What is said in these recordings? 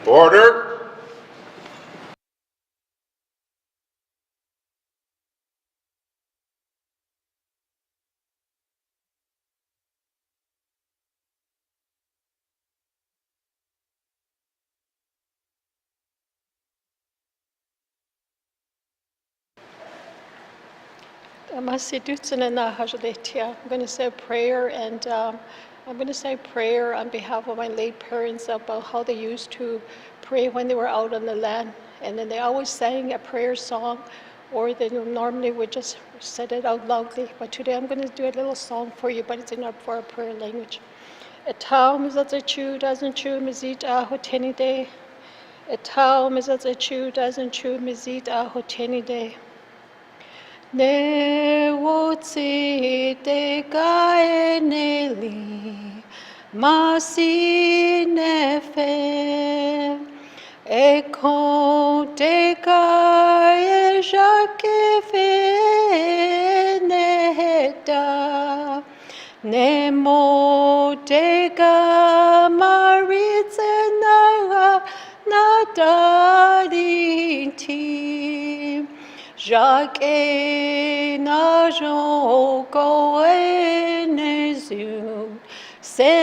Order. I'm going to say a prayer, and I'm going to say a prayer on behalf of my late parents about how they used to pray when they were out on the land. And then they always sang a prayer song, or they normally would just said it out loudly. But today I'm going to do a little song for you, but it's in our prayer language. Etau mizatzachu doesn't chew mizit ahoteni day. Etau mizatzachu doesn't chew mizit ahoteni day. Ne wotsi te kae neli masi nefe e kon te kae jake fe neheta ne mo te ka maritze na daditi Jacques na joko enezu senotsi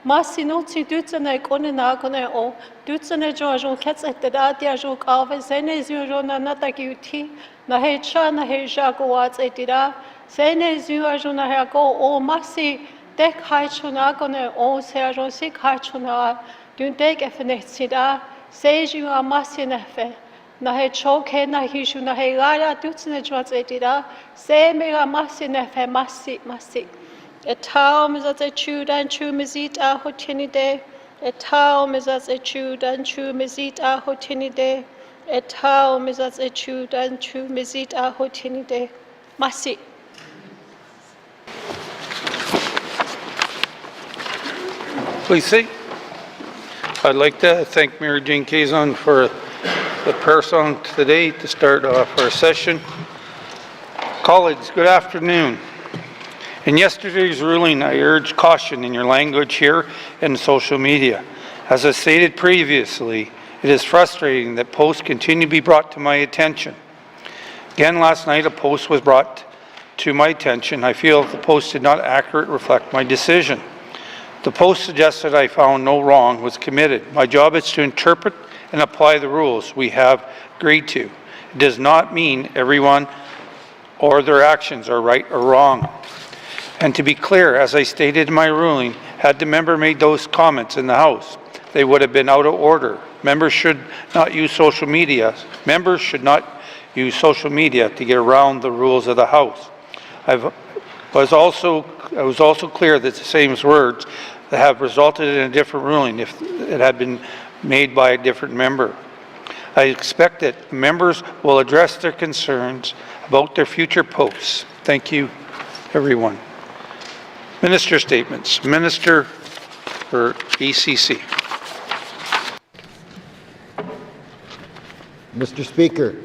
masinotsi dutsene konena kone o dutsene jo ketsetda dia jo kave senezu jo na natakiuti na hecha na heja go atsetira senezu jo na ha go o masi tek haichuna kone o se jo sik haichuna dun tek efnetsida Seju amasi nefe, na he choke na hishu na he gara dutsne jwats etira, se me amasi nefe masi. Etau mizat a chu dan chu mizit a hotini de, etau mizat a chu dan chu mizit a hotini de, etau mizat a chu dan chu mizit a hotini de, masi. Please see. I'd like to thank Mary Jane Kazon for the prayer song today to start off our session. Colleagues, good afternoon. In yesterday's ruling, I urged caution in your language here and social media. As I stated previously, it is frustrating that posts continue to be brought to my attention. Again, last night a post was brought to my attention. I feel the post did not accurately reflect my decision. The post suggested I found no wrong was committed. My job is to interpret and apply the rules we have agreed to. It does not mean everyone or their actions are right or wrong. And to be clear, as I stated in my ruling, had the member made those comments in the House, they would have been out of order. Members should not use social media. Members should not use social media to get around the rules of the House. I was also clear that the same words that have resulted in a different ruling if it had been made by a different member. I expect that members will address their concerns about their future posts. Thank you, everyone. Minister statements. Minister for ECC. Mr. Speaker,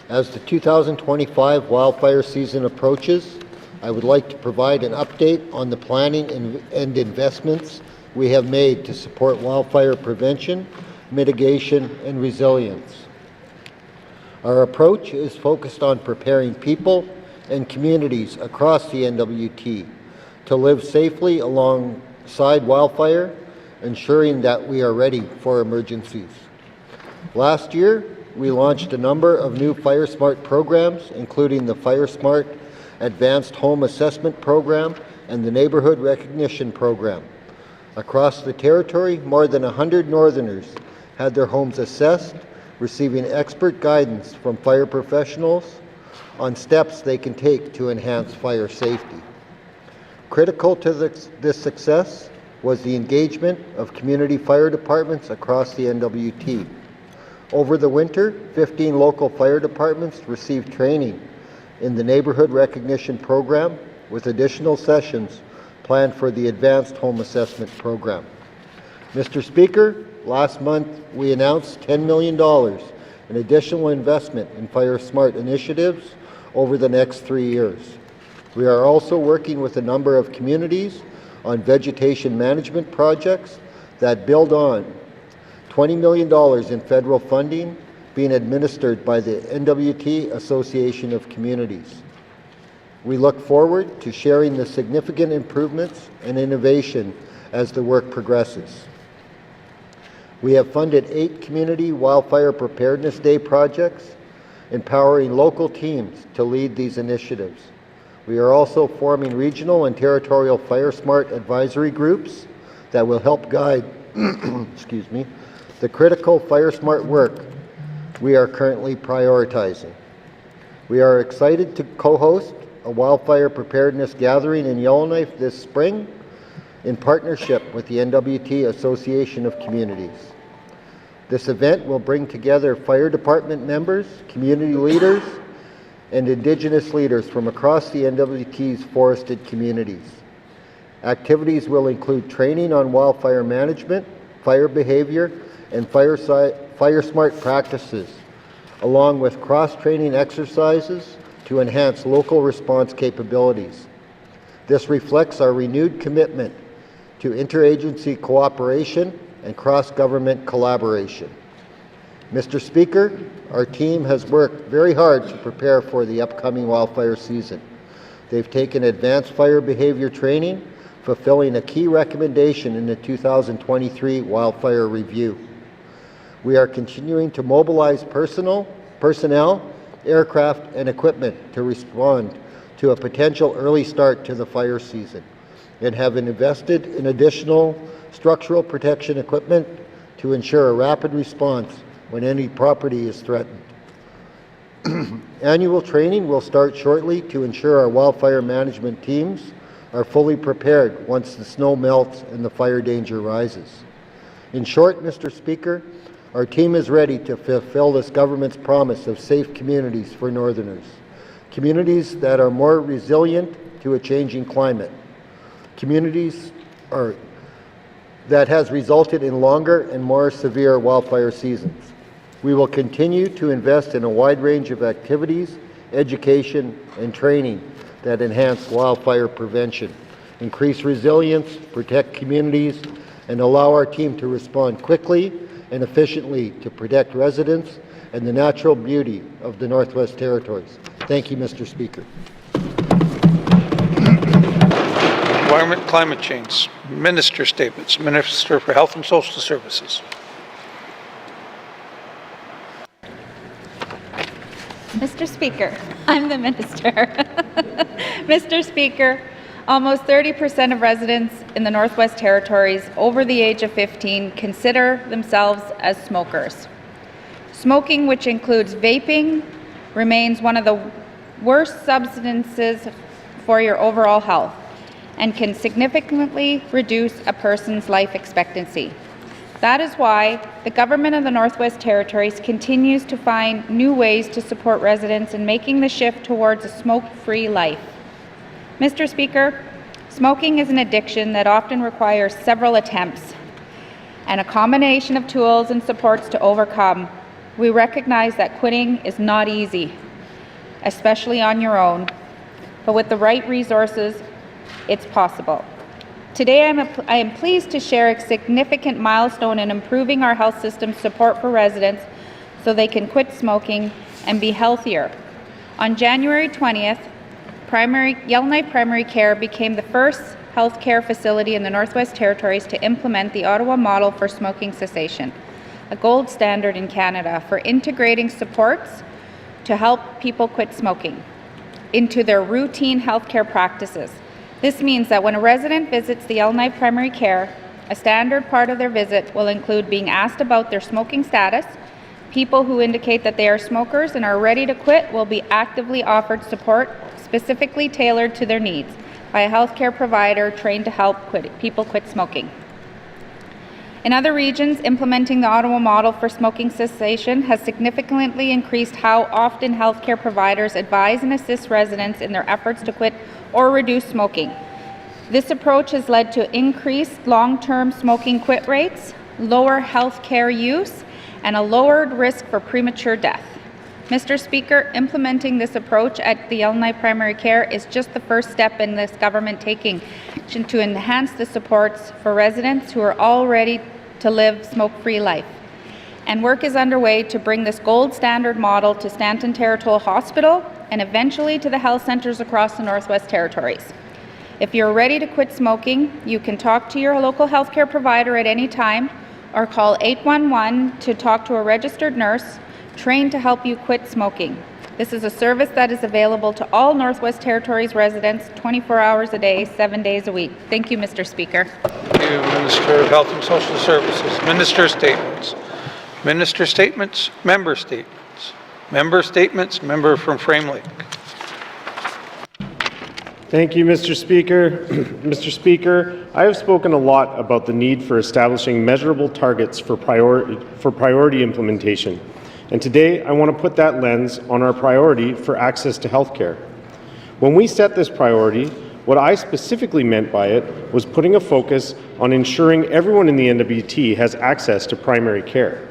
as the 2025 wildfire season approaches, I would like to provide an update on the planning and investments we have made to support wildfire prevention, mitigation, and resilience. Our approach is focused on preparing people and communities across the NWT to live safely alongside wildfire, ensuring that we are ready for emergencies. Last year, we launched a number of new FireSmart programs, including the FireSmart Advanced Home Assessment Program and the Neighborhood Recognition Program. Across the territory, more than 100 Northerners had their homes assessed, receiving expert guidance from fire professionals on steps they can take to enhance fire safety. Critical to this success was the engagement of community fire departments across the NWT. Over the winter, 15 local fire departments received training in the Neighborhood Recognition Program, with additional sessions planned for the Advanced Home Assessment Program. Mr. Speaker, last month we announced $10 million in additional investment in FireSmart initiatives over the next 3 years. We are also working with a number of communities on vegetation management projects that build on $20 million in federal funding being administered by the NWT Association of Communities. We look forward to sharing the significant improvements and innovation as the work progresses. We have funded 8 Community Wildfire Preparedness Day projects, empowering local teams to lead these initiatives. We are also forming regional and territorial Fire Smart advisory groups that will help guide the critical Fire Smart work we are currently prioritizing. We are excited to co-host a wildfire preparedness gathering in Yellowknife this spring in partnership with the NWT Association of Communities. This event will bring together fire department members, community leaders, and Indigenous leaders from across the NWT's forested communities. Activities will include training on wildfire management, fire behavior, and fire smart practices, along with cross-training exercises to enhance local response capabilities. This reflects our renewed commitment to interagency cooperation and cross-government collaboration. Mr. Speaker, our team has worked very hard to prepare for the upcoming wildfire season. They've taken advanced fire behavior training, fulfilling a key recommendation in the 2023 wildfire review. We are continuing to mobilize personnel, aircraft, and equipment to respond to a potential early start to the fire season, and have invested in additional structural protection equipment to ensure a rapid response when any property is threatened. Annual training will start shortly to ensure our wildfire management teams are fully prepared once the snow melts and the fire danger rises. In short, Mr. Speaker, our team is ready to fulfill this government's promise of safe communities for Northerners, communities that are more resilient to a changing climate, communities that has resulted in longer and more severe wildfire seasons. We will continue to invest in a wide range of activities, education, and training that enhance wildfire prevention, increase resilience, protect communities, and allow our team to respond quickly and efficiently to protect residents and the natural beauty of the Northwest Territories. Thank you, Mr. Speaker. Environment, climate change. Minister statements. Minister for Health and Social Services. Mr. Speaker, I'm the minister. Mr. Speaker, almost 30% of residents in the Northwest Territories over the age of 15 consider themselves as smokers. Smoking, which includes vaping, remains one of the worst substances for your overall health and can significantly reduce a person's life expectancy. That is why the Government of the Northwest Territories continues to find new ways to support residents in making the shift towards a smoke-free life. Mr. Speaker, smoking is an addiction that often requires several attempts and a combination of tools and supports to overcome. We recognize that quitting is not easy, especially on your own, but with the right resources, it's possible. Today, I am pleased to share a significant milestone in improving our health system's support for residents so they can quit smoking and be healthier. On January 20th, Yellowknife Primary Care became the first healthcare facility in the Northwest Territories to implement the Ottawa model for smoking cessation, a gold standard in Canada for integrating supports to help people quit smoking into their routine healthcare practices. This means that when a resident visits the Yellowknife Primary Care, a standard part of their visit will include being asked about their smoking status. People who indicate that they are smokers and are ready to quit will be actively offered support specifically tailored to their needs by a healthcare provider trained to help people quit smoking. In other regions, implementing the Ottawa model for smoking cessation has significantly increased how often healthcare providers advise and assist residents in their efforts to quit or reduce smoking. This approach has led to increased long-term smoking quit rates, lower healthcare use, and a lowered risk for premature death. Mr. Speaker, implementing this approach at the Yellowknife Primary Care is just the first step in this government taking to enhance the supports for residents who are all ready to live smoke-free life. And work is underway to bring this gold standard model to Stanton Territorial Hospital and eventually to the health centres across the Northwest Territories. If you're ready to quit smoking, you can talk to your local healthcare provider at any time or call 811 to talk to a registered nurse trained to help you quit smoking. This is a service that is available to all Northwest Territories residents 24 hours a day, 7 days a week. Thank you, Mr. Speaker. Thank you, Minister of Health and Social Services. Minister statements. Minister statements, member statements. Member statements, member from Frame Lake. Thank you, Mr. Speaker. Mr. Speaker, I have spoken a lot about the need for establishing measurable targets for priority implementation. And today, I want to put that lens on our priority for access to health care. When we set this priority, what I specifically meant by it was putting a focus on ensuring everyone in the NWT has access to primary care.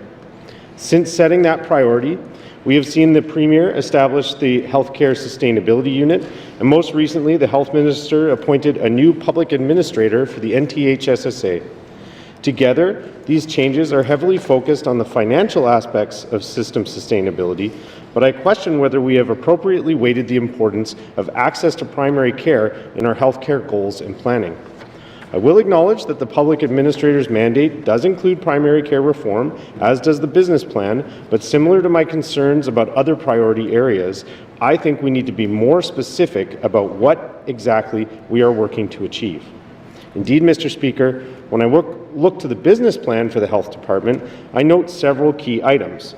Since setting that priority, we have seen the Premier establish the Healthcare Sustainability Unit, and most recently, the Health Minister appointed a new public administrator for the NTHSSA. Together, these changes are heavily focused on the financial aspects of system sustainability, but I question whether we have appropriately weighted the importance of access to primary care in our healthcare goals and planning. I will acknowledge that the public administrator's mandate does include primary care reform, as does the business plan, but similar to my concerns about other priority areas, I think we need to be more specific about what exactly we are working to achieve. Indeed, Mr. Speaker, when I look to the business plan for the Health Department, I note several key items.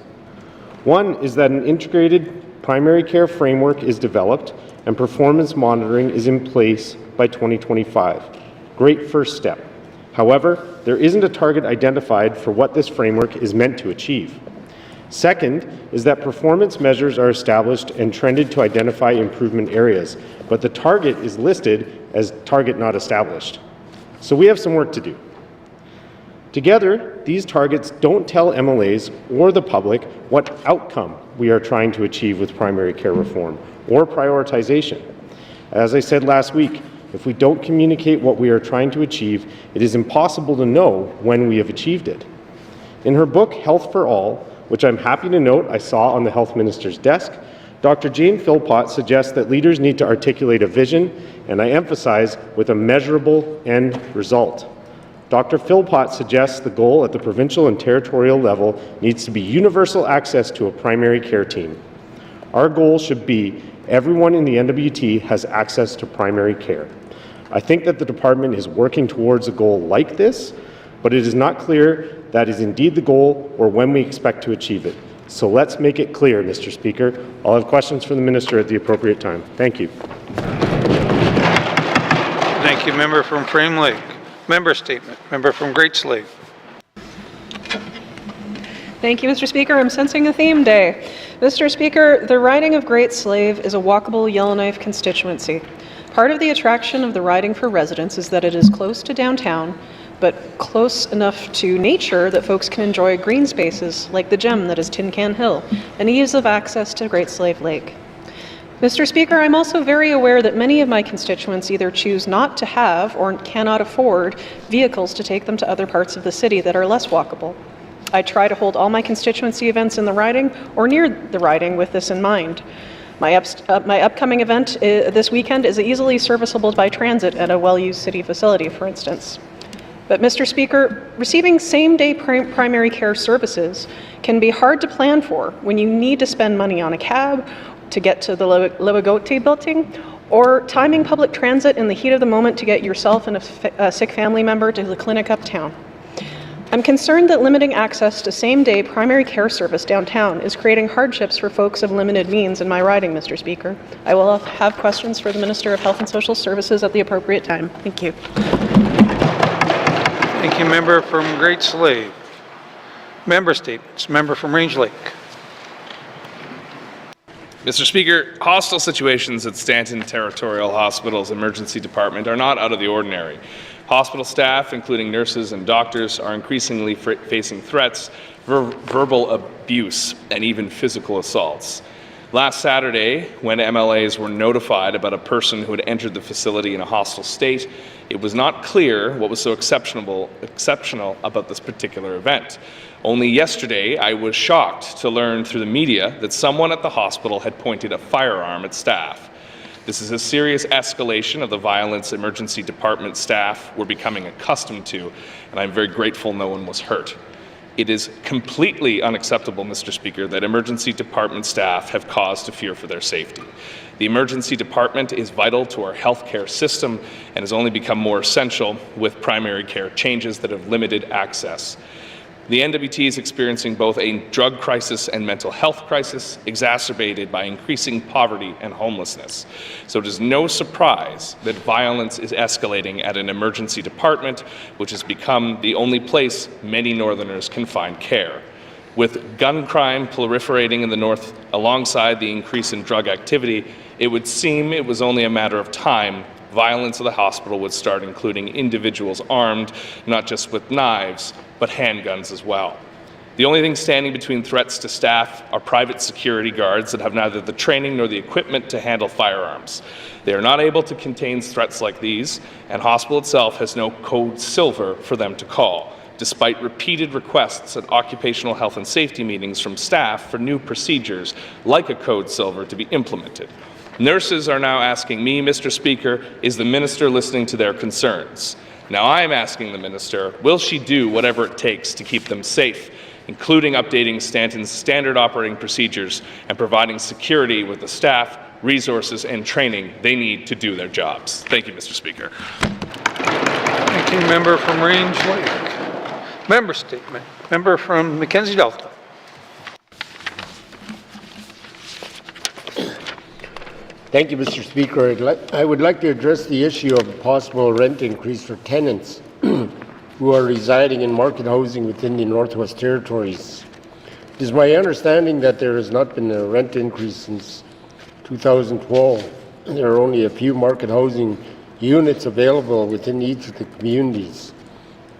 One is that an integrated primary care framework is developed and performance monitoring is in place by 2025. Great first step. However, there isn't a target identified for what this framework is meant to achieve. Second is that performance measures are established and trended to identify improvement areas, but the target is listed as target not established. So we have some work to do. Together, these targets don't tell MLAs or the public what outcome we are trying to achieve with primary care reform or prioritization. As I said last week, if we don't communicate what we are trying to achieve, it is impossible to know when we have achieved it. In her book, Health for All, which I'm happy to note I saw on the Health Minister's desk, Dr. Jane Philpott suggests that leaders need to articulate a vision, and I emphasize, with a measurable end result. Dr. Philpott suggests the goal at the provincial and territorial level needs to be universal access to a primary care team. Our goal should be everyone in the NWT has access to primary care. I think that the department is working towards a goal like this, but it is not clear that is indeed the goal or when we expect to achieve it. So let's make it clear, Mr. Speaker. I'll have questions for the Minister at the appropriate time. Thank you. Thank you, member from Frame Lake. Member statement, member from Great Slave. Thank you, Mr. Speaker. I'm sensing a theme day. Mr. Speaker, the riding of Great Slave is a walkable Yellowknife constituency. Part of the attraction of the riding for residents is that it is close to downtown, but close enough to nature that folks can enjoy green spaces like the gem that is Tin Can Hill and ease of access to Great Slave Lake. Mr. Speaker, I'm also very aware that many of my constituents either choose not to have or cannot afford vehicles to take them to other parts of the city that are less walkable. I try to hold all my constituency events in the riding or near the riding with this in mind. My upcoming event this weekend is easily serviceable by transit at a well-used city facility, for instance. But Mr. Speaker, receiving same-day primary care services can be hard to plan for when you need to spend money on a cab to get to the Lewagote building, or timing public transit in the heat of the moment to get yourself and a sick family member to the clinic uptown. I'm concerned that limiting access to same-day primary care service downtown is creating hardships for folks of limited means in my riding, Mr. Speaker. I will have questions for the Minister of Health and Social Services at the appropriate time. Thank you. Thank you, member from Great Slave. Member statements, member from Range Lake. Mr. Speaker, hostile situations at Stanton Territorial Hospital's emergency department are not out of the ordinary. Hospital staff, including nurses and doctors, are increasingly facing threats, verbal abuse, and even physical assaults. Last Saturday, when MLAs were notified about a person who had entered the facility in a hostile state, It was not clear what was so exceptional about this particular event. Only yesterday, I was shocked to learn through the media that someone at the hospital had pointed a firearm at staff. This is a serious escalation of the violence emergency department staff were becoming accustomed to, and I'm very grateful no one was hurt. It is completely unacceptable, Mr. Speaker, that emergency department staff have cause to fear for their safety. The emergency department is vital to our healthcare system and has only become more essential with primary care changes that have limited access. The NWT is experiencing both a drug crisis and mental health crisis, exacerbated by increasing poverty and homelessness. So it is no surprise that violence is escalating at an emergency department, which has become the only place many Northerners can find care. With gun crime proliferating in the north alongside the increase in drug activity, it would seem it was only a matter of time violence at the hospital would start including individuals armed, not just with knives, but handguns as well. The only thing standing between threats to staff are private security guards that have neither the training nor the equipment to handle firearms. They are not able to contain threats like these, and hospital itself has no code silver for them to call, despite repeated requests at occupational health and safety meetings from staff for new procedures like a code silver to be implemented. Nurses are now asking me, Mr. Speaker, is the minister listening to their concerns? Now I am asking the minister, will she do whatever it takes to keep them safe, including updating Stanton's standard operating procedures and providing security with the staff, resources, and training they need to do their jobs? Thank you, Mr. Speaker. Thank you, member from Range Lake. Member statement. Member from Mackenzie Delta. Thank you, Mr. Speaker. I would like to address the issue of a possible rent increase for tenants who are residing in market housing within the Northwest Territories. It is my understanding that there has not been a rent increase since 2012. There are only a few market housing units available within each of the communities.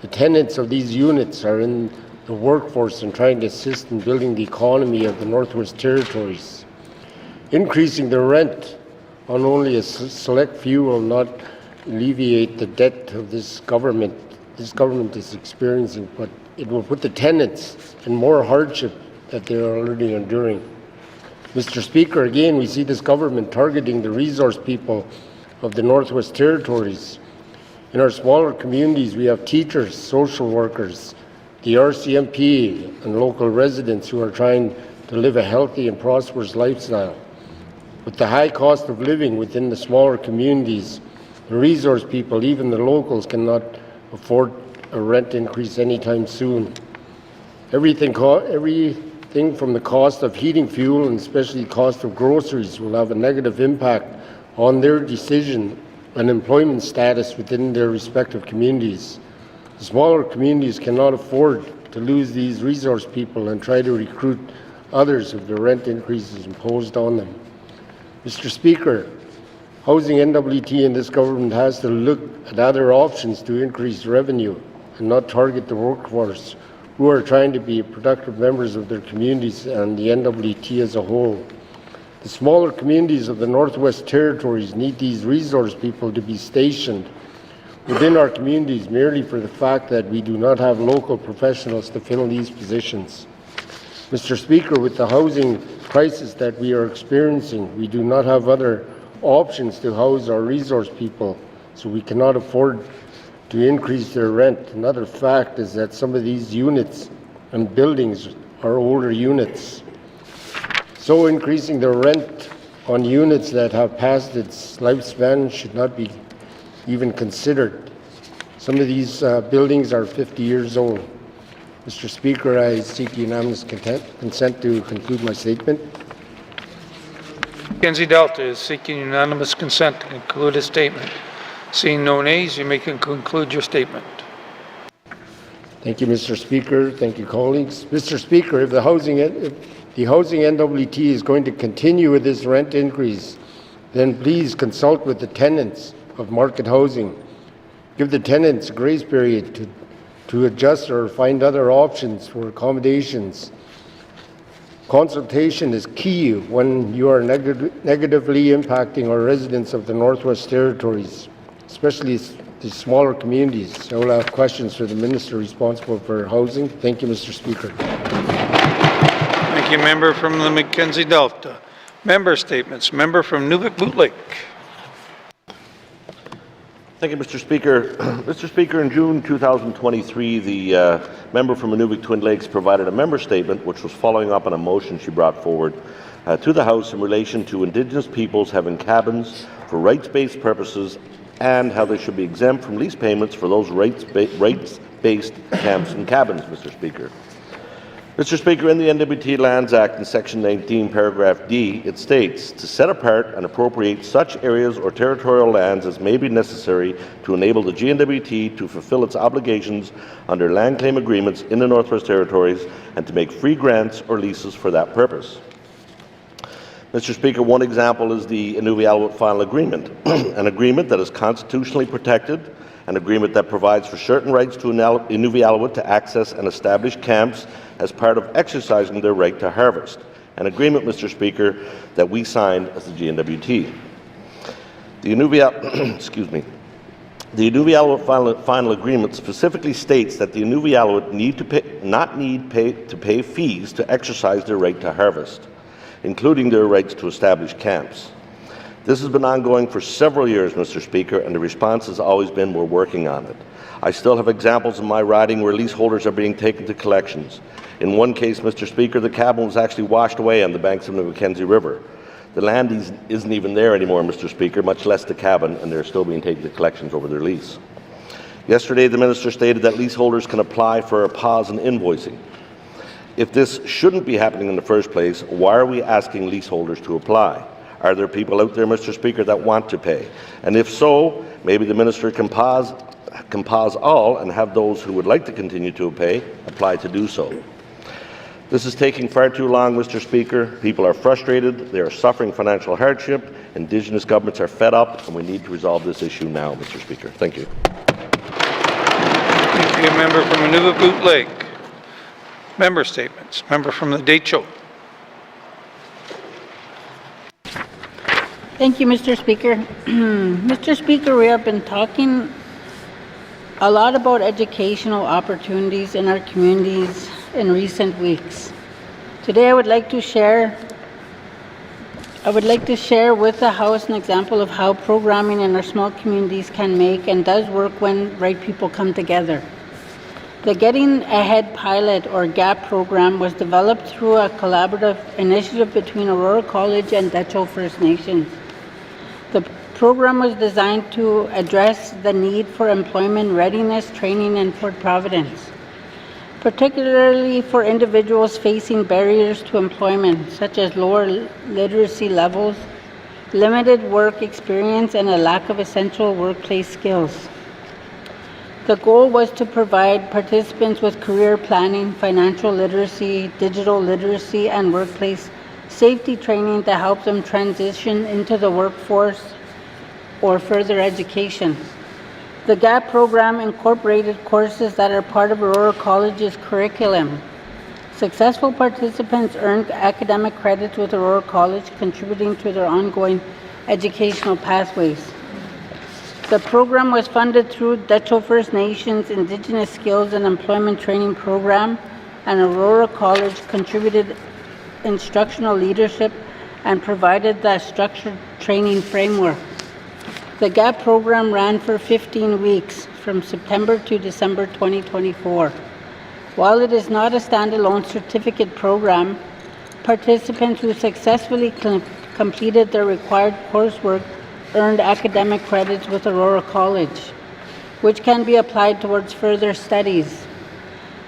The tenants of these units are in the workforce and trying to assist in building the economy of the Northwest Territories. Increasing the rent on only a select few will not alleviate the debt of this government is experiencing, but it will put the tenants in more hardship that they are already enduring. Mr. Speaker, again, we see this government targeting the resource people of the Northwest Territories. In our smaller communities, we have teachers, social workers, the RCMP, and local residents who are trying to live a healthy and prosperous lifestyle. With the high cost of living within the smaller communities, the resource people, even the locals, cannot afford a rent increase anytime soon. Everything from the cost of heating fuel and especially cost of groceries will have a negative impact on their decision and employment status within their respective communities. The smaller communities cannot afford to lose these resource people and try to recruit others if the rent increases imposed on them. Mr. Speaker, housing NWT and this government has to look at other options to increase revenue and not target the workforce who are trying to be productive members of their communities and the NWT as a whole. The smaller communities of the Northwest Territories need these resource people to be stationed within our communities merely for the fact that we do not have local professionals to fill these positions. Mr. Speaker, with the housing crisis that we are experiencing, we do not have other options to house our resource people, so we cannot afford to increase their rent. Another fact is that some of these units and buildings are older units. So increasing the rent on units that have passed its lifespan should not be even considered. Some of these buildings are 50 years old. Mr. Speaker, I seek unanimous consent to conclude my statement. Mackenzie Delta is seeking unanimous consent to conclude his statement. Seeing no nays, you may conclude your statement. Thank you, Mr. Speaker. Thank you, colleagues. Mr. Speaker, if the housing NWT is going to continue with this rent increase, then please consult with the tenants of market housing. Give the tenants a grace period to adjust or find other options for accommodations. Consultation is key when you are negatively impacting our residents of the Northwest Territories, especially the smaller communities. I will have questions for the Minister responsible for housing. Thank you, Mr. Speaker. Thank you, member from the Mackenzie Delta. Member statements. Member from Nuvik Boot Lake. Thank you, Mr. Speaker. Mr. Speaker, in June 2023, the member from Inuvik Twin Lakes provided a member statement which was following up on a motion she brought forward to the House in relation to Indigenous peoples having cabins for rights-based purposes and how they should be exempt from lease payments for those rights-based camps and cabins, Mr. Speaker. Mr. Speaker, in the NWT Lands Act in Section 19, paragraph D, it states, to set apart and appropriate such areas or territorial lands as may be necessary to enable the GNWT to fulfill its obligations under land claim agreements in the Northwest Territories and to make free grants or leases for that purpose. Mr. Speaker, one example is the Inuvialuit Final Agreement, an agreement that is constitutionally protected, an agreement that provides for certain rights to Inuvialuit to access and establish camps as part of exercising their right to harvest, an agreement, Mr. Speaker, that we signed as the GNWT. The Inuvialuit Final Agreement specifically states that the Inuvialuit need to pay fees to exercise their right to harvest, including their rights to establish camps. This has been ongoing for several years, Mr. Speaker, and the response has always been, we're working on it. I still have examples in my riding where leaseholders are being taken to collections. In one case, Mr. Speaker, the cabin was actually washed away on the banks of the Mackenzie River. The land isn't even there anymore, Mr. Speaker, much less the cabin, and they're still being taken to collections over their lease. Yesterday, the Minister stated that leaseholders can apply for a pause in invoicing. If this shouldn't be happening in the first place, why are we asking leaseholders to apply? Are there people out there, Mr. Speaker, that want to pay? And if so, maybe the Minister can pause all and have those who would like to continue to pay apply to do so. This is taking far too long, Mr. Speaker. People are frustrated. They are suffering financial hardship. Indigenous governments are fed up, and we need to resolve this issue now, Mr. Speaker. Thank you. Thank you, member from Nuvik Boot Lake. Member statements. Member from the Decho. Thank you, Mr. Speaker. Mr. Speaker, we have been talking a lot about educational opportunities in our communities in recent weeks. Today I would like to share with the House an example of how programming in our small communities can make and does work when right people come together. The Getting Ahead pilot or GAP program was developed through a collaborative initiative between Aurora College and Decho First Nations. The program was designed to address the need for employment readiness training in Port Providence, particularly for individuals facing barriers to employment, such as lower literacy levels, limited work experience, and a lack of essential workplace skills. The goal was to provide participants with career planning, financial literacy, digital literacy, and workplace safety training to help them transition into the workforce or further education. The GAP program incorporated courses that are part of Aurora College's curriculum. Successful participants earned academic credits with Aurora College, contributing to their ongoing educational pathways. The program was funded through Decho First Nations Indigenous Skills and Employment Training Program, and Aurora College contributed instructional leadership and provided the structured training framework. The GAP program ran for 15 weeks from September to December 2024. While it is not a standalone certificate program, participants who successfully completed their required coursework earned academic credits with Aurora College, which can be applied towards further studies.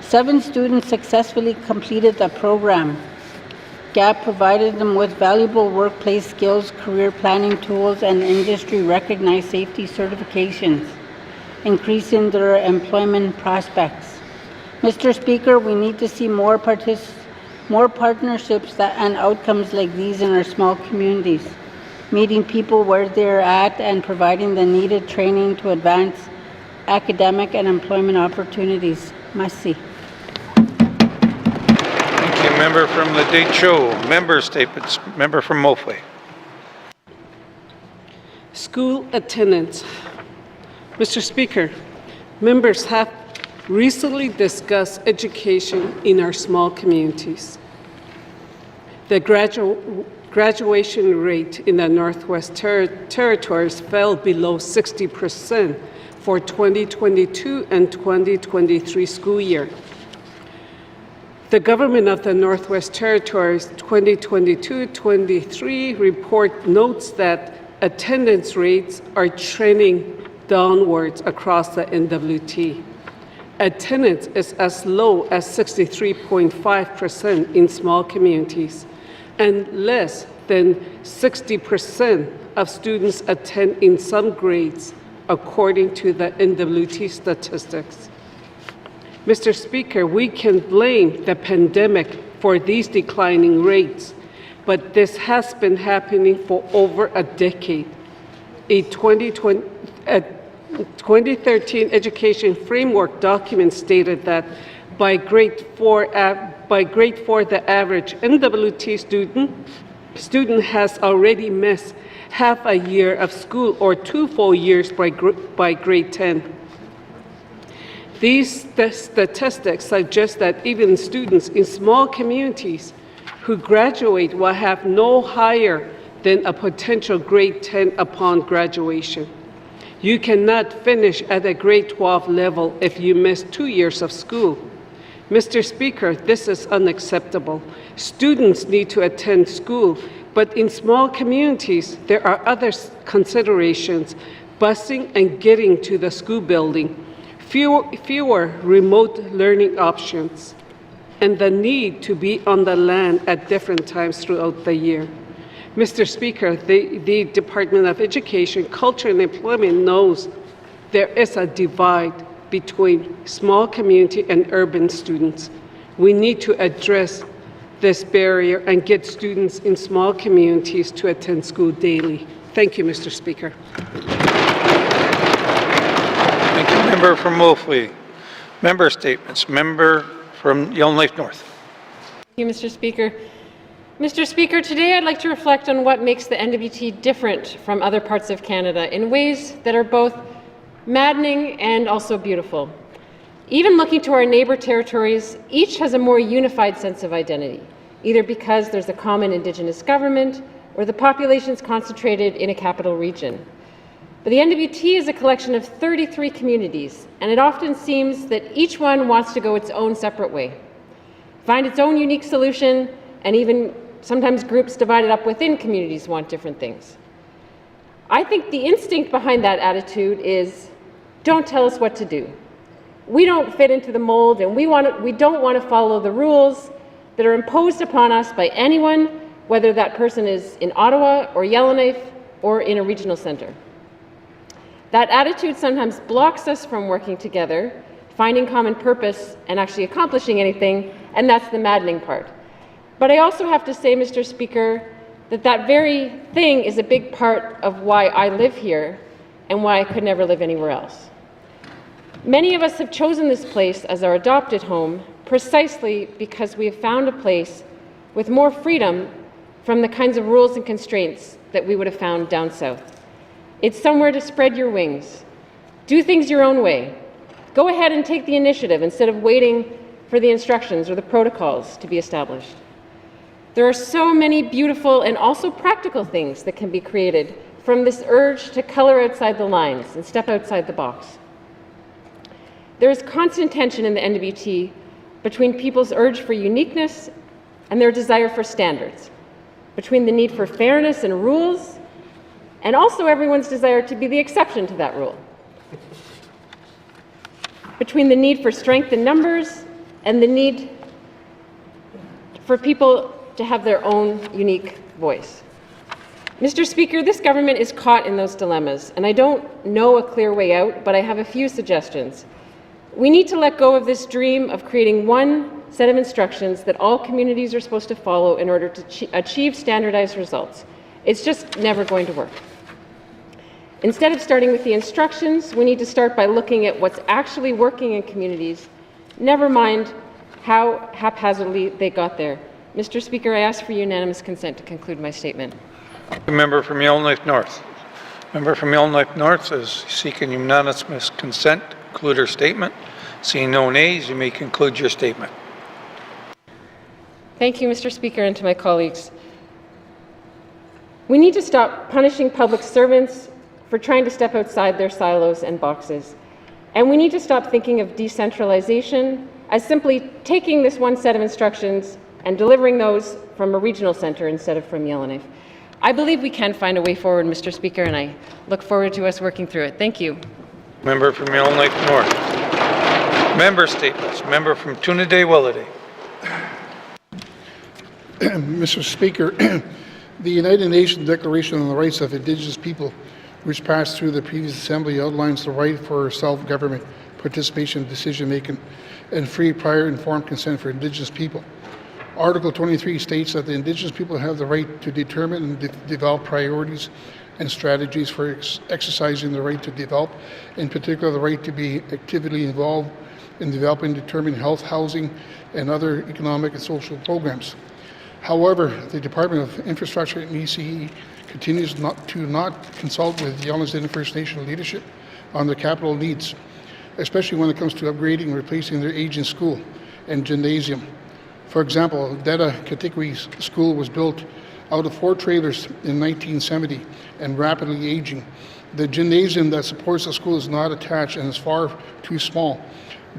7 students successfully completed the program. GAP provided them with valuable workplace skills, career planning tools, and industry-recognized safety certifications, increasing their employment prospects. Mr. Speaker, we need to see more partnerships and outcomes like these in our small communities, meeting people where they're at and providing the needed training to advance academic and employment opportunities. Merci. Member from the Decho. Member statements. Member from Mofway. School attendance. Mr. Speaker, members have recently discussed education in our small communities. The graduation rate in the Northwest Territories fell below 60% for 2022 and 2023 school year. The Government of the Northwest Territories 2022-23 report notes that attendance rates are trending downwards across the NWT. Attendance is as low as 63.5% in small communities, and less than 60% of students attend in some grades, according to the NWT statistics. Mr. Speaker, we can blame the pandemic for these declining rates, but this has been happening for over a decade. A 2013 education framework document stated that by grade 4, the average NWT student has already missed half a year of school or 2 full years by grade 10. These statistics suggest that even students in small communities who graduate will have no higher than a potential grade 10 upon graduation. You cannot finish at a grade 12 level if you miss 2 years of school. Mr. Speaker, this is unacceptable. Students need to attend school, but in small communities, there are other considerations: busing and getting to the school building, fewer remote learning options, and the need to be on the land at different times throughout the year. Mr. Speaker, the Department of Education, Culture and Employment knows there is a divide between small community and urban students. We need to address this barrier and get students in small communities to attend school daily. Thank you, Mr. Speaker. Thank you, member from Wolfley. Member statements. Member from Yellowknife North. Thank you, Mr. Speaker. Mr. Speaker, today I'd like to reflect on what makes the NWT different from other parts of Canada in ways that are both maddening and also beautiful. Even looking to our neighbour territories, each has a more unified sense of identity, either because there's a common Indigenous government or the population's concentrated in a capital region. But the NWT is a collection of 33 communities, and it often seems that each one wants to go its own separate way, find its own unique solution, and even sometimes groups divided up within communities want different things. I think the instinct behind that attitude is, don't tell us what to do. We don't fit into the mold, and we don't want to follow the rules that are imposed upon us by anyone, whether that person is in Ottawa or Yellowknife or in a regional centre. That attitude sometimes blocks us from working together, finding common purpose, and actually accomplishing anything, and that's the maddening part. But I also have to say, Mr. Speaker, that very thing is a big part of why I live here and why I could never live anywhere else. Many of us have chosen this place as our adopted home precisely because we have found a place with more freedom from the kinds of rules and constraints that we would have found down south. It's somewhere to spread your wings. Do things your own way. Go ahead and take the initiative instead of waiting for the instructions or the protocols to be established. There are so many beautiful and also practical things that can be created from this urge to color outside the lines and step outside the box. There is constant tension in the NWT between people's urge for uniqueness and their desire for standards, between the need for fairness and rules, and also everyone's desire to be the exception to that rule, between the need for strength in numbers and the need for people to have their own unique voice. Mr. Speaker, this government is caught in those dilemmas, and I don't know a clear way out, but I have a few suggestions. We need to let go of this dream of creating one set of instructions that all communities are supposed to follow in order to achieve standardized results. It's just never going to work. Instead of starting with the instructions, we need to start by looking at what's actually working in communities, never mind how haphazardly they got there. Mr. Speaker, I ask for unanimous consent to conclude my statement. The member from Yellowknife North. Member from Yellowknife North is seeking unanimous consent to conclude her statement. Seeing no nays, you may conclude your statement. Thank you, Mr. Speaker, and to my colleagues. We need to stop punishing public servants for trying to step outside their silos and boxes. And we need to stop thinking of decentralization as simply taking this one set of instructions and delivering those from a regional centre instead of from Yellowknife. I believe we can find a way forward, Mr. Speaker, and I look forward to us working through it. Thank you. Member from Yellowknife North. Member statements. Member from Toonaday-Willowday. Mr. Speaker, the United Nations Declaration on the Rights of Indigenous People, which passed through the previous Assembly, outlines the right for self-government, participation, decision-making, and free, prior, informed consent for Indigenous people. Article 23 states that the Indigenous people have the right to determine and develop priorities and strategies for exercising the right to develop, in particular the right to be actively involved in developing and determining health, housing, and other economic and social programs. However, the Department of Infrastructure and ECE continues not to consult with Yellowknife Indian First Nation leadership on their capital needs, especially when it comes to upgrading and replacing their aging school and gymnasium. For example, Deta Katikwi School was built out of 4 trailers in 1970 and rapidly aging. The gymnasium that supports the school is not attached and is far too small.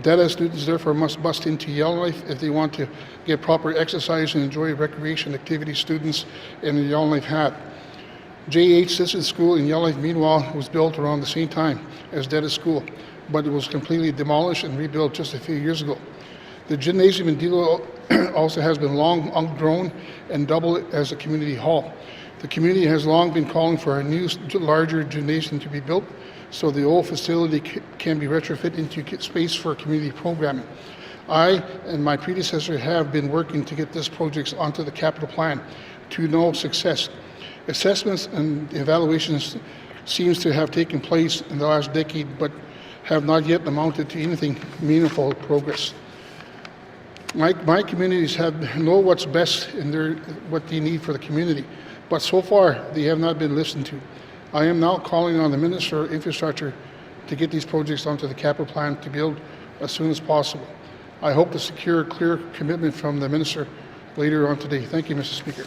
Deta students therefore must bust into Yellowknife if they want to get proper exercise and enjoy recreation activities students in Yellowknife have. J.H. Sisson School in Yellowknife, meanwhile, was built around the same time as Deta School, but it was completely demolished and rebuilt just a few years ago. The gymnasium in Dilo also has been long outgrown and doubled as a community hall. The community has long been calling for a new, larger gymnasium to be built so the old facility can be retrofitted into space for community programming. I and my predecessor have been working to get this project onto the capital plan to no success. Assessments and evaluations seems to have taken place in the last decade, but have not yet amounted to anything meaningful progress. My communities know what's best in what they need for the community, but so far they have not been listened to. I am now calling on the Minister of Infrastructure to get these projects onto the capital plan to build as soon as possible. I hope to secure a clear commitment from the Minister later on today. Thank you, Mr. Speaker.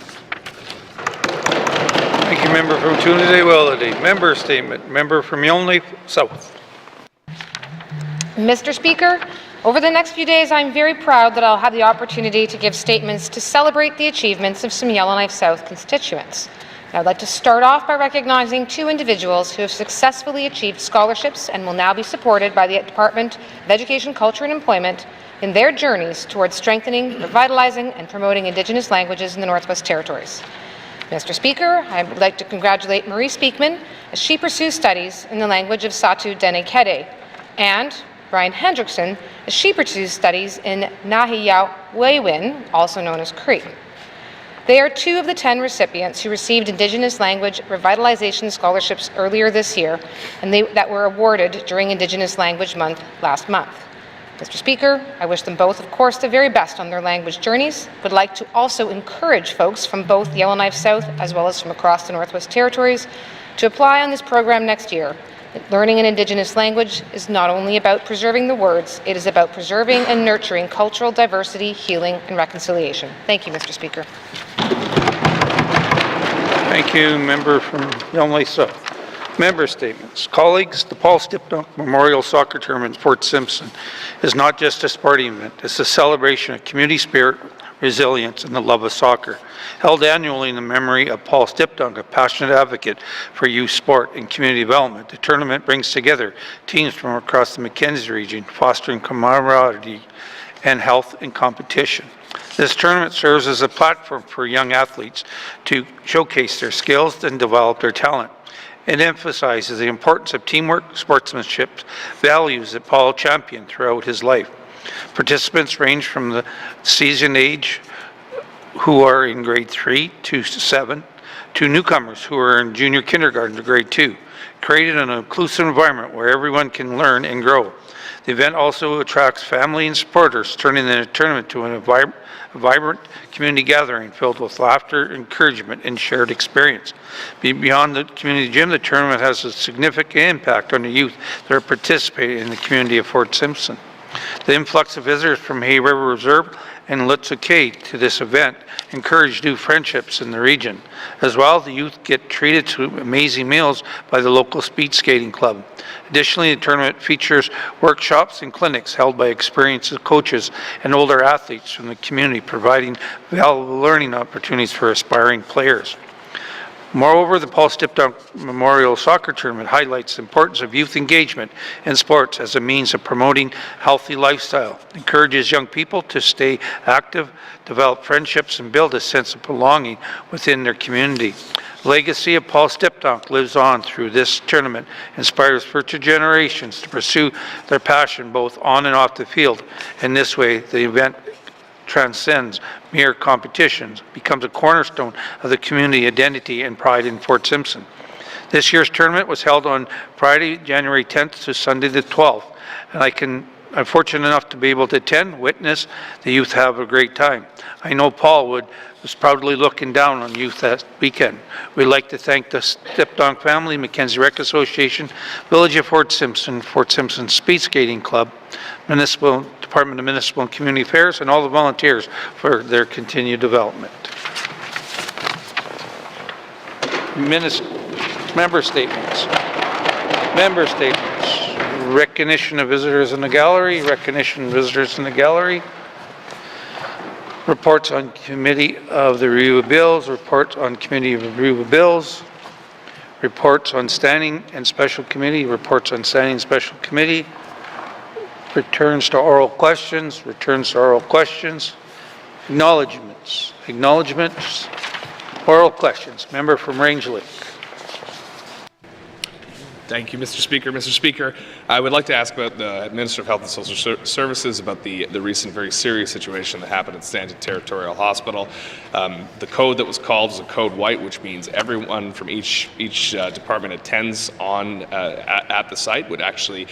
Thank you, Member from Toonaday-Willowday. Member statement. Member from Yellowknife South. Mr. Speaker, over the next few days, I'm very proud that I'll have the opportunity to give statements to celebrate the achievements of some Yellowknife South constituents. I'd like to start off by recognizing 2 individuals who have successfully achieved scholarships and will now be supported by the Department of Education, Culture and Employment in their journeys towards strengthening, revitalizing and promoting Indigenous languages in the Northwest Territories. Mr. Speaker, I would like to congratulate Marie Speakman as she pursues studies in the language of Satu Dene Kede, and Brian Hendrickson as she pursues studies in Nahiya Wewin, also known as Cree. They are 2 of the 10 recipients who received Indigenous Language Revitalization Scholarships earlier this year and that were awarded during Indigenous Language Month last month. Mr. Speaker, I wish them both, of course, the very best on their language journeys. Would like to also encourage folks from both Yellowknife South as well as from across the Northwest Territories to apply on this program next year. Learning an Indigenous language is not only about preserving the words, it is about preserving and nurturing cultural diversity, healing, and reconciliation. Thank you, Mr. Speaker. Thank you, Member from Yellowknife South. Member statements. Colleagues, the Paul Stipdunk Memorial Soccer Tournament in Fort Simpson is not just a sporting event, it's a celebration of community spirit, resilience, and the love of soccer. Held annually in the memory of Paul Stipdunk, a passionate advocate for youth sport and community development, the tournament brings together teams from across the Mackenzie region, fostering camaraderie and health and competition. This tournament serves as a platform for young athletes to showcase their skills and develop their talent. It emphasizes the importance of teamwork, sportsmanship, values that Paul championed throughout his life. Participants range from the seasoned age who are in grade 3 to 7 to newcomers who are in junior kindergarten to grade 2, creating an inclusive environment where everyone can learn and grow. The event also attracts family and supporters, turning the tournament to a vibrant community gathering filled with laughter, encouragement, and shared experience. Beyond the community gym, the tournament has a significant impact on the youth that are participating in the community of Fort Simpson. The influx of visitors from Hay River Reserve and Lutza Cay to this event encourage new friendships in the region. As well, the youth get treated to amazing meals by the local speed skating club. Additionally, the tournament features workshops and clinics held by experienced coaches and older athletes from the community, providing valuable learning opportunities for aspiring players. Moreover, the Paul Stipdunk Memorial Soccer Tournament highlights the importance of youth engagement in sports as a means of promoting healthy lifestyle, encourages young people to stay active, develop friendships, and build a sense of belonging within their community. The legacy of Paul Stipdunk lives on through this tournament, inspires future generations to pursue their passion both on and off the field. In this way, the event transcends mere competitions, becomes a cornerstone of the community identity and pride in Fort Simpson. This year's tournament was held on Friday, January 10th to Sunday the 12th, and I'm fortunate enough to be able to attend, witness the youth have a great time. I know Paul was proudly looking down on youth that weekend. We'd like to thank the Stipdunk family, Mackenzie Rec Association, Village of Fort Simpson Speed Skating Club, Department of Municipal and Community Affairs, and all the volunteers for their continued development. Member statements. Member statements. Recognition of visitors in the gallery. Recognition of visitors in the gallery. Reports on Committee of the Review of Bills. Reports on Committee of Review of Bills. Reports on Standing and Special Committee. Reports on Standing and Special Committee. Returns to oral questions. Returns to oral questions. Acknowledgements. Acknowledgements. Oral questions. Member from Rangeley. Thank you, Mr. Speaker. Mr. Speaker, I would like to ask about the Minister of Health and Social Services about the recent very serious situation that happened at Stanton Territorial Hospital. The code that was called is a code white, which means everyone from each department attends on at the site, would actually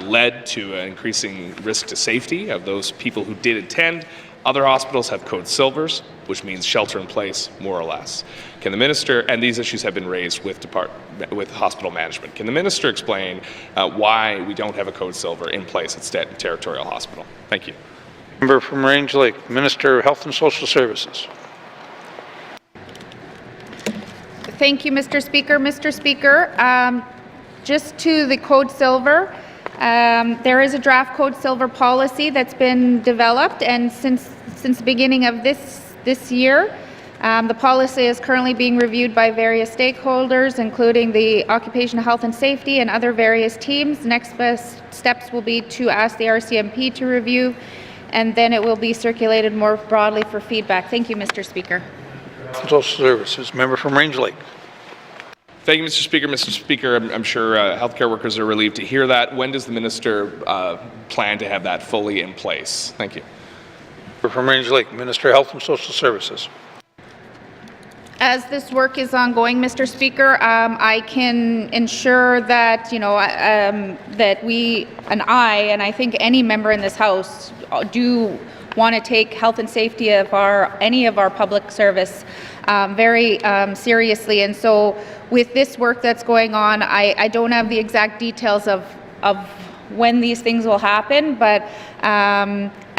led to an increasing risk to safety of those people who did attend. Other hospitals have code silvers, which means shelter in place, more or less. Can the minister, and these issues have been raised with hospital management, can the minister explain why we don't have a code silver in place at Stanton Territorial Hospital? Thank you. Member from Range Lake, Minister of Health and Social Services. Thank you, Mr. Speaker. Mr. Speaker, just to the code silver, there is a draft code silver policy that's been developed, and since the beginning of this year, the policy is currently being reviewed by various stakeholders, including the Occupational Health and Safety and other various teams. Next best steps will be to ask the RCMP to review, and then it will be circulated more broadly for feedback. Thank you, Mr. Speaker. Social Services, member from Range Lake. Thank you, Mr. Speaker. Mr. Speaker, I'm sure healthcare workers are relieved to hear that. When does the minister plan to have that fully in place? Thank you. Member from Range Lake, Minister of Health and Social Services. As this work is ongoing, Mr. Speaker, I can ensure that, that we, and I think any member in this House do want to take health and safety of any of our public service very seriously. And so with this work that's going on, I don't have the exact details of when these things will happen, but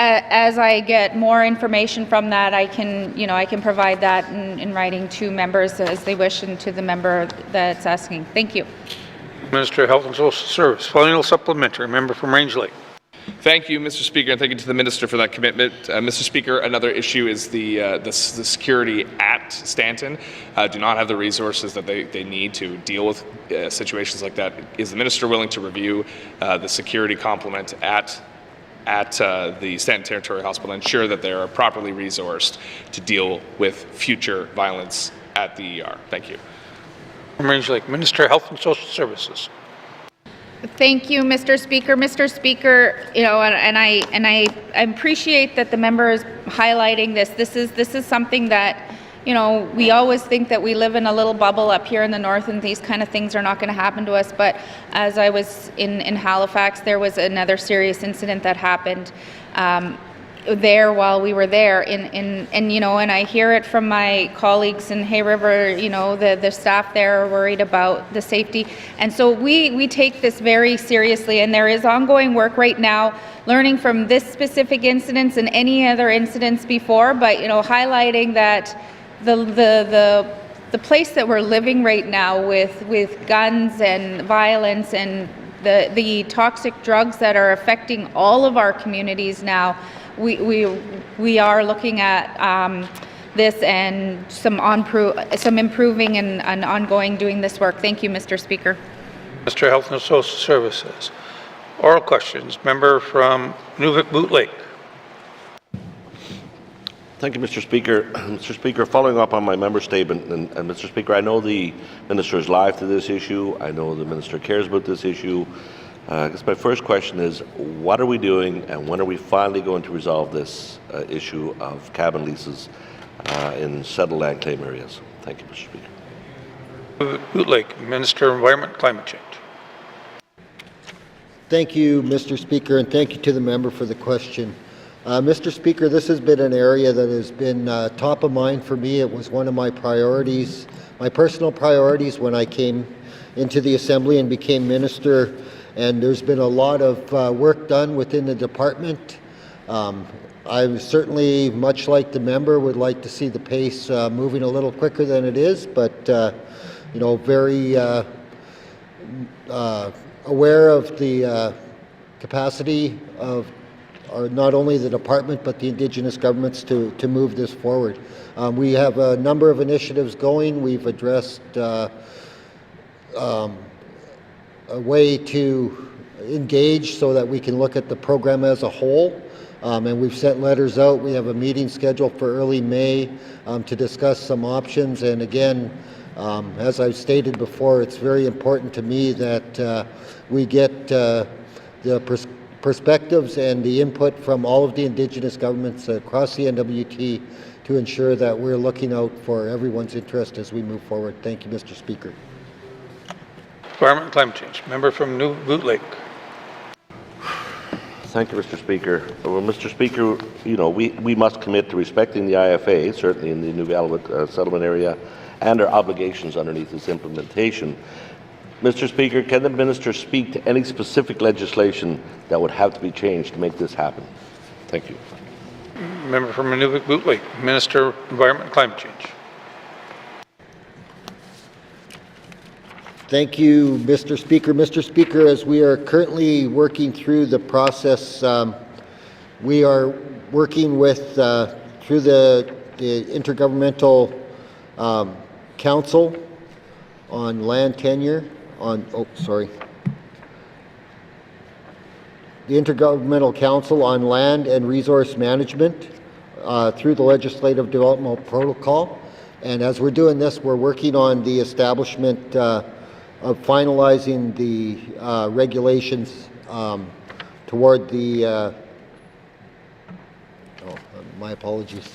as I get more information from that, I can provide that in writing to members as they wish, and to the member that's asking. Thank you. Minister of Health and Social Service. Final supplementary, member from Range Lake. Thank you, Mr. Speaker, and thank you to the Minister for that commitment. Mr. Speaker, another issue is the security at Stanton. Do not have the resources that they need to deal with situations like that. Is the Minister willing to review the security complement at the Stanton Territorial Hospital and ensure that they are properly resourced to deal with future violence at the ER? Thank you. From Range Lake, Minister of Health and Social Services. Thank you, Mr. Speaker. Mr. Speaker, and I appreciate that the member is highlighting this. This is something that, you know, we always think that we live in a little bubble up here in the north and these kind of things are not going to happen to us. But as I was in Halifax, there was another serious incident that happened there while we were there. And you know, and I hear it from my colleagues in Hay River, you know, the staff there are worried about the safety. And so we take this very seriously, and there is ongoing work right now learning from this specific incidents and any other incidents before, but you know, highlighting that the place that we're living right now with guns and violence and the toxic drugs that are affecting all of our communities now, we are looking at this and some improving and ongoing doing this work. Thank you, Mr. Speaker. Mr. Health and Social Services. Oral questions. Member from Nunavut Lake. Thank you, Mr. Speaker. Mr. Speaker, following up on my member statement, and Mr. Speaker, I know the Minister is live to this issue. I know the Minister cares about this issue. I guess my first question is, what are we doing and when are we finally going to resolve this issue of cabin leases in settled land claim areas? Thank you, Mr. Speaker. Nunavut Lake, Minister of Environment and Climate Change. Thank you, Mr. Speaker, and thank you to the member for the question. Mr. Speaker, this has been an area that has been top of mind for me. It was one of my priorities, my personal priorities when I came into the Assembly and became Minister, and there's been a lot of work done within the department. I certainly, much like the member, would like to see the pace moving a little quicker than it is, but you know, very aware of the capacity of not only the department but the Indigenous governments to move this forward. We have a number of initiatives going. We've addressed a way to engage so that we can look at the program as a whole. And we've sent letters out. We have a meeting scheduled for early May to discuss some options. And again, as I've stated before, it's very important to me that we get the perspectives and the input from all of the Indigenous governments across the NWT to ensure that we're looking out for everyone's interest as we move forward. Thank you, Mr. Speaker. Environment and Climate Change. Member from Nunavut Lake. Thank you, Mr. Speaker. Well, Mr. Speaker, you know, we must commit to respecting the IFA, certainly in the Nunavut settlement area, and our obligations underneath its implementation. Mr. Speaker, can the Minister speak to any specific legislation that would have to be changed to make this happen? Thank you. Member from Nunavut Lake, Minister of Environment and Climate Change. Thank you, Mr. Speaker. Mr. Speaker, as we are currently working through the process, we are working with, through the Intergovernmental Council on Land Tenure, the Intergovernmental Council on Land and Resource Management through the Legislative Development Protocol. And as we're doing this, we're working on the establishment of finalizing the regulations toward the, my apologies,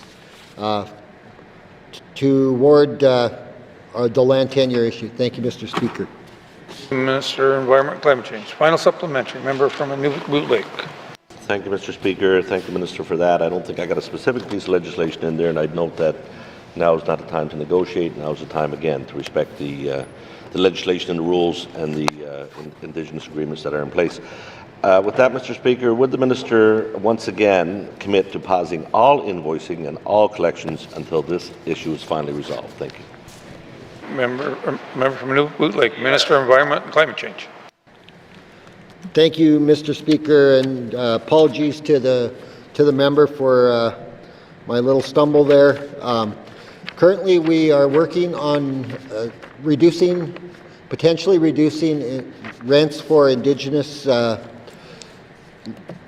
toward the land tenure issue. Thank you, Mr. Speaker. Minister of Environment and Climate Change. Final supplementary. Member from Nunavut Lake. Thank you, Mr. Speaker. Thank the Minister for that. I don't think I got a specific piece of legislation in there, and I'd note that now is not the time to negotiate. Now is the time, again, to respect the legislation and the rules and the Indigenous agreements that are in place. With that, Mr. Speaker, would the Minister once again commit to pausing all invoicing and all collections until this issue is finally resolved? Thank you. Member from Nunavut Lake, Minister of Environment and Climate Change. Thank you, Mr. Speaker, and apologies to the member for my little stumble there. Currently, we are working on potentially reducing rents for Indigenous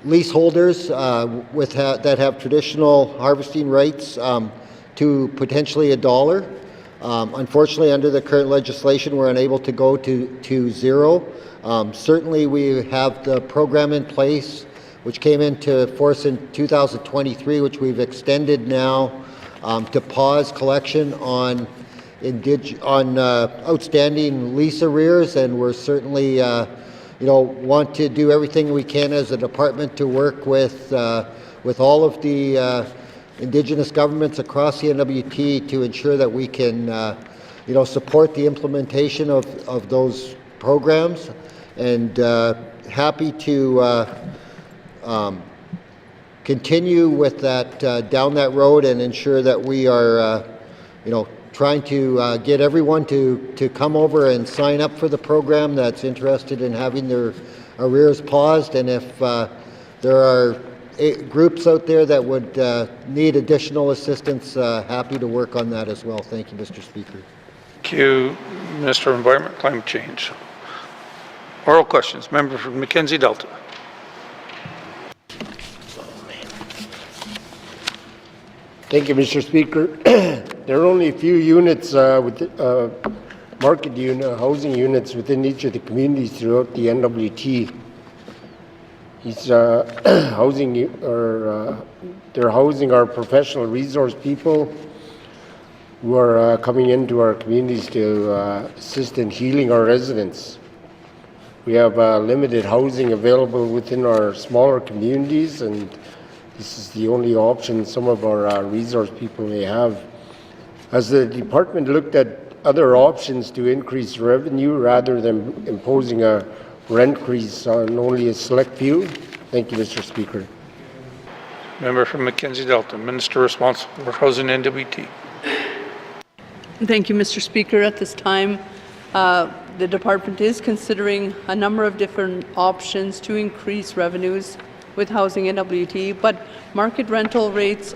leaseholders that have traditional harvesting rights to potentially $1. Unfortunately, under the current legislation, we're unable to go to zero. Certainly, we have the program in place, which came into force in 2023, which we've extended now to pause collection on outstanding lease arrears, and we're certainly want to do everything we can as a department to work with all of the Indigenous governments across the NWT to ensure that we can support the implementation of those programs, and happy to continue with that down that road and ensure that we are trying to get everyone to come over and sign up for the program that's interested in having their arrears paused. And if there are groups out there that would need additional assistance, happy to work on that as well. Thank you, Mr. Speaker. Thank you, Minister of Environment, Climate Change. Oral questions. Member from Mackenzie Delta. Thank you, Mr. Speaker. There are only a few units with market housing units within each of the communities throughout the NWT. These they're housing our professional resource people who are coming into our communities to assist in healing our residents. We have limited housing available within our smaller communities, and this is the only option some of our resource people may have. As the department looked at other options to increase revenue rather than imposing a rent increase on only a select few? Thank you, Mr. Speaker. Member from Mackenzie Delta, Minister responsible for housing NWT. Thank you, Mr. Speaker. At this time, the department is considering a number of different options to increase revenues with housing NWT, but market rental rates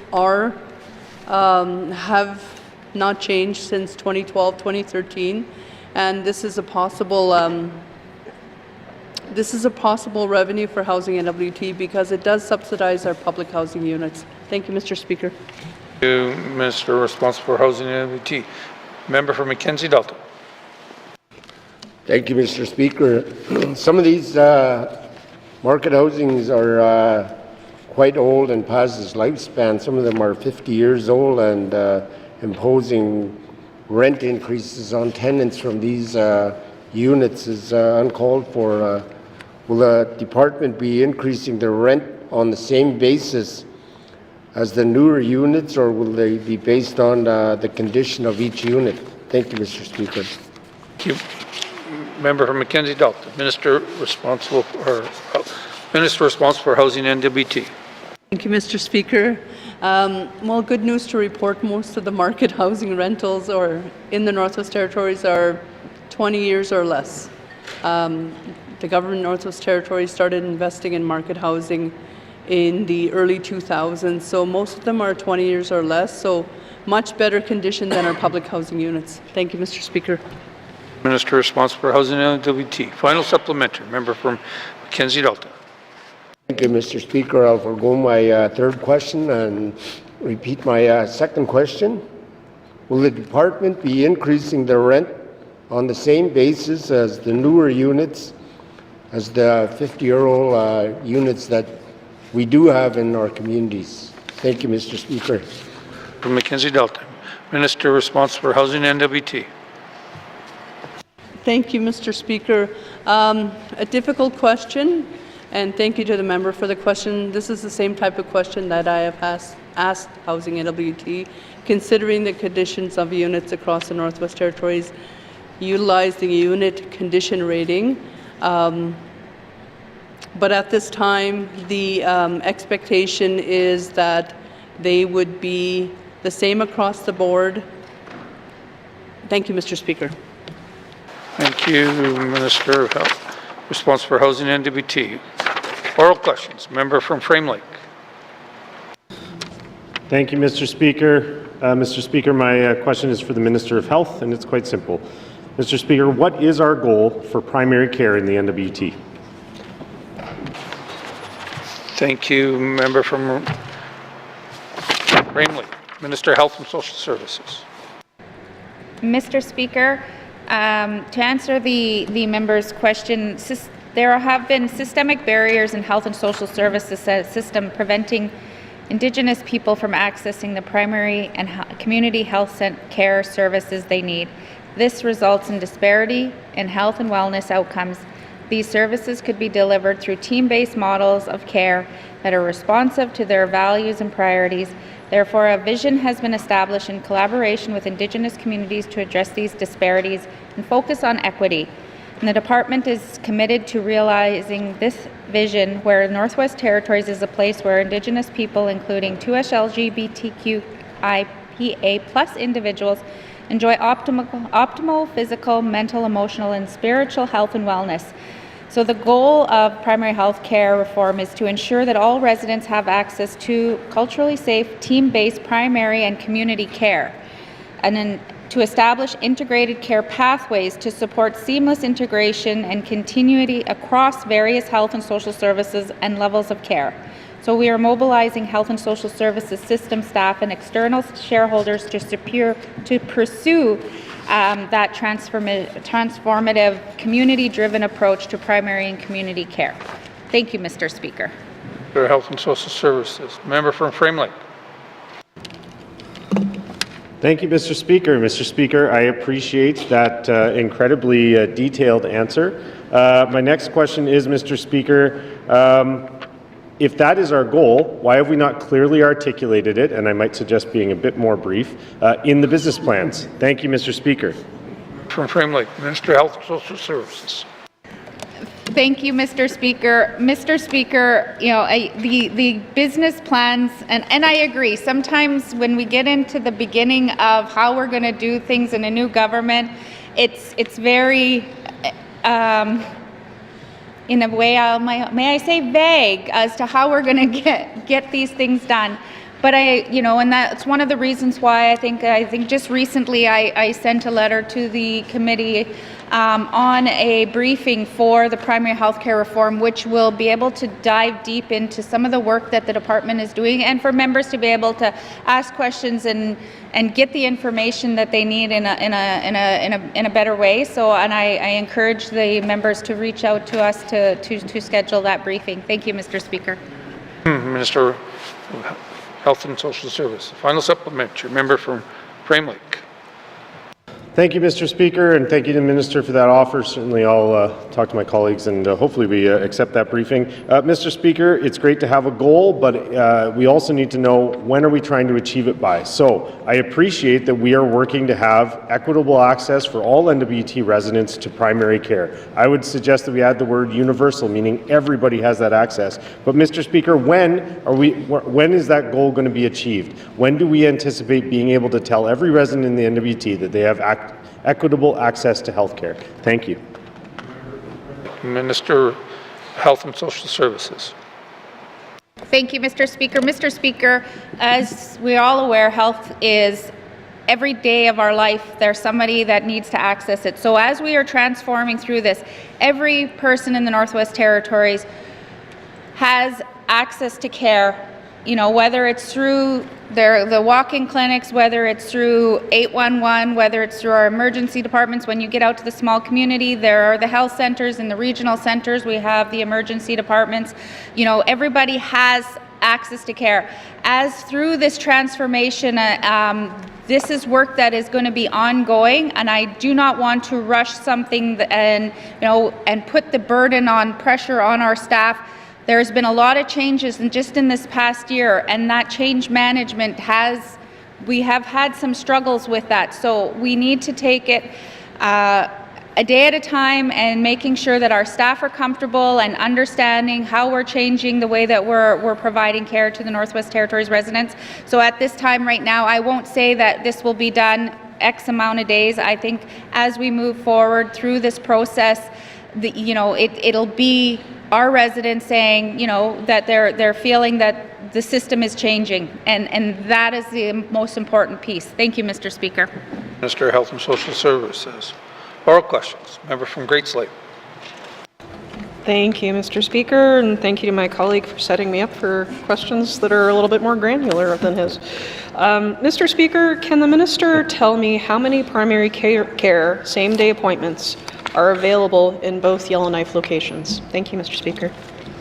have not changed since 2012, 2013, and this is a possible revenue for housing NWT because it does subsidize our public housing units. Thank you, Mr. Speaker. Thank you, Minister responsible for housing NWT. Member for Mackenzie Delta. Thank you, Mr. Speaker. Some of these market housings are quite old and past its lifespan. Some of them are 50 years old, and imposing rent increases on tenants from these units is uncalled for. Will the department be increasing the rent on the same basis as the newer units, or will they be based on the condition of each unit? Thank you, Mr. Speaker. Thank you. Member from Mackenzie Delta, Minister responsible for housing NWT. Thank you, Mr. Speaker. Well, good news to report. Most of the market housing rentals in the Northwest Territories are 20 years or less. The government Northwest Territories started investing in market housing in the early 2000s, so most of them are 20 years or less, so much better condition than our public housing units. Thank you, Mr. Speaker. Minister responsible for housing NWT. Final supplementary. Member from Mackenzie Delta. Thank you, Mr. Speaker. I'll forgo my third question and repeat my second question. Will the department be increasing the rent on the same basis as the newer units, as the 50-year-old units that we do have in our communities? Thank you, Mr. Speaker. From Mackenzie Delta, Minister responsible for housing NWT. Thank you, Mr. Speaker. A difficult question, and thank you to the member for the question. This is the same type of question that I have asked Housing NWT, considering the conditions of units across the Northwest Territories, utilizing unit condition rating. But at this time, the expectation is that they would be the same across the board. Thank you, Mr. Speaker. Thank you, Minister of Health, responsible for housing NWT. Oral questions. Member from Frame Lake. Thank you, Mr. Speaker. Mr. Speaker, my question is for the Minister of Health, and it's quite simple. Mr. Speaker, what is our goal for primary care in the NWT? Thank you, member from Frame Lake. Minister of Health and Social Services. Mr. Speaker, to answer the member's question, there have been systemic barriers in health and social services system preventing Indigenous people from accessing the primary and community health care services they need. This results in disparity in health and wellness outcomes. These services could be delivered through team-based models of care that are responsive to their values and priorities. Therefore, a vision has been established in collaboration with Indigenous communities to address these disparities and focus on equity. And the Department is committed to realizing this vision where Northwest Territories is a place where Indigenous people, including 2S LGBTQIA+ individuals, enjoy optimal physical, mental, emotional, and spiritual health and wellness. So the goal of primary health care reform is to ensure that all residents have access to culturally safe, team-based primary and community care, and then to establish integrated care pathways to support seamless integration and continuity across various health and social services and levels of care. So we are mobilizing health and social services system staff and external shareholders to pursue that transformative, community-driven approach to primary and community care. Thank you, Mr. Speaker. For Health and Social Services. Member from Frame Lake. Thank you, Mr. Speaker. Mr. Speaker, I appreciate that incredibly detailed answer. My next question is, Mr. Speaker, if that is our goal, why have we not clearly articulated it, and I might suggest being a bit more brief, in the business plans? Thank you, Mr. Speaker. From Frame Lake, Minister of Health and Social Services. Thank you, Mr. Speaker. Mr. Speaker, you know, the business plans, and I agree, sometimes when we get into the beginning of how we're going to do things in a new government, it's very, in a way, may I say vague as to how we're going to get these things done. But and that's one of the reasons why I think just recently I sent a letter to the committee on a briefing for the primary health care reform, which will be able to dive deep into some of the work that the department is doing, and for members to be able to ask questions and get the information that they need in a better way. So, and I encourage the members to reach out to us to schedule that briefing. Thank you, Mr. Speaker. Minister of Health and Social Services. Final supplementary. Member from Frame Lake. Thank you, Mr. Speaker, and thank you to the Minister for that offer. Certainly I'll talk to my colleagues and hopefully we accept that briefing. Mr. Speaker, it's great to have a goal, but we also need to know when are we trying to achieve it by. So I appreciate that we are working to have equitable access for all NWT residents to primary care. I would suggest that we add the word universal, meaning everybody has that access. But Mr. Speaker, when is that goal going to be achieved? When do we anticipate being able to tell every resident in the NWT that they have equitable access to health care? Thank you. Minister of Health and Social Services. Thank you, Mr. Speaker. Mr. Speaker, as we're all aware, health is every day of our life. There's somebody that needs to access it. So as we are transforming through this, every person in the Northwest Territories has access to care, you know, whether it's through the walk-in clinics, whether it's through 811, whether it's through our emergency departments. When you get out to the small community, there are the health centers and the regional centers. We have the emergency departments. You know, everybody has access to care. As through this transformation, this is work that is going to be ongoing, and I do not want to rush something and put the burden on pressure on our staff. There's been a lot of changes just in this past year, and that change management we have had some struggles with that. So we need to take it a day at a time and making sure that our staff are comfortable and understanding how we're changing the way that we're providing care to the Northwest Territories residents. So at this time right now, I won't say that this will be done X amount of days. I think as we move forward through this process, it'll be our residents saying, that they're feeling that the system is changing, and that is the most important piece. Thank you, Mr. Speaker. Minister of Health and Social Services. Oral questions. Member from Great Slave. Thank you, Mr. Speaker, and thank you to my colleague for setting me up for questions that are a little bit more granular than his. Mr. Speaker, can the minister tell me how many primary care same-day appointments are available in both Yellowknife locations? Thank you, Mr. Speaker.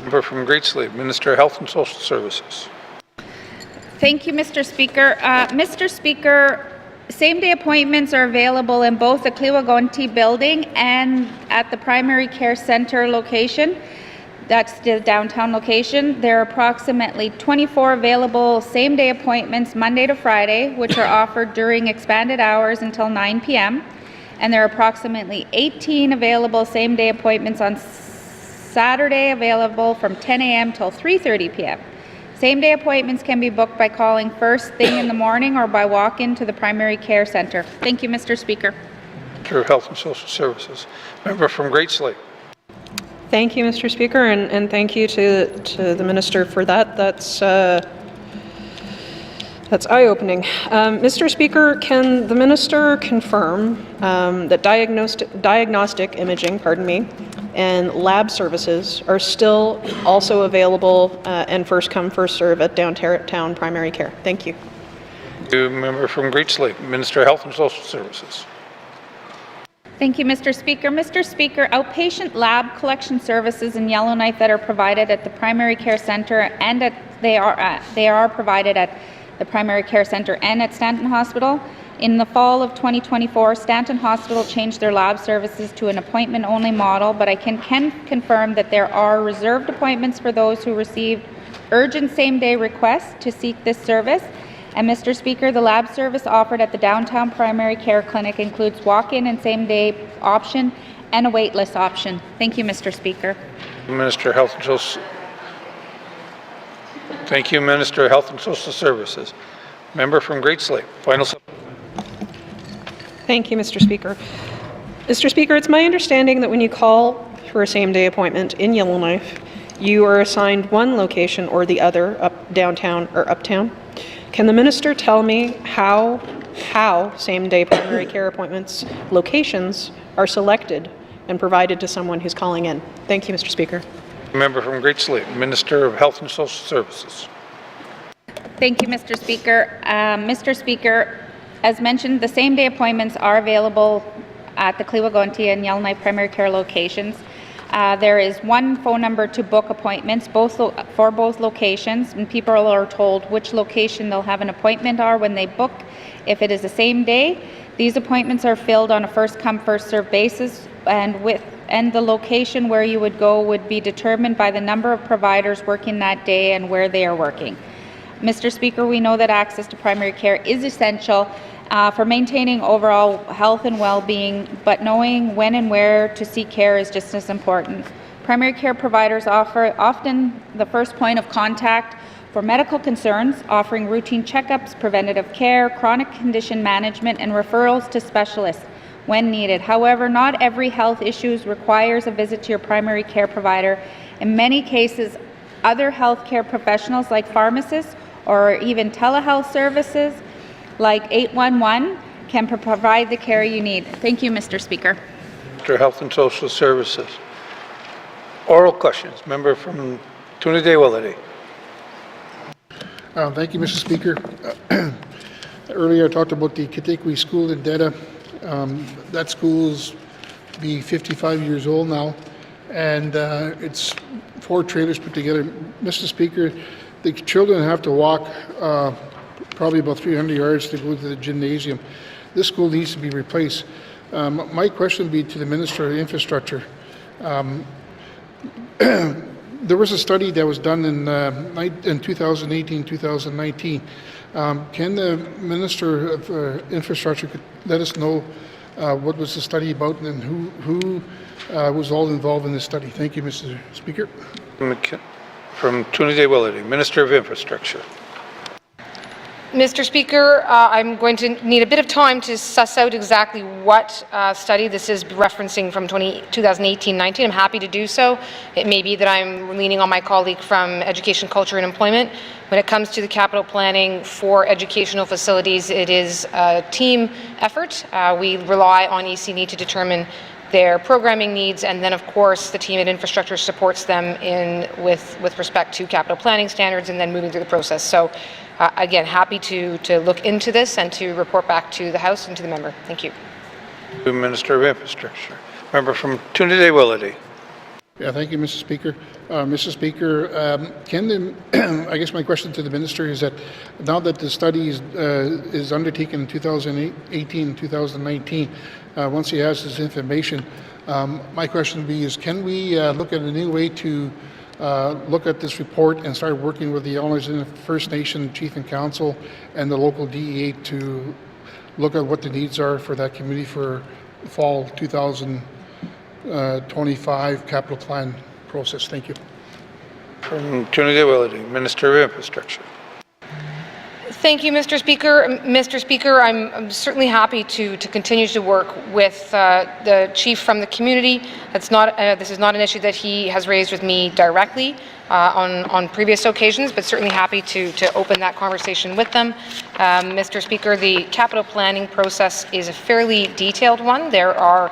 Member from Great Slave, Minister of Health and Social Services. Thank you, Mr. Speaker. Mr. Speaker, same-day appointments are available in both the Kliwagonti building and at the primary care center location. That's the downtown location. There are approximately 24 available same-day appointments Monday to Friday, which are offered during expanded hours until 9 p.m. And there are approximately 18 available same-day appointments on Saturday, available from 10 a.m. till 3:30 p.m. Same-day appointments can be booked by calling first thing in the morning or by walk-in to the primary care center. Thank you, Mr. Speaker. Minister of Health and Social Services. Member from Great Slave. Thank you, Mr. Speaker, and thank you to the Minister for that. That's eye-opening. Mr. Speaker, can the Minister confirm that diagnostic imaging, and lab services are still also available and first come, first serve at downtown primary care? Thank you. Member from Great Slave. Minister of Health and Social Services. Thank you, Mr. Speaker. Mr. Speaker, outpatient lab collection services in Yellowknife that are provided at the primary care center and they are provided at the primary care center and at Stanton Hospital. In the fall of 2024, Stanton Hospital changed their lab services to an appointment-only model, but I can confirm that there are reserved appointments for those who received urgent same-day requests to seek this service. And Mr. Speaker, the lab service offered at the downtown primary care clinic includes walk-in and same-day option and a waitlist option. Thank you, Mr. Speaker. Minister of Health and Social. Thank you, Minister of Health and Social Services. Member from Great Slave. Final. Thank you, Mr. Speaker. Mr. Speaker, it's my understanding that when you call for a same-day appointment in Yellowknife, you are assigned one location or the other, downtown or uptown. Can the Minister tell me how same-day primary care appointments locations are selected and provided to someone who's calling in? Thank you, Mr. Speaker. Member from Great Slave. Minister of Health and Social Services. Thank you, Mr. Speaker. Mr. Speaker, as mentioned, the same-day appointments are available at the Kliwagonti and Yellowknife primary care locations. There is one phone number to book appointments for both locations, and people are told which location they'll have an appointment are when they book. If it is the same day, these appointments are filled on a first-come, first-served basis, and the location where you would go would be determined by the number of providers working that day and where they are working. Mr. Speaker, we know that access to primary care is essential for maintaining overall health and well-being, but knowing when and where to seek care is just as important. Primary care providers offer often the first point of contact for medical concerns, offering routine checkups, preventative care, chronic condition management, and referrals to specialists when needed. However, not every health issue requires a visit to your primary care provider. In many cases, other healthcare professionals like pharmacists or even telehealth services like 811 can provide the care you need. Thank you, Mr. Speaker. Minister of Health and Social Services. Oral questions. Member from Toonaday-Willety. Thank you, Mr. Speaker. Earlier I talked about the Kitikwi School in Deda. That school's be 55 years old now, and it's 4 trailers put together. Mr. Speaker, the children have to walk probably about 300 yards to go to the gymnasium. This school needs to be replaced. My question would be to the Minister of Infrastructure. There was a study that was done in 2018-2019. Can the Minister of Infrastructure let us know what was the study about and who was all involved in this study? Thank you, Mr. Speaker. From Toonaday-Willety, Minister of Infrastructure. Mr. Speaker, I'm going to need a bit of time to suss out exactly what study this is referencing from 2018-19. I'm happy to do so. It may be that I'm leaning on my colleague from Education, Culture and Employment. When it comes to the capital planning for educational facilities, it is a team effort. We rely on ECNE to determine their programming needs, and then of course the team at Infrastructure supports them with respect to capital planning standards and then moving through the process. So again, happy to look into this and to report back to the House and to the member. Thank you. Minister of Infrastructure. Member from Toonaday-Willety. Yeah, thank you, Mr. Speaker. Mr. Speaker, I guess my question to the minister is that now that the study is undertaken in 2018, 2019, once he has this information, my question would be is, can we look at a new way to look at this report and start working with the Elders and First Nation Chief and Council and the local DEA to look at what the needs are for that community for fall 2025 capital plan process? Thank you. From Trinidad Willity, Minister of Infrastructure. Thank you, Mr. Speaker. Mr. Speaker, I'm certainly happy to continue to work with the chief from the community. This is not an issue that he has raised with me directly on previous occasions, but certainly happy to open that conversation with them. Mr. Speaker, the capital planning process is a fairly detailed one. There are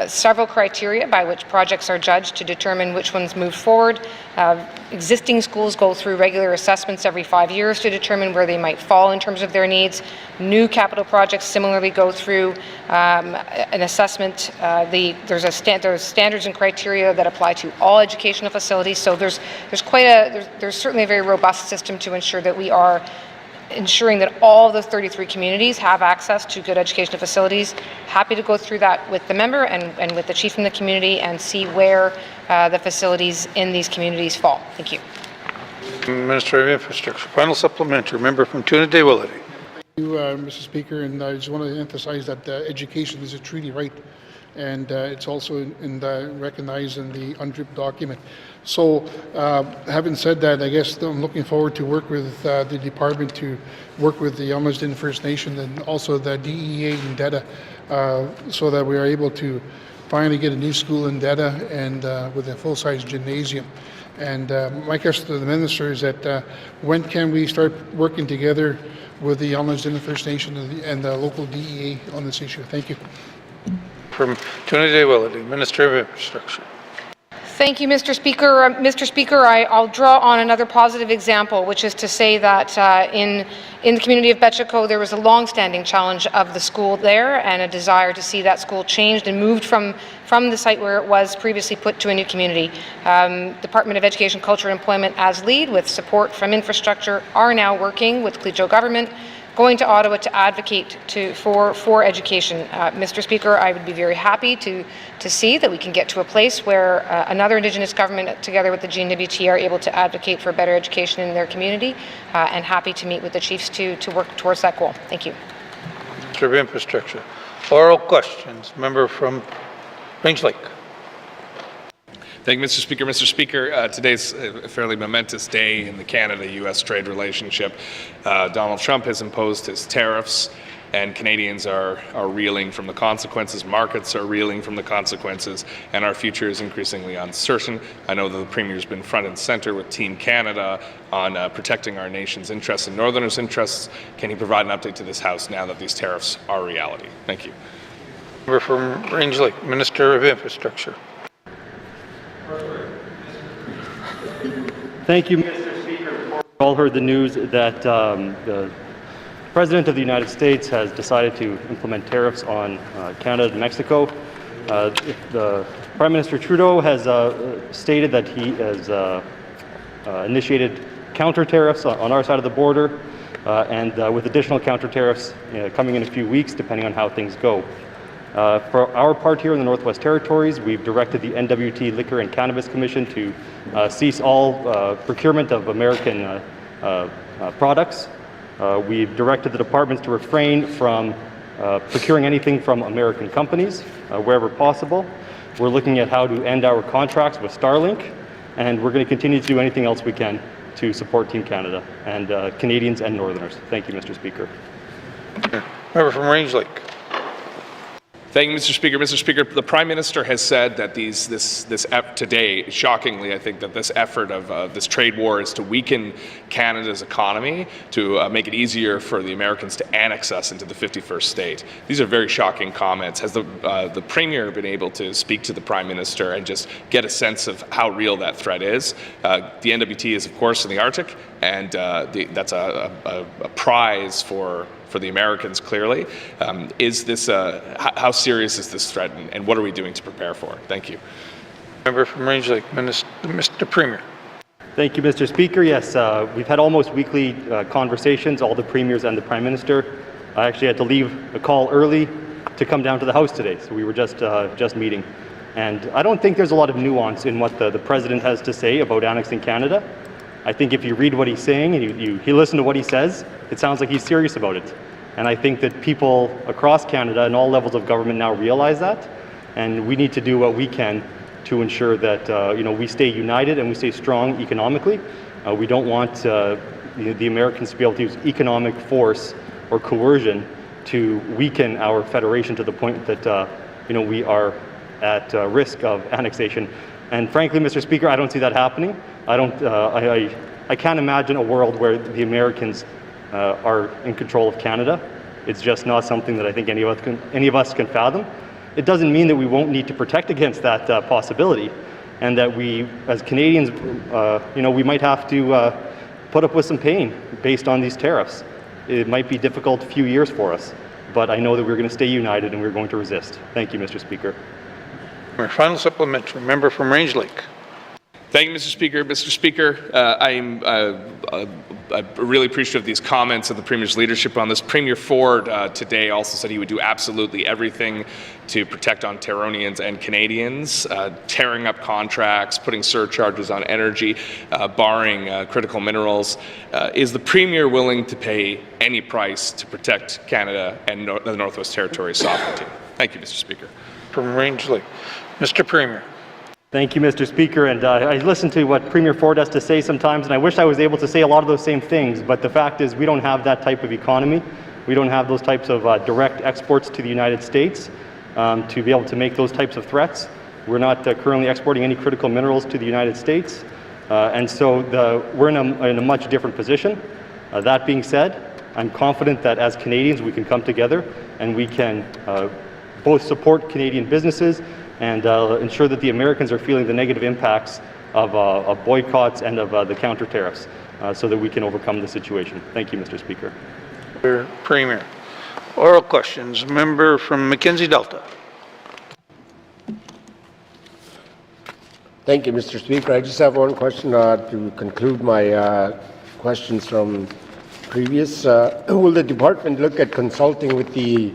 several criteria by which projects are judged to determine which ones move forward. Existing schools go through regular assessments every 5 years to determine where they might fall in terms of their needs. New capital projects similarly go through an assessment. There's standards and criteria that apply to all educational facilities. So there's certainly a very robust system to ensure that we are ensuring that all of the 33 communities have access to good educational facilities. Happy to go through that with the member and with the chief in the community and see where the facilities in these communities fall. Thank you. Minister of Infrastructure. Final supplementary. Member from Trinidad Willity. Thank you, Mr. Speaker, and I just want to emphasize that education is a treaty right, and it's also recognized in the UNDRIP document. So, having said that, I guess I'm looking forward to work with the department to work with the Almaden First Nation and also the DEA in Deda, so that we are able to finally get a new school in Deda and with a full-size gymnasium. And my question to the minister is that when can we start working together with the Almaden First Nation and the local DEA on this issue? Thank you. From Trinidad Willity, Minister of Infrastructure. Thank you, Mr. Speaker. Mr. Speaker, I'll draw on another positive example, which is to say that in the community of Betchiko, there was a long-standing challenge of the school there and a desire to see that school changed and moved from the site where it was previously put to a new community. Department of Education, Culture and Employment as lead, with support from infrastructure, are now working with Collegial Government, going to Ottawa to advocate for education. Mr. Speaker, I would be very happy to see that we can get to a place where another Indigenous government, together with the GNWT, are able to advocate for better education in their community, and happy to meet with the chiefs to work towards that goal. Thank you. Minister of Infrastructure. Oral questions. Member from Range Lake. Thank you, Mr. Speaker. Mr. Speaker, today's a fairly momentous day in the Canada-U.S. trade relationship. Donald Trump has imposed his tariffs, and Canadians are reeling from the consequences. Markets are reeling from the consequences, and our future is increasingly uncertain. I know that the Premier's been front and center with Team Canada on protecting our nation's interests and Northerners' interests. Can he provide an update to this House now that these tariffs are reality? Thank you. Member from Range Lake, Minister of Infrastructure. Thank you, Mr. Speaker. We all heard the news that the President of the United States has decided to implement tariffs on Canada and Mexico. The Prime Minister Trudeau has stated that he has initiated counter tariffs on our side of the border, and with additional counter tariffs coming in a few weeks, depending on how things go. For our part here in the Northwest Territories, we've directed the NWT Liquor and Cannabis Commission to cease all procurement of American products. We've directed the departments to refrain from procuring anything from American companies wherever possible. We're looking at how to end our contracts with Starlink, and we're going to continue to do anything else we can to support Team Canada and Canadians and Northerners. Thank you, Mr. Speaker. Member from Range Lake. Thank you, Mr. Speaker. Mr. Speaker, the Prime Minister has said that today, shockingly, I think that this effort of this trade war is to weaken Canada's economy, to make it easier for the Americans to annex us into the 51st state. These are very shocking comments. Has the Premier been able to speak to the Prime Minister and just get a sense of how real that threat is? The NWT is, of course, in the Arctic, and that's a prize for the Americans, clearly. Is this how serious is this threat, and what are we doing to prepare for it? Thank you. Member from Range Lake, Mr. Premier. Thank you, Mr. Speaker. Yes, we've had almost weekly conversations, all the premiers and the Prime Minister. I actually had to leave a call early to come down to the House today, so we were just meeting. And I don't think there's a lot of nuance in what the President has to say about annexing Canada. I think if you read what he's saying and you listen to what he says, it sounds like he's serious about it. And I think that people across Canada and all levels of government now realize that, and we need to do what we can to ensure that we stay united and we stay strong economically. We don't want the Americans to be able to use economic force or coercion to weaken our federation to the point that we are at risk of annexation. And frankly, Mr. Speaker, I don't see that happening. I can't imagine a world where the Americans are in control of Canada. It's just not something that I think any of us can fathom. It doesn't mean that we won't need to protect against that possibility, and that we, as Canadians, we might have to put up with some pain based on these tariffs. It might be difficult few years for us, but I know that we're going to stay united and we're going to resist. Thank you, Mr. Speaker. Our final supplementary, member from Range Lake. Thank you, Mr. Speaker. Mr. Speaker, I'm really appreciative of these comments of the Premier's leadership on this. Premier Ford today also said he would do absolutely everything to protect Ontarians and Canadians, tearing up contracts, putting surcharges on energy, barring critical minerals. Is the Premier willing to pay any price to protect Canada and the Northwest Territories' sovereignty? Thank you, Mr. Speaker. From Range Lake, Mr. Premier. Thank you, Mr. Speaker. And I listen to what Premier Ford has to say sometimes, and I wish I was able to say a lot of those same things. But the fact is, we don't have that type of economy. We don't have those types of direct exports to the United States to be able to make those types of threats. We're not currently exporting any critical minerals to the United States. And so we're in a much different position. That being said, I'm confident that as Canadians, we can come together and we can both support Canadian businesses and ensure that the Americans are feeling the negative impacts of boycotts and of the counter tariffs so that we can overcome the situation. Thank you, Mr. Speaker. Premier. Oral questions. Member from Mackenzie Delta. Thank you, Mr. Speaker. I just have one question to conclude my questions from previous. Will the department look at consulting with the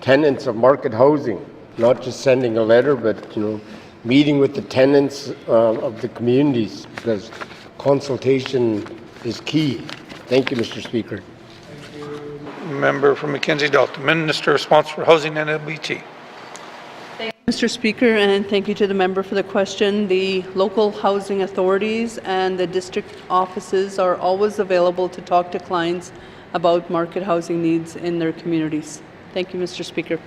tenants of market housing? Not just sending a letter, but meeting with the tenants of the communities, because consultation is key. Thank you, Mr. Speaker. Member from Mackenzie Delta, Minister responsible for Housing and LBT. Thank you, Mr. Speaker, and thank you to the member for the question. The local housing authorities and the district offices are always available to talk to clients about market housing needs in their communities. Thank you, Mr. Speaker.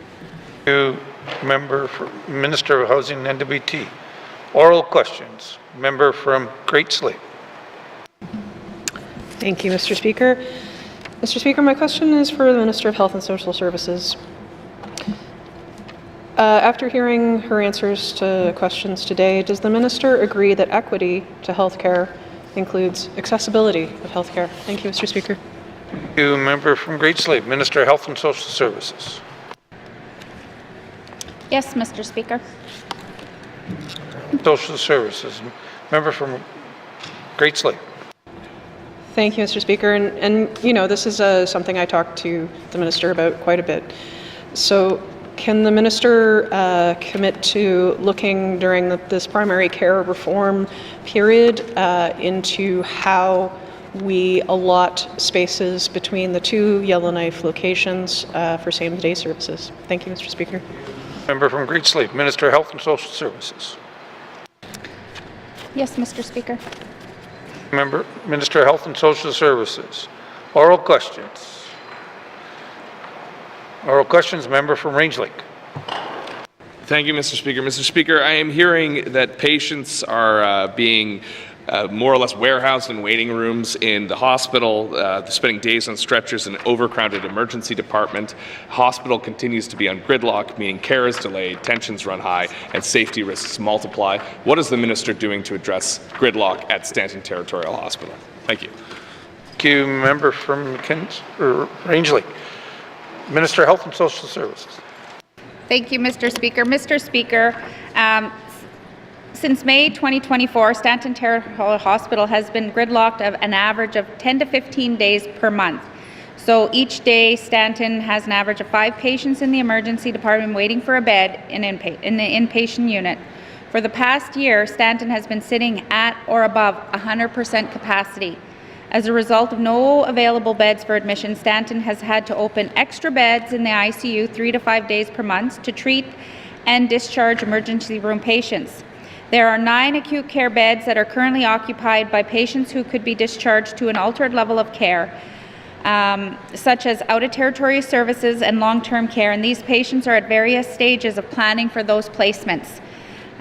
Thank you, Member for Minister of Housing and LBT. Oral questions. Member from Great Slave. Thank you, Mr. Speaker. Mr. Speaker, my question is for the Minister of Health and Social Services. After hearing her answers to questions today, does the Minister agree that equity to healthcare includes accessibility of healthcare? Thank you, Mr. Speaker. Thank you, Member from Great Slave, Minister of Health and Social Services. Yes, Mr. Speaker. Social Services, Member from Great Slave. Thank you, Mr. Speaker. And this is something I talked to the Minister about quite a bit. So can the Minister commit to looking during this primary care reform period into how we allot spaces between the two Yellowknife locations for same-day services? Thank you, Mr. Speaker. Member from Great Slave, Minister of Health and Social Services. Yes, Mr. Speaker. Minister of Health and Social Services. Oral questions. Oral questions, member from Range Lake. Thank you, Mr. Speaker. Mr. Speaker, I am hearing that patients are being more or less warehoused in waiting rooms in the hospital, spending days on stretchers in an overcrowded emergency department. Hospital continues to be on gridlock, meaning care is delayed, tensions run high, and safety risks multiply. What is the Minister doing to address gridlock at Stanton Territorial Hospital? Thank you. Thank you, member from Range Lake. Minister of Health and Social Services. Thank you, Mr. Speaker. Mr. Speaker, Since May 2024, Stanton Territorial Hospital has been gridlocked of an average of 10 to 15 days per month. So each day, Stanton has an average of 5 patients in the emergency department waiting for a bed in the inpatient unit. For the past year, Stanton has been sitting at or above 100% capacity. As a result of no available beds for admission, Stanton has had to open extra beds in the ICU 3 to 5 days per month to treat and discharge emergency room patients. There are 9 acute care beds that are currently occupied by patients who could be discharged to an altered level of care, such as out-of-territory services and long-term care, and these patients are at various stages of planning for those placements.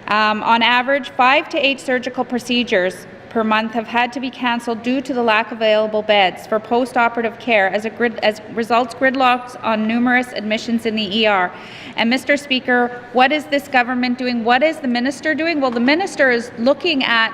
On average, 5 to 8 surgical procedures per month have had to be cancelled due to the lack of available beds for post-operative care as results gridlocks on numerous admissions in the ER. And Mr. Speaker, what is this government doing? What is the minister doing? Well, the minister is looking at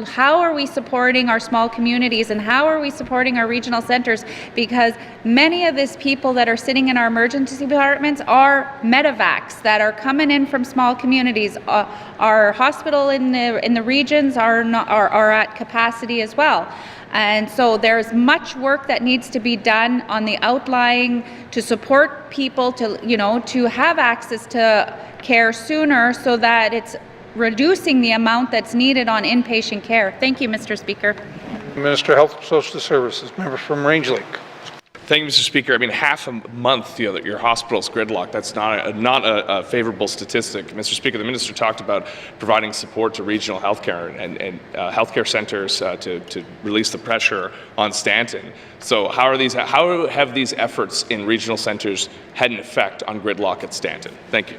how are we supporting our small communities and how are we supporting our regional centres, because many of these people that are sitting in our emergency departments are medevacs that are coming in from small communities. Our hospital in the regions are at capacity as well. And so there's much work that needs to be done on the outlying to support people to have access to care sooner, so that it's reducing the amount that's needed on inpatient care. Thank you, Mr. Speaker. Minister of Health and Social Services, member from Range Lake. Thank you, Mr. Speaker. I mean, half a month, that your hospital's gridlocked. That's not a favorable statistic. Mr. Speaker, the minister talked about providing support to regional healthcare and healthcare centres to release the pressure on Stanton. So how have these efforts in regional centres had an effect on gridlock at Stanton? Thank you.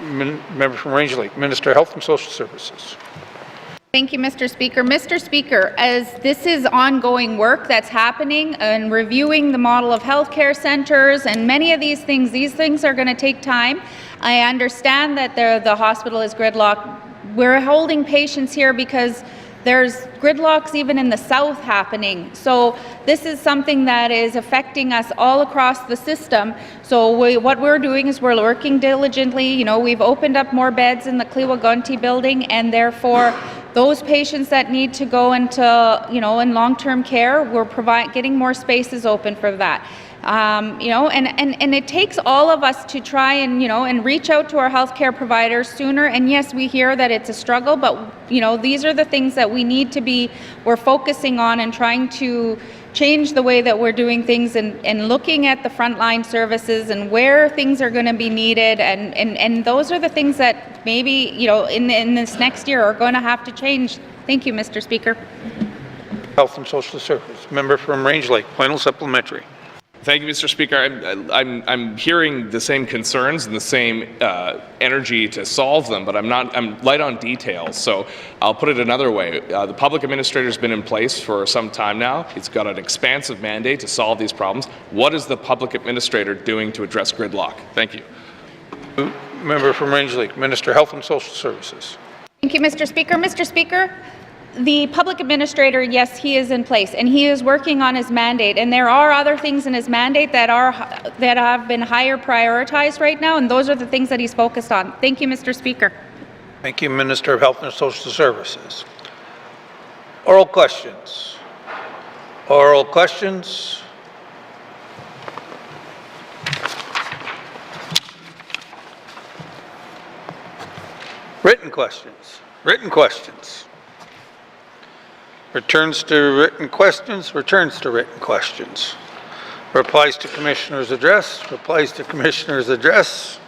Member from Range Lake, Minister of Health and Social Services. Thank you, Mr. Speaker. Mr. Speaker, as this is ongoing work that's happening and reviewing the model of healthcare centres and many of these things are going to take time. I understand that the hospital is gridlocked. We're holding patients here because there's gridlocks even in the south happening. So this is something that is affecting us all across the system. So what we're doing is we're working diligently. We've opened up more beds in the Kliwa-Gunty building, and therefore those patients that need to go into, in long-term care, we're getting more spaces open for that. And it takes all of us to try and reach out to our healthcare providers sooner. And yes, we hear that it's a struggle, but these are the things that we're focusing on and trying to change the way that we're doing things and looking at the frontline services and where things are going to be needed. And those are the things that maybe, in this next year are going to have to change. Thank you, Mr. Speaker. Health and Social Services, member from Range Lake, final supplementary. Thank you, Mr. Speaker. I'm hearing the same concerns and the same energy to solve them, but I'm light on details. So I'll put it another way. The public administrator has been in place for some time now. He's got an expansive mandate to solve these problems. What is the public administrator doing to address gridlock? Thank you. Member from Range Lake, Minister of Health and Social Services. Thank you, Mr. Speaker. Mr. Speaker, the public administrator, yes, he is in place, and he is working on his mandate. And there are other things in his mandate that have been higher prioritized right now, and those are the things that he's focused on. Thank you, Mr. Speaker. Thank you, Minister of Health and Social Services. Oral questions. Oral questions. Written questions. Written questions. Returns to written questions, returns to written questions. Replies to Commissioner's address, replies to Commissioner's address.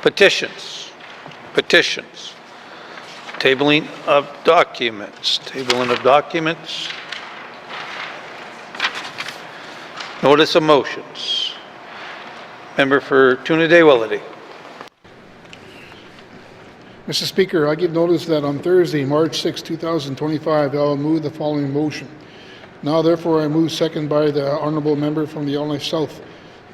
Petitions, petitions. Tabling of documents, tabling of documents. Notice of motions. Member for Toonaday-Willity. Mr. Speaker, I give notice that on Thursday, March 6, 2025, I will move the following motion. Now, therefore, I move second by the honourable member from the Yellowknife South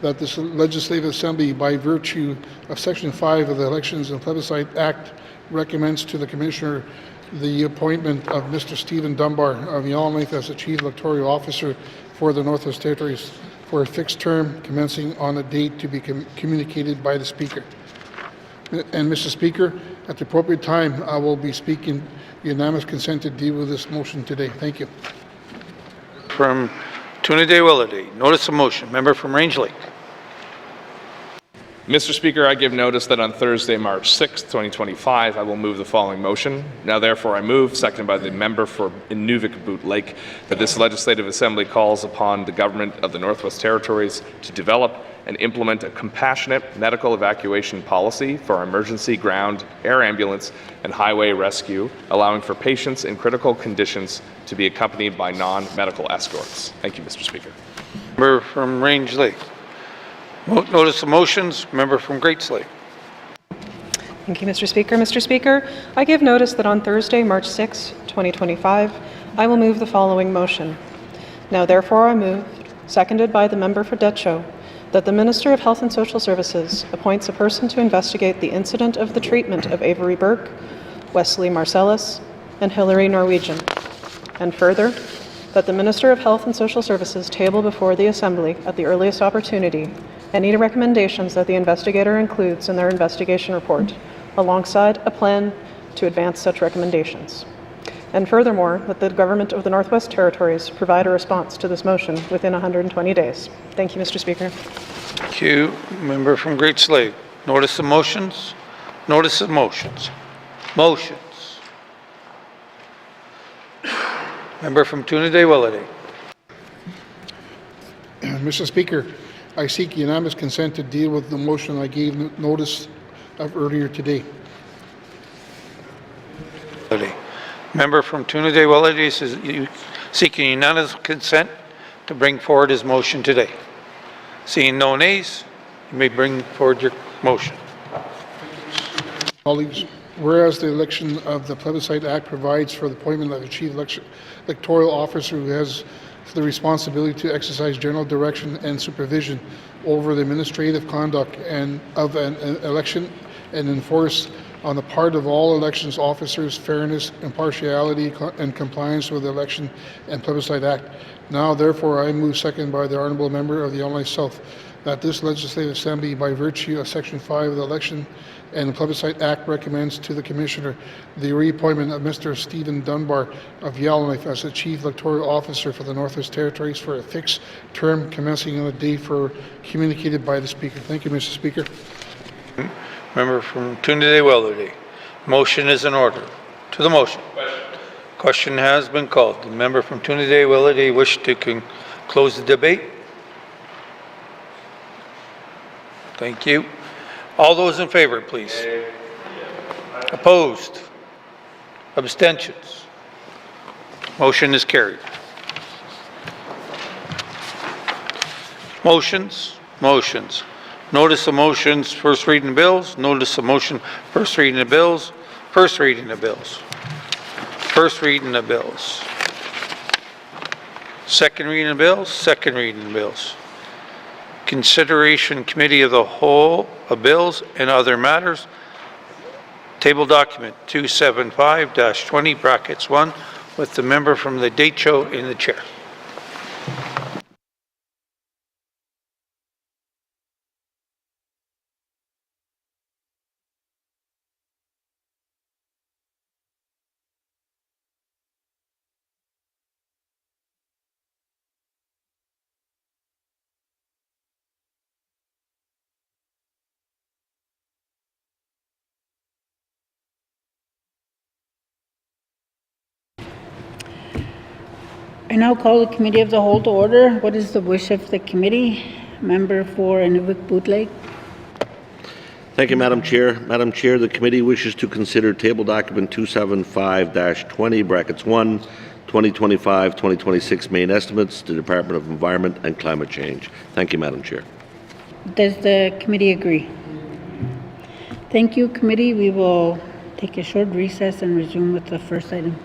that this Legislative Assembly, by virtue of Section 5 of the Elections and Plebiscite Act, recommends to the Commissioner the appointment of Mr. Stephen Dunbar of Yellowknife as the Chief Electoral Officer for the Northwest Territories for a fixed term commencing on a date to be communicated by the Speaker. And Mr. Speaker, at the appropriate time, I will be speaking unanimous consent to deal with this motion today. Thank you. From Trinidad-Willity, notice of motion. Member from Range Lake. Mr. Speaker, I give notice that on Thursday, March 6, 2025, I will move the following motion. Now, therefore, I move, seconded by the member for Inuvik-Boot Lake, that this Legislative Assembly calls upon the Government of the Northwest Territories to develop and implement a compassionate medical evacuation policy for emergency ground, air ambulance, and highway rescue, allowing for patients in critical conditions to be accompanied by non-medical escorts. Thank you, Mr. Speaker. Member from Range Lake. Notice of motions. Member from Great Slave. Thank you, Mr. Speaker. Mr. Speaker, I give notice that on Thursday, March 6, 2025, I will move the following motion. Now, therefore, I move, seconded by the member for Decho, that the Minister of Health and Social Services appoints a person to investigate the incident of the treatment of Avery Burke, Wesley Marcellus, and Hillary Norwegian. And further, that the Minister of Health and Social Services table before the Assembly at the earliest opportunity any recommendations that the investigator includes in their investigation report, alongside a plan to advance such recommendations. And furthermore, that the Government of the Northwest Territories provide a response to this motion within 120 days. Thank you, Mr. Speaker. Thank you. Member from Great Slave. Notice of motions. Notice of motions. Motions. Member from Trinidad-Willity. Mr. Speaker, I seek unanimous consent to deal with the motion I gave notice of earlier today. Member from Trinidad-Willity is seeking unanimous consent to bring forward his motion today. Seeing no nays, you may bring forward your motion. Colleagues, whereas the election of the Plebiscite Act provides for the appointment of a chief electoral officer who has the responsibility to exercise general direction and supervision over the administrative conduct of an election and enforce on the part of all elections officers fairness, impartiality, and compliance with the Election and Plebiscite Act. Now, therefore, I move, second by the honourable member of the Yellowknife South, that this Legislative Assembly, by virtue of Section 5 of the Election and the Plebiscite Act, recommends to the Commissioner the reappointment of Mr. Stephen Dunbar of Yellowknife as the Chief Electoral Officer for the Northwest Territories for a fixed term commencing on the day communicated by the Speaker. Thank you, Mr. Speaker. Member from Trinidad-Willity. Motion is in order. To the motion. Question has been called. The member from Trinidad-Willity wish to close the debate. Thank you. All those in favor, please. Opposed? Abstentions? Motion is carried. Motions. Notice of motions, first reading of bills. Notice of motion, first reading of bills. First reading of bills. First reading of bills. Second reading of bills. Second reading of bills. Consideration Committee of the Whole of bills and other matters. Table document 275-20 brackets 1 with the member from the Decho in the chair. I now call the Committee of the Whole to order. What is the wish of the committee? Member for Inuvik-Boot Lake. Thank you, Madam Chair. Madam Chair, the committee wishes to consider table document 275-20 brackets 1, 2025-2026 main estimates, the Department of Environment and Climate Change. Thank you, Madam Chair. Does the committee agree? Thank you, committee. We will take a short recess and resume with the first item.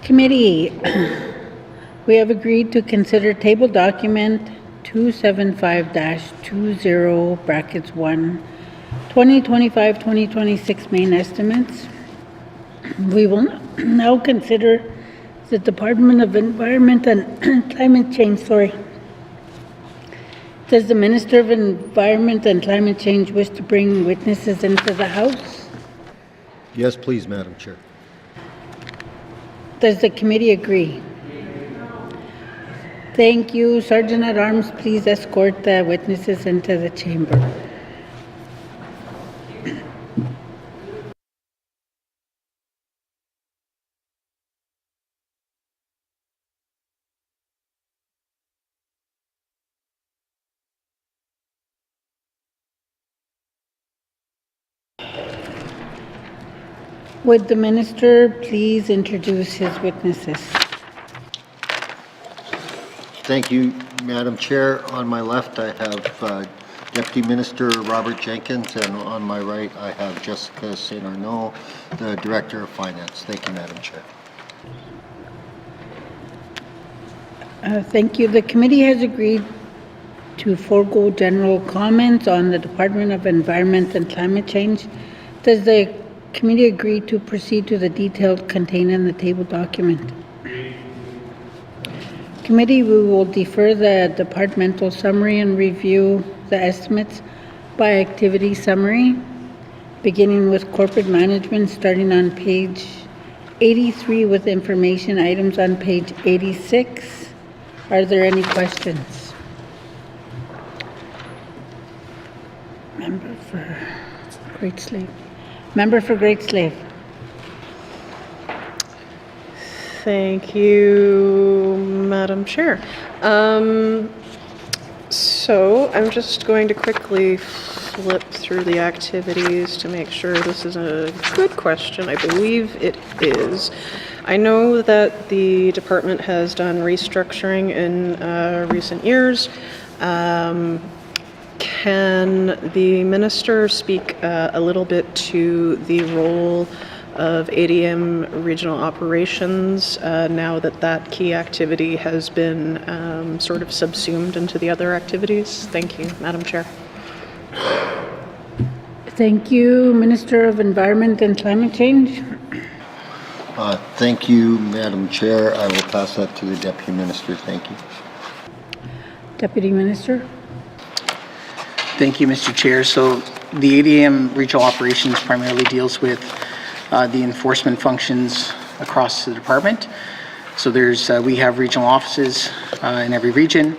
Committee, we have agreed to consider table document 275-20 brackets 1, 2025-2026 main estimates. We will now consider the Department of Environment and Climate Change, Does the Minister of Environment and Climate Change wish to bring witnesses into the House? Yes, please, Madam Chair. Does the committee agree? Thank you. Sergeant at Arms, please escort the witnesses into the chamber. Would the minister please introduce his witnesses? Thank you, Madam Chair. On my left, I have Deputy Minister Robert Jenkins, and on my right, I have Jessica St. Arnaud, the Director of Finance. Thank you, Madam Chair. Thank you. The committee has agreed to forego general comments on the Department of Environment and Climate Change. Does the committee agree to proceed to the details contained in the table document? Committee, we will defer the departmental summary and review the estimates by activity summary, beginning with corporate management, starting on page 83 with information items on page 86. Are there any questions? Member for Great Slave. Member for Great Slave. Thank you, Madam Chair. So I'm just going to quickly flip through the activities to make sure this is a good question. I believe it is. I know that the department has done restructuring in recent years. Can the minister speak a little bit to the role of ADM regional operations now that that key activity has been sort of subsumed into the other activities? Thank you, Madam Chair. Thank you, Minister of Environment and Climate Change. Thank you, Madam Chair. I will pass that to the Deputy Minister. Thank you. Deputy Minister. Thank you, Mr. Chair. So the ADM regional operations primarily deals with the enforcement functions across the department. So we have regional offices in every region.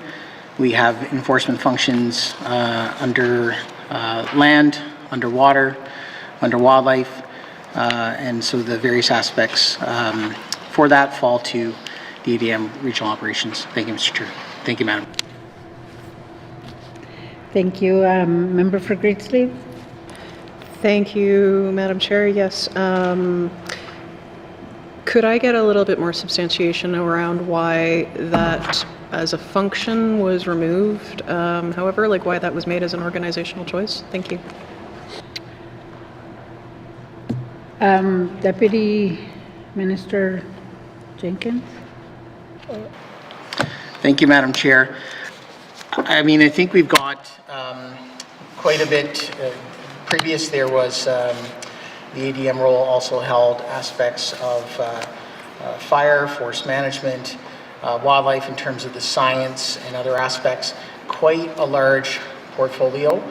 We have enforcement functions under land, underwater, under wildlife, and so the various aspects for that fall to the ADM regional operations. Thank you, Mr. Chair. Thank you, Madam. Thank you. Member for Great Slave. Thank you, Madam Chair. Yes. Could I get a little bit more substantiation around why that as a function was removed? However, like why that was made as an organizational choice? Thank you. Deputy Minister Jenkins. Thank you, Madam Chair. I mean, I think we've got quite a bit. Previous there was the ADM role also held aspects of fire, forest management, wildlife in terms of the science and other aspects. Quite a large portfolio.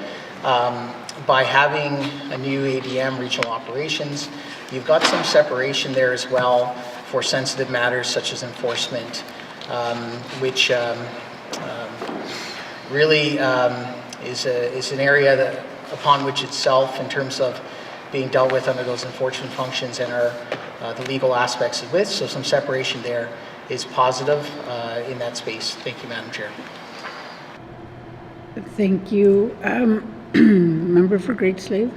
By having a new ADM regional operations, you've got some separation there as well for sensitive matters such as enforcement, which really is an area that upon which itself in terms of being dealt with under those enforcement functions and the legal aspects of it. So some separation there is positive in that space. Thank you, Madam Chair. Thank you. Member for Great Slave.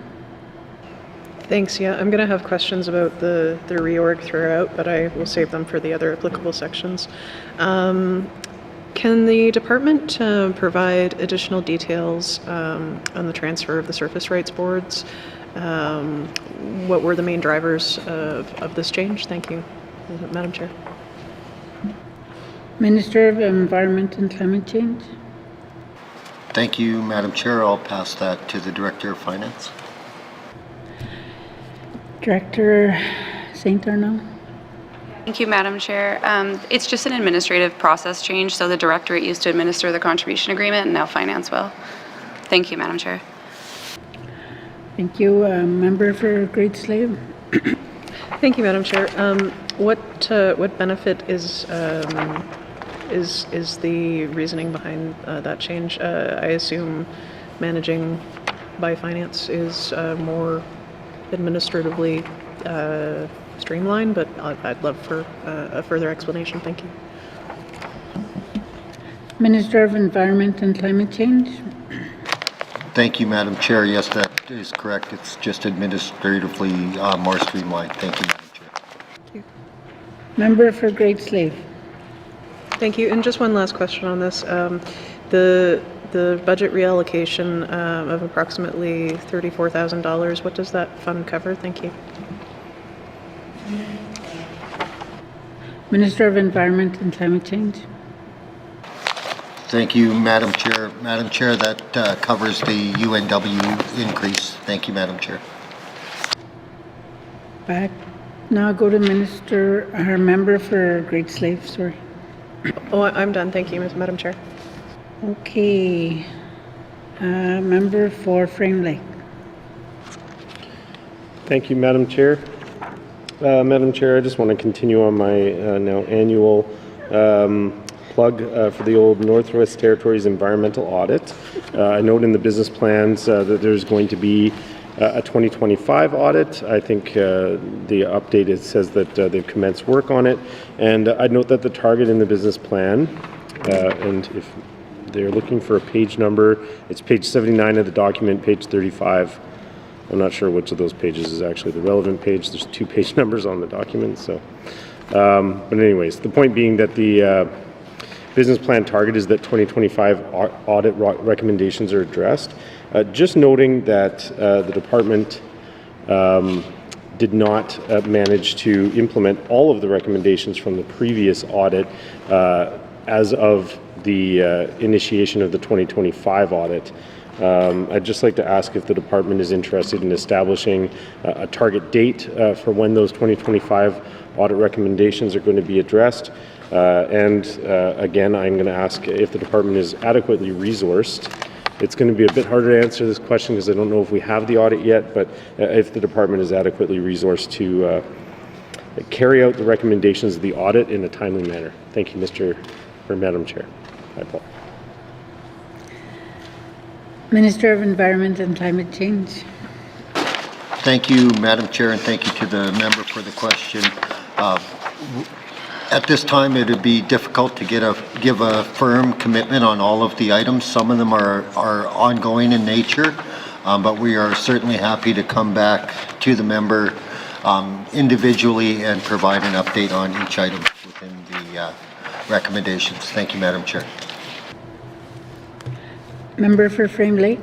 Thanks. Yeah, I'm going to have questions about the reorg throughout, but I will save them for the other applicable sections. Can the department provide additional details on the transfer of the surface rights boards? What were the main drivers of this change? Thank you. Madam Chair. Minister of Environment and Climate Change. Thank you, Madam Chair. I'll pass that to the Director of Finance. Director St. Arnaud. Thank you, Madam Chair. It's just an administrative process change, so the Directorate used to administer the contribution agreement, and now Finance will. Thank you, Madam Chair. Thank you. Member for Great Slave. Thank you, Madam Chair. What benefit is the reasoning behind that change? I assume managing by finance is more administratively streamlined, but I'd love for a further explanation. Thank you. Minister of Environment and Climate Change. Thank you, Madam Chair. Yes, that is correct. It's just administratively more streamlined. Thank you, Madam Chair. Thank you. Member for Great Slave. Thank you. And just one last question on this. The budget reallocation of approximately $34,000, what does that fund cover? Thank you. Minister of Environment and Climate Change. Thank you, Madam Chair. Madam Chair, that covers the UNW increase. Thank you, Madam Chair. Back. Now go to Minister, our member for Great Slave, sorry. Oh, I'm done. Thank you, Madam Chair. Okay. Member for Frame Lake. Thank you, Madam Chair. Madam Chair, I just want to continue on my now annual plug for the old Northwest Territories environmental audit. I note in the business plans that there's going to be a 2025 audit. I think the update says that they've commenced work on it. And I'd note that the target in the business plan, and if they're looking for a page number, it's page 79 of the document, page 35. I'm not sure which of those pages is actually the relevant page. There's 2 page numbers on the document. So, but anyways, the point being that the business plan target is that 2025 audit recommendations are addressed. Just noting that the department did not manage to implement all of the recommendations from the previous audit as of the initiation of the 2025 audit. I'd just like to ask if the department is interested in establishing a target date for when those 2025 audit recommendations are going to be addressed. Again, I'm going to ask if the department is adequately resourced. It's going to be a bit harder to answer this question because I don't know if we have the audit yet, but if the department is adequately resourced to carry out the recommendations of the audit in a timely manner. Thank you, Madam Chair. Paul. Minister of Environment and Climate Change. Thank you, Madam Chair, and thank you to the member for the question. At this time, it would be difficult to give a firm commitment on all of the items. Some of them are ongoing in nature, but we are certainly happy to come back to the member individually and provide an update on each item within the recommendations. Thank you, Madam Chair. Member for Frame Lake.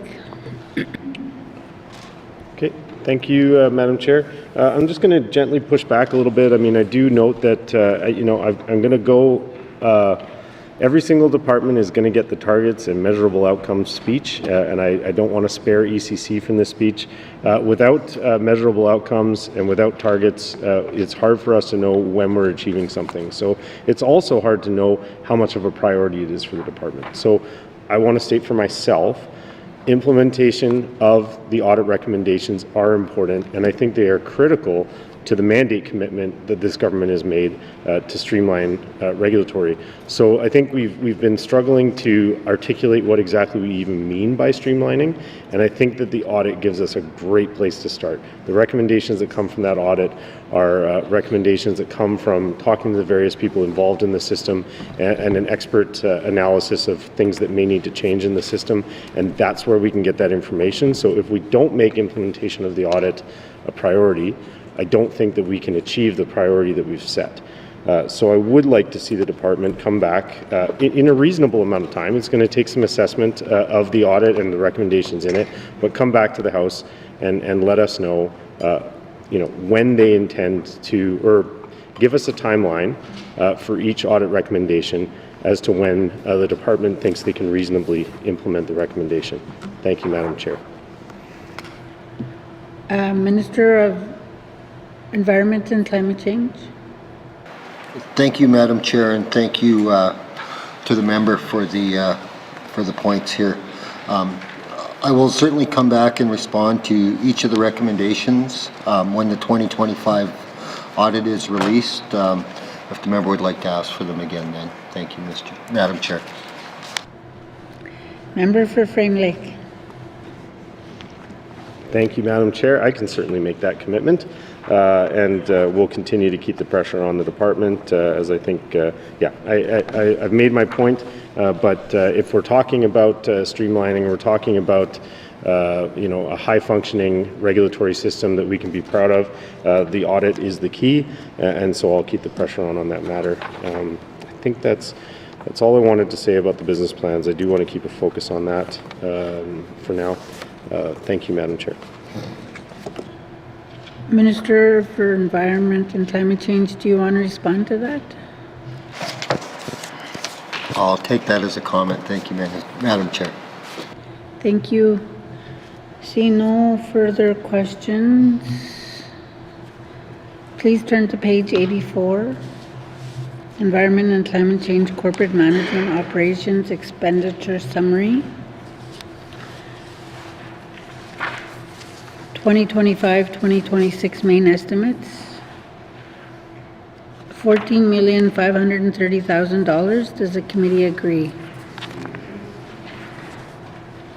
Okay, thank you, Madam Chair. I'm just going to gently push back a little bit. I mean, I do note that, I'm going to go, every single department is going to get the targets and measurable outcomes speech, and I don't want to spare ECC from this speech. Without measurable outcomes and without targets, it's hard for us to know when we're achieving something. So it's also hard to know how much of a priority it is for the department. So I want to state for myself, implementation of the audit recommendations are important, and I think they are critical to the mandate commitment that this government has made to streamline regulatory. So I think we've been struggling to articulate what exactly we even mean by streamlining, and I think that the audit gives us a great place to start. The recommendations that come from that audit are recommendations that come from talking to the various people involved in the system and an expert analysis of things that may need to change in the system, and that's where we can get that information. So if we don't make implementation of the audit a priority, I don't think that we can achieve the priority that we've set. So I would like to see the department come back in a reasonable amount of time. It's going to take some assessment of the audit and the recommendations in it, but come back to the House and let us know, when they intend to, or give us a timeline for each audit recommendation as to when the department thinks they can reasonably implement the recommendation. Thank you, Madam Chair. Minister of Environment and Climate Change. Thank you, Madam Chair, and thank you to the member for the points here. I will certainly come back and respond to each of the recommendations when the 2025 audit is released. If the member would like to ask for them again, then thank you, Madam Chair. Member for Frame Lake. Thank you, Madam Chair. I can certainly make that commitment, and we'll continue to keep the pressure on the department, as I think, I've made my point, but if we're talking about streamlining, we're talking about a high-functioning regulatory system that we can be proud of, the audit is the key, and so I'll keep the pressure on that matter. I think that's all I wanted to say about the business plans. I do want to keep a focus on that for now. Thank you, Madam Chair. Minister for Environment and Climate Change, do you want to respond to that? I'll take that as a comment. Thank you, Madam Chair. Thank you. See no further questions. Please turn to page 84. Environment and Climate Change Corporate Management Operations Expenditure Summary. 2025-2026 main estimates. $14,530,000. Does the committee agree?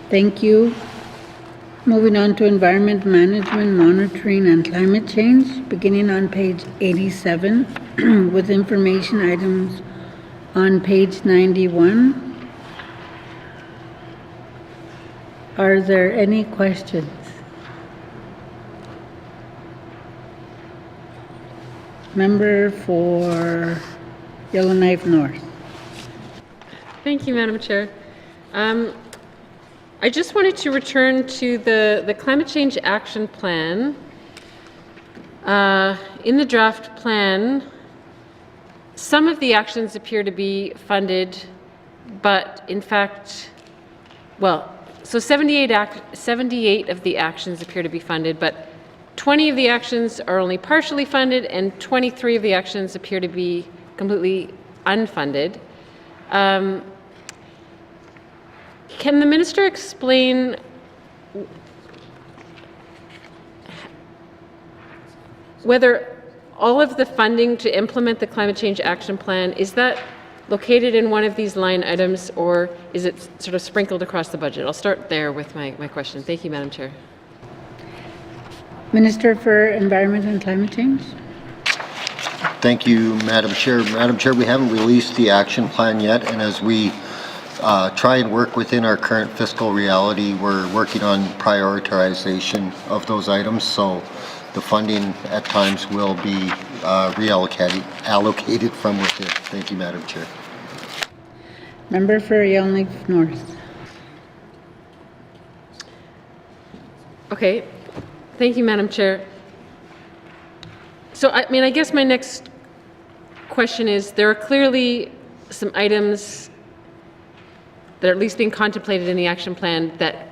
Thank you. Moving on to Environment Management, Monitoring and Climate Change, beginning on page 87 with information items on page 91. Are there any questions? Member for Yellowknife North. Thank you, Madam Chair. I just wanted to return to the Climate Change Action Plan. In the draft plan, some of the actions appear to be funded, but in fact, so 78 of the actions appear to be funded, but 20 of the actions are only partially funded, and 23 of the actions appear to be completely unfunded. Can the minister explain whether all of the funding to implement the Climate Change Action Plan, is that located in one of these line items, or is it sort of sprinkled across the budget? I'll start there with my question. Thank you, Madam Chair. Minister for Environment and Climate Change. Thank you, Madam Chair. Madam Chair, we haven't released the action plan yet, and as we try and work within our current fiscal reality, we're working on prioritization of those items, so the funding at times will be allocated from within. Thank you, Madam Chair. Member for Yellowknife North. Okay. Thank you, Madam Chair. So, I guess my next question is, there are clearly some items that are at least being contemplated in the action plan that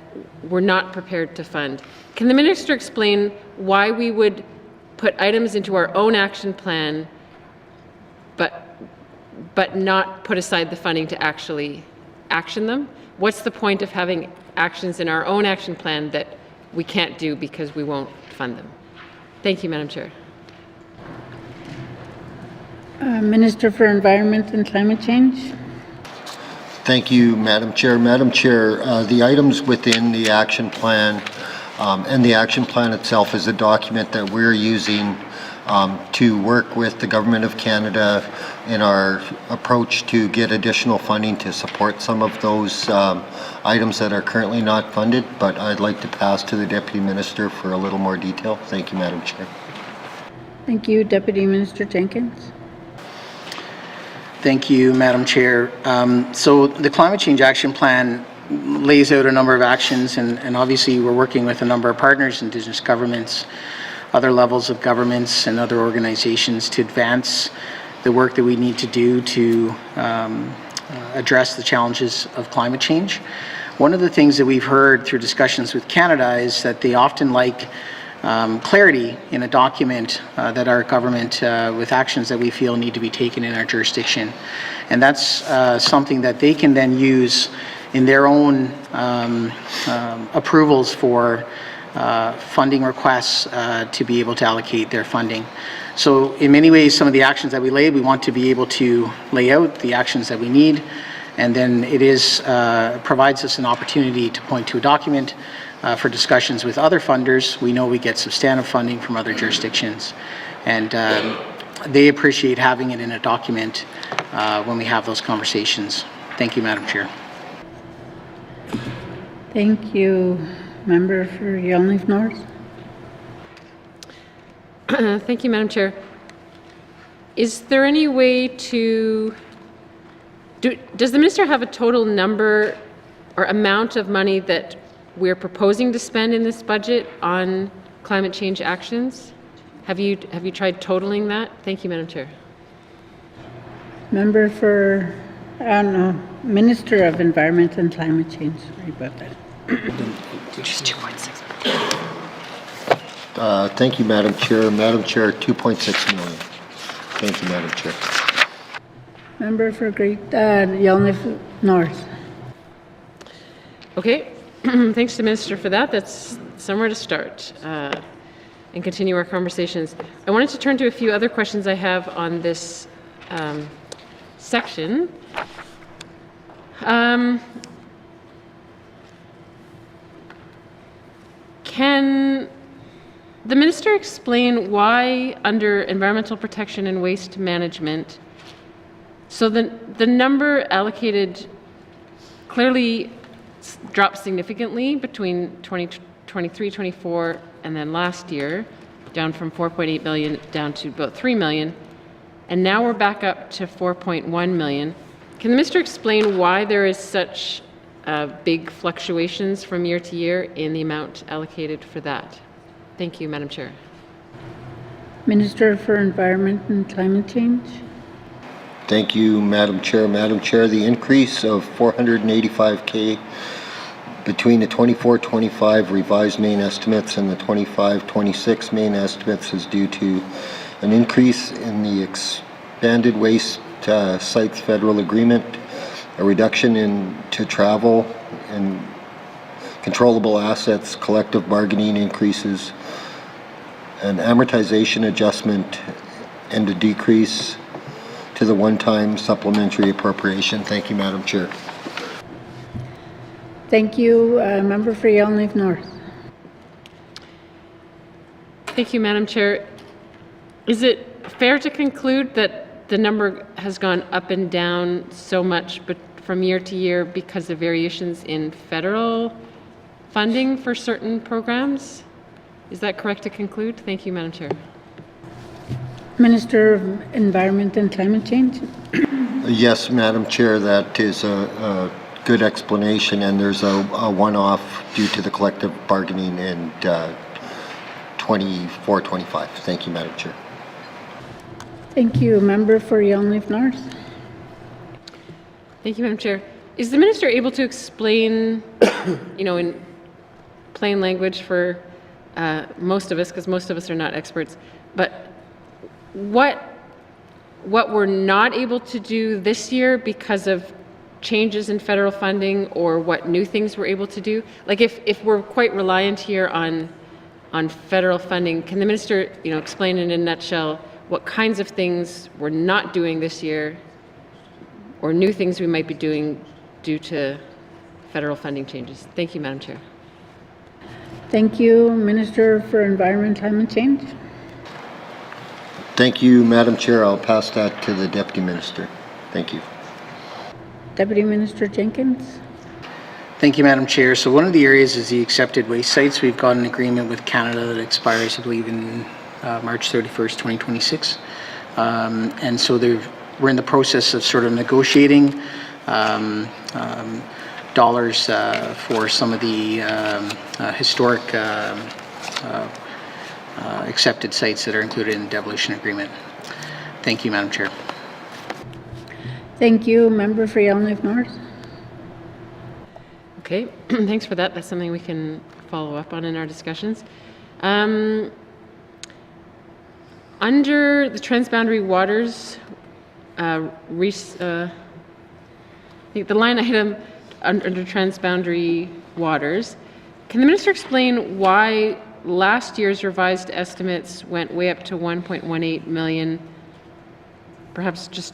we're not prepared to fund. Can the minister explain why we would put items into our own action plan, but not put aside the funding to actually action them? What's the point of having actions in our own action plan that we can't do because we won't fund them? Thank you, Madam Chair. Minister for Environment and Climate Change. Thank you, Madam Chair. Madam Chair, the items within the action plan and the action plan itself is a document that we're using to work with the Government of Canada in our approach to get additional funding to support some of those items that are currently not funded, but I'd like to pass to the Deputy Minister for a little more detail. Thank you, Madam Chair. Thank you, Deputy Minister Jenkins. Thank you, Madam Chair. So the Climate Change Action Plan lays out a number of actions, and obviously we're working with a number of partners, Indigenous governments, other levels of governments and other organizations to advance the work that we need to do to address the challenges of climate change. One of the things that we've heard through discussions with Canada is that they often like clarity in a document that our government, with actions that we feel need to be taken in our jurisdiction. And that's something that they can then use in their own approvals for funding requests to be able to allocate their funding. So in many ways, some of the actions that we lay, we want to be able to lay out the actions that we need, and then it is provides us an opportunity to point to a document for discussions with other funders. We know we get substantive funding from other jurisdictions, and they appreciate having it in a document when we have those conversations. Thank you, Madam Chair. Thank you. Member for Yellowknife North. Thank you, Madam Chair. Is there any way to, does the minister have a total number or amount of money that we're proposing to spend in this budget on climate change actions? Have you tried totaling that? Thank you, Madam Chair. Member for, Minister of Environment and Climate Change. Sorry about that. Just 2.6. Thank you, Madam Chair. Madam Chair, 2.6 million. Thank you, Madam Chair. Member for Great Yellowknife North. Okay, thanks to the Minister for that. That's somewhere to start and continue our conversations. I wanted to turn to a few other questions I have on this section. Can the Minister explain why under environmental protection and waste management, so the number allocated clearly dropped significantly between 2023-24 and then last year, down from 4.8 million down to about 3 million, and now we're back up to 4.1 million. Can the Minister explain why there is such big fluctuations from year to year in the amount allocated for that? Thank you, Madam Chair. Minister for Environment and Climate Change. Thank you, Madam Chair. Madam Chair, the increase of $485K between the 24-25 revised main estimates and the 25-26 main estimates is due to an increase in the expanded waste sites federal agreement, a reduction to travel and controllable assets, collective bargaining increases, an amortization adjustment, and a decrease to the one-time supplementary appropriation. Thank you, Madam Chair. Thank you. Member for Yellowknife North. Thank you, Madam Chair. Is it fair to conclude that the number has gone up and down so much but from year to year because of variations in federal funding for certain programs? Is that correct to conclude? Thank you, Madam Chair. Minister of Environment and Climate Change. Yes, Madam Chair, that is a good explanation, and there's a one-off due to the collective bargaining in 24-25. Thank you, Madam Chair. Thank you. Member for Yellowknife North. Thank you, Madam Chair. Is the Minister able to explain, in plain language for most of us, because most of us are not experts, but what we're not able to do this year because of changes in federal funding, or what new things we're able to do? Like if we're quite reliant here on federal funding, can the Minister explain in a nutshell what kinds of things we're not doing this year, or new things we might be doing due to federal funding changes? Thank you, Madam Chair. Thank you. Minister for Environment, Climate Change. Thank you, Madam Chair. I'll pass that to the Deputy Minister. Thank you. Deputy Minister Jenkins. Thank you, Madam Chair. So one of the areas is the accepted waste sites. We've got an agreement with Canada that expires, I believe, in March 31st, 2026. And so we're in the process of sort of negotiating dollars for some of the historic accepted sites that are included in the devolution agreement. Thank you, Madam Chair. Thank you. Member for Yellowknife North. Okay, thanks for that. That's something we can follow up on in our discussions. Under the transboundary waters, I think the line item under transboundary waters, can the minister explain why last year's revised estimates went way up to 1.18 million? Perhaps just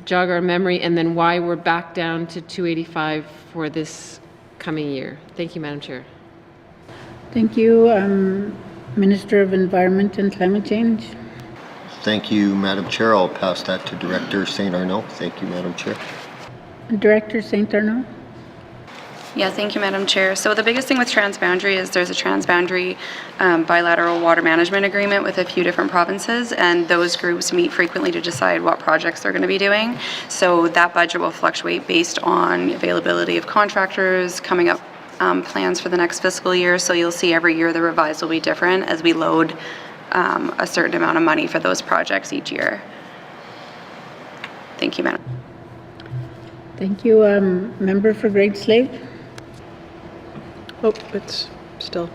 jog our memory, and then why we're back down to 285 for this coming year. Thank you, Madam Chair. Thank you. Minister of Environment and Climate Change. Thank you, Madam Chair. I'll pass that to Director St. Arnaud. Thank you, Madam Chair. Director St. Arnaud. Yeah, thank you, Madam Chair. So the biggest thing with transboundary is there's a transboundary bilateral water management agreement with a few different provinces, and those groups meet frequently to decide what projects they're going to be doing. So that budget will fluctuate based on availability of contractors, coming up plans for the next fiscal year. So you'll see every year the revised will be different as we load a certain amount of money for those projects each year. Thank you, Madam. Thank you. Member for Great Slave. Oh, it's still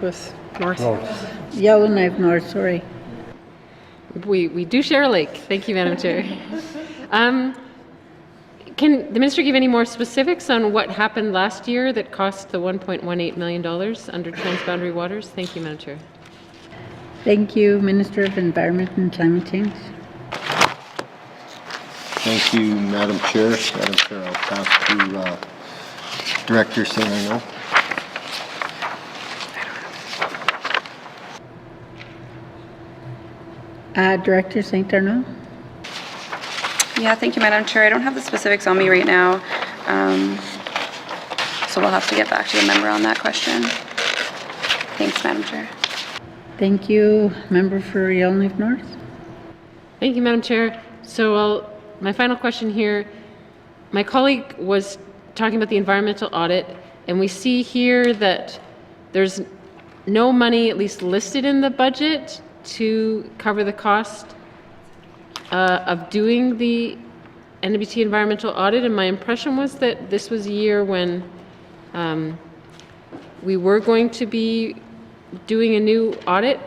with North. Yellowknife North, sorry. We do share a lake. Thank you, Madam Chair. Can the minister give any more specifics on what happened last year that cost the $1.18 million under transboundary waters? Thank you, Madam Chair. Thank you, Minister of Environment and Climate Change. Thank you, Madam Chair. Madam Chair, I'll pass to Director St. Arnaud. Director St. Arnaud. Yeah, thank you, Madam Chair. I don't have the specifics on me right now, so we'll have to get back to the member on that question. Thanks, Madam Chair. Thank you, Member for Yellowknife North. Thank you, Madam Chair. So my final question here, my colleague was talking about the environmental audit, and we see here that there's no money at least listed in the budget to cover the cost of doing the NWT environmental audit, and my impression was that this was a year when we were going to be doing a new audit.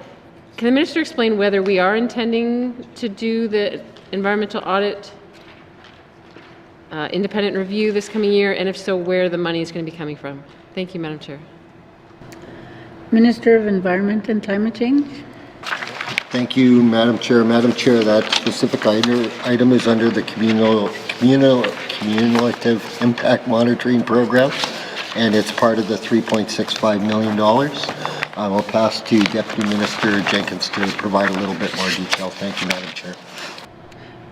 Can the minister explain whether we are intending to do the environmental audit independent review this coming year, and if so, where the money is going to be coming from? Thank you, Madam Chair. Minister of Environment and Climate Change. Thank you, Madam Chair. Madam Chair, that specific item is under the Cumulative Impact Monitoring Program, and it's part of the $3.65 million. I will pass to Deputy Minister Jenkins to provide a little bit more detail. Thank you, Madam Chair.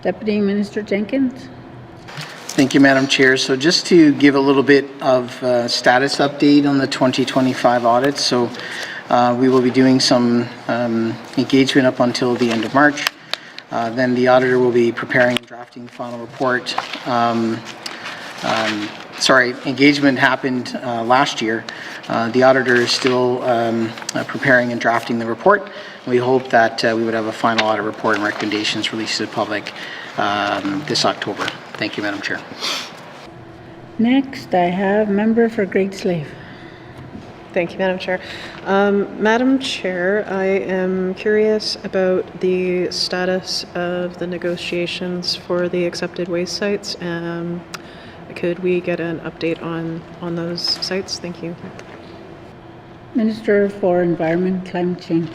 Deputy Minister Jenkins. Thank you, Madam Chair. So just to give a little bit of status update on the 2025 audit. So we will be doing some engagement up until the end of March. Then the auditor will be preparing and drafting the final report. Engagement happened last year. The auditor is still preparing and drafting the report. We hope that we would have a final audit report and recommendations released to the public this October. Thank you, Madam Chair. Next, I have Member for Great Slave. Thank you, Madam Chair. Madam Chair, I am curious about the status of the negotiations for the accepted waste sites. Could we get an update on those sites? Thank you. Minister for Environment and Climate Change.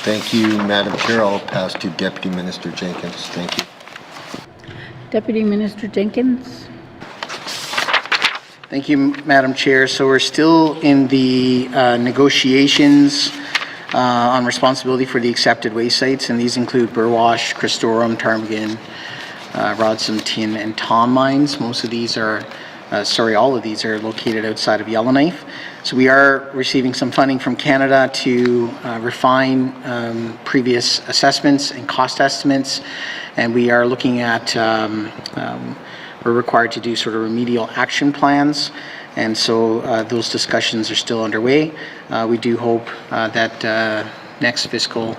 Thank you, Madam Chair. I'll pass to Deputy Minister Jenkins. Thank you. Deputy Minister Jenkins. Thank you, Madam Chair. So we're still in the negotiations on responsibility for the accepted waste sites, and these include Burwash, Christorum, Ptarmigan, Rodsam, Tin, and Tom mines. Most of these are, all of these are located outside of Yellowknife. So we are receiving some funding from Canada to refine previous assessments and cost estimates, and we are looking at we're required to do sort of remedial action plans, And so those discussions are still underway. We do hope that next fiscal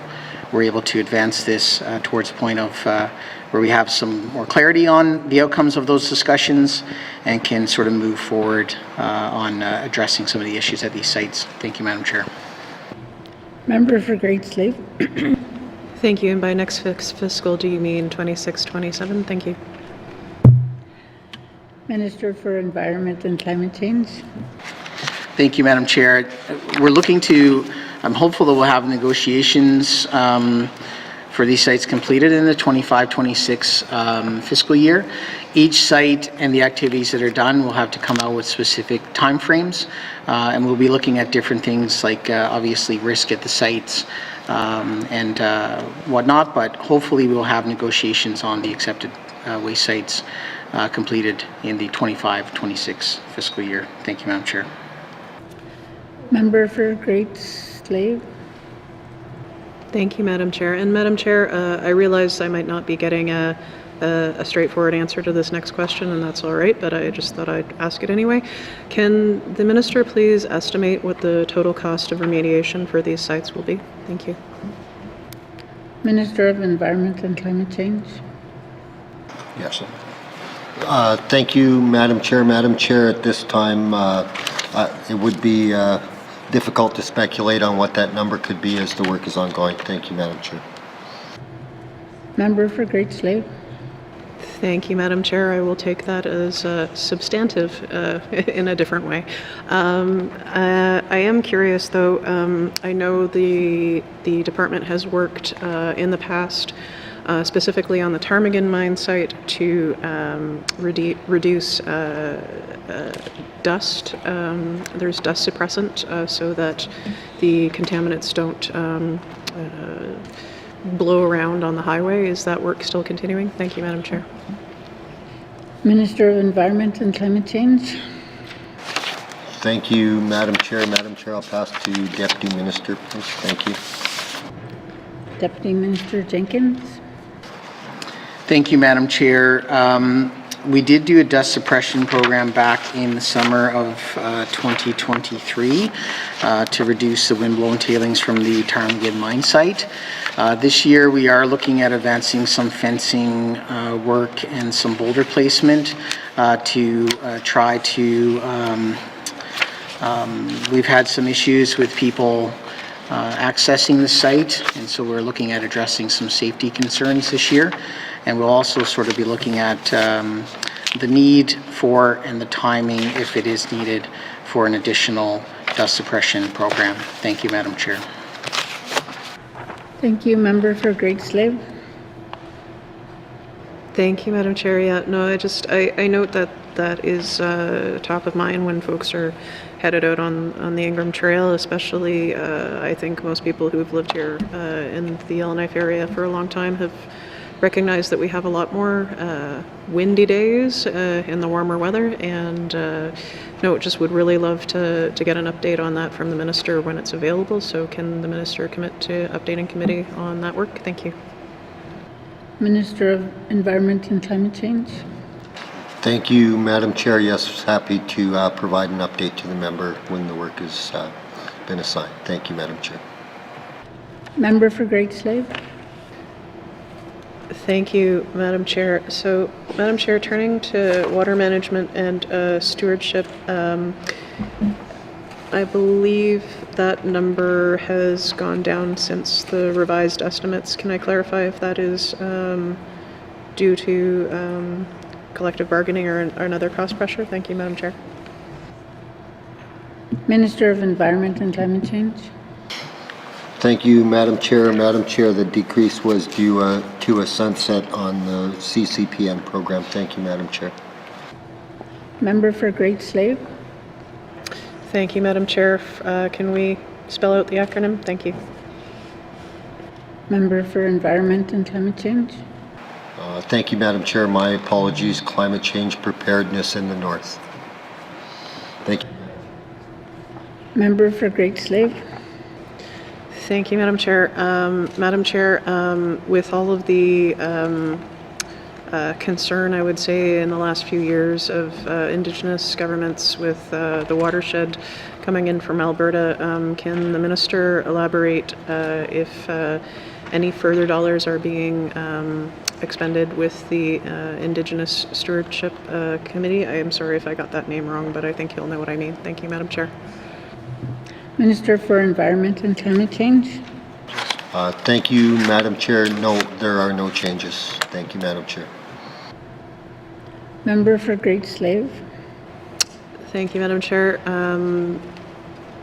we're able to advance this towards the point of where we have some more clarity on the outcomes of those discussions and can sort of move forward on addressing some of the issues at these sites. Thank you, Madam Chair. Member for Great Slave. Thank you. And by next fiscal, do you mean 26-27? Thank you. Minister for Environment and Climate Change. Thank you, Madam Chair. We're looking to, I'm hopeful that we'll have negotiations for these sites completed in the 25-26 fiscal year. Each site and the activities that are done will have to come out with specific timeframes, and we'll be looking at different things like obviously risk at the sites and whatnot, but hopefully we'll have negotiations on the accepted waste sites completed in the 25-26 fiscal year. Thank you, Madam Chair. Member for Great Slave. Thank you, Madam Chair. And Madam Chair, I realize I might not be getting a straightforward answer to this next question, and that's all right, but I just thought I'd ask it anyway. Can the Minister please estimate what the total cost of remediation for these sites will be? Thank you. Minister of Environment and Climate Change. Yes. Thank you, Madam Chair. Madam Chair, at this time, it would be difficult to speculate on what that number could be as the work is ongoing. Thank you, Madam Chair. Member for Great Slave. Thank you, Madam Chair. I will take that as substantive in a different way. I am curious, though. I know the department has worked in the past specifically on the Ptarmigan mine site to reduce dust. There's dust suppressant so that the contaminants don't blow around on the highway. Is that work still continuing? Thank you, Madam Chair. Minister of Environment and Climate Change. Thank you, Madam Chair. Madam Chair, I'll pass to Deputy Minister, please. Thank you. Deputy Minister Jenkins. Thank you, Madam Chair. We did do a dust suppression program back in the summer of 2023 to reduce the windblown tailings from the Ptarmigan mine site. This year we are looking at advancing some fencing work and some boulder placement to try to, we've had some issues with people accessing the site, and so we're looking at addressing some safety concerns this year. And we'll also sort of be looking at the need for and the timing, if it is needed, for an additional dust suppression program. Thank you, Madam Chair. Thank you. Member for Great Slave. Thank you, Madam Chair. Yeah, no, I note that that is top of mind when folks are headed out on the Ingram Trail, especially I think most people who have lived here in the Yellowknife area for a long time have recognized that we have a lot more windy days in the warmer weather, and no, just would really love to get an update on that from the Minister when it's available. So can the Minister commit to updating committee on that work? Thank you. Minister of Environment and Climate Change. Thank you, Madam Chair. Yes, happy to provide an update to the member when the work has been assigned. Thank you, Madam Chair. Member for Great Slave. Thank you, Madam Chair. So, Madam Chair, turning to water management and stewardship, I believe that number has gone down since the revised estimates. Can I clarify if that is due to collective bargaining or another cost pressure? Thank you, Madam Chair. Minister of Environment and Climate Change. Thank you, Madam Chair. Madam Chair, the decrease was due to a sunset on the CCPN program. Thank you, Madam Chair. Member for Great Slave. Thank you, Madam Chair. Can we spell out the acronym? Thank you. Member for Environment and Climate Change. Thank you, Madam Chair. My apologies. Climate Change Preparedness in the North. Thank you. Member for Great Slave. Thank you, Madam Chair. Madam Chair, with all of the concern, I would say, in the last few years of Indigenous governments with the watershed coming in from Alberta. Can the minister elaborate if any further dollars are being expended with the Indigenous Stewardship Committee? I am sorry if I got that name wrong, but I think you'll know what I mean. Thank you, Madam Chair. Minister for Environment and Climate Change. Thank you, Madam Chair. No, there are no changes. Thank you, Madam Chair. Member for Great Slave. Thank you, Madam Chair.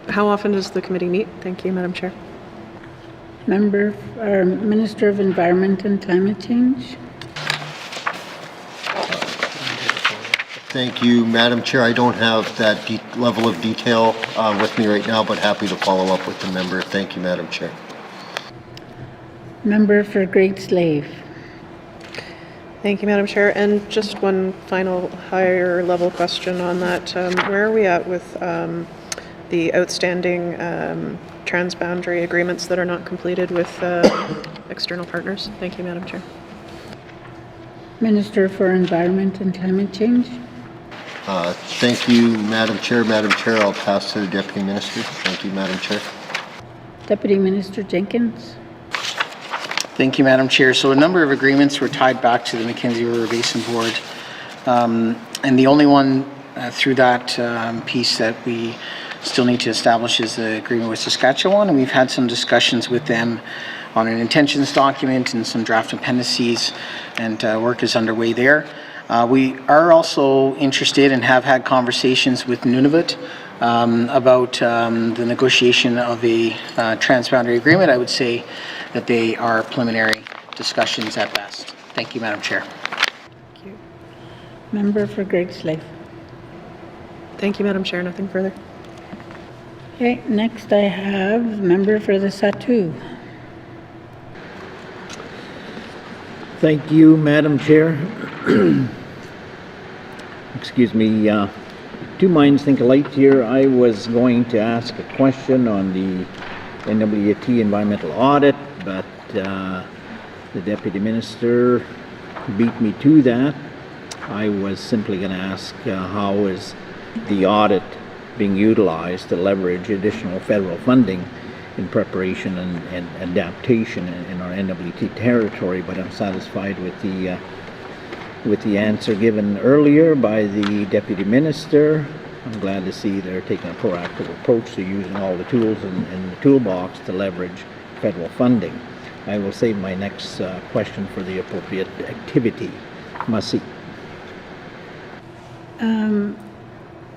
How often does the committee meet? Thank you, Madam Chair. Minister of Environment and Climate Change. Thank you, Madam Chair. I don't have that level of detail with me right now, but happy to follow up with the member. Thank you, Madam Chair. Member for Great Slave. Thank you, Madam Chair. And just one final higher level question on that. Where are we at with the outstanding transboundary agreements that are not completed with external partners? Thank you, Madam Chair. Minister for Environment and Climate Change. Thank you, Madam Chair. Madam Chair, I'll pass to the Deputy Minister. Thank you, Madam Chair. Deputy Minister Jenkins. Thank you, Madam Chair. So a number of agreements were tied back to the Mackenzie River Basin Board. And the only one through that piece that we still need to establish is the agreement with Saskatchewan. And we've had some discussions with them on an intentions document and some draft appendices, and work is underway there. We are also interested and have had conversations with Nunavut about the negotiation of a transboundary agreement. I would say that they are preliminary discussions at best. Thank you, Madam Chair. Thank you. Member for Great Slave. Thank you, Madam Chair. Nothing further. Okay, next I have member for the Satu. Thank you, Madam Chair. Excuse me. Two minds think alike here. I was going to ask a question on the NWT environmental audit, but the Deputy Minister beat me to that. I was simply going to ask how is the audit being utilized to leverage additional federal funding in preparation and adaptation in our NWT territory, but I'm satisfied with the answer given earlier by the Deputy Minister. I'm glad to see they're taking a proactive approach to using all the tools in the toolbox to leverage federal funding. I will save my next question for the appropriate activity. Masi.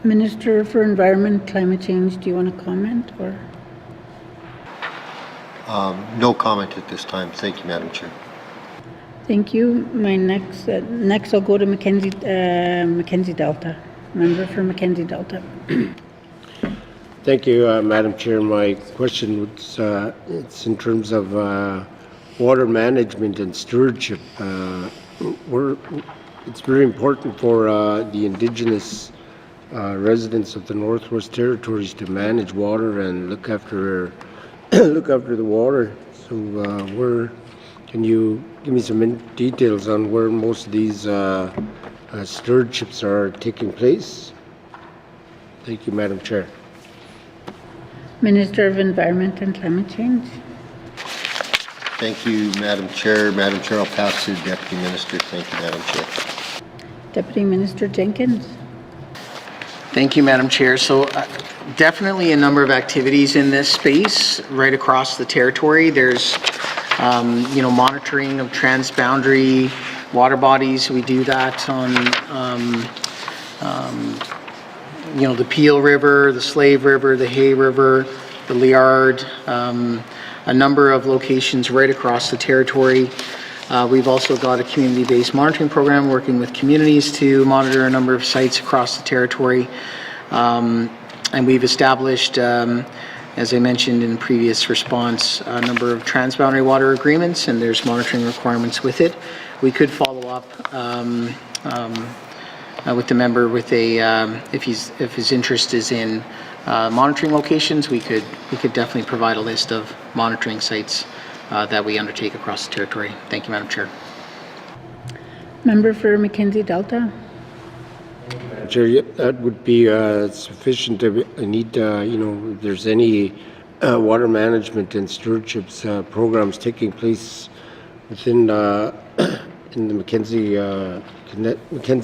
Minister for Environment, Climate Change, do you want to comment or? No comment at this time. Thank you, Madam Chair. Thank you. My next I'll go to Mackenzie Delta. Member for Mackenzie Delta. Thank you, Madam Chair. My question was it's in terms of water management and stewardship. It's very important for the Indigenous residents of the Northwest Territories to manage water and look after the water. So can you give me some details on where most of these stewardships are taking place? Thank you, Madam Chair. Minister of Environment and Climate Change. Thank you, Madam Chair. Madam Chair, I'll pass to the Deputy Minister. Thank you, Madam Chair. Deputy Minister Jenkins. Thank you, Madam Chair. So definitely a number of activities in this space right across the territory. There's monitoring of transboundary water bodies. We do that on the Peel River, the Slave River, the Hay River, the Liard, a number of locations right across the territory. We've also got a community-based monitoring program working with communities to monitor a number of sites across the territory. And we've established, as I mentioned in the previous response, a number of transboundary water agreements, and there's monitoring requirements with it. We could follow up with the member with a, if his interest is in monitoring locations, we could definitely provide a list of monitoring sites that we undertake across the territory. Thank you, Madam Chair. Member for Mackenzie Delta. Chair, yep, that would be sufficient. I need, if there's any water management and stewardships programs taking place within in the Mackenzie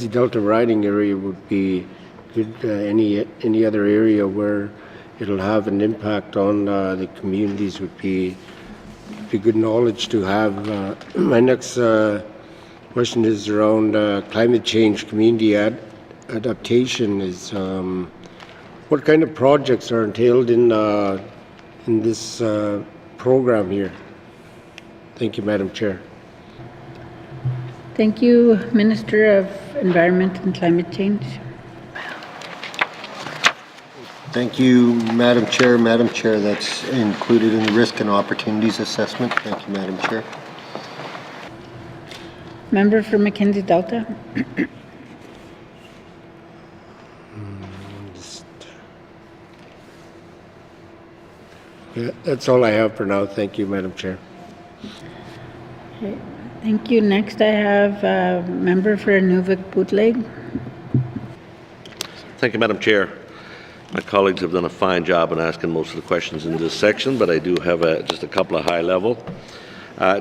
Delta riding area would be good. Any other area where it'll have an impact on the communities would be good knowledge to have. My next question is around climate change community adaptation. Is what kind of projects are entailed in this program here? Thank you, Madam Chair. Thank you, Minister of Environment and Climate Change. Thank you, Madam Chair. Madam Chair, that's included in the risk and opportunities assessment. Thank you, Madam Chair. Member for Mackenzie Delta. Yeah, that's all I have for now. Thank you, Madam Chair. Okay. Thank you. Next, I have member for Nuvik-Bootleg. Thank you, Madam Chair. My colleagues have done a fine job in asking most of the questions in this section, but I do have just a couple of high level.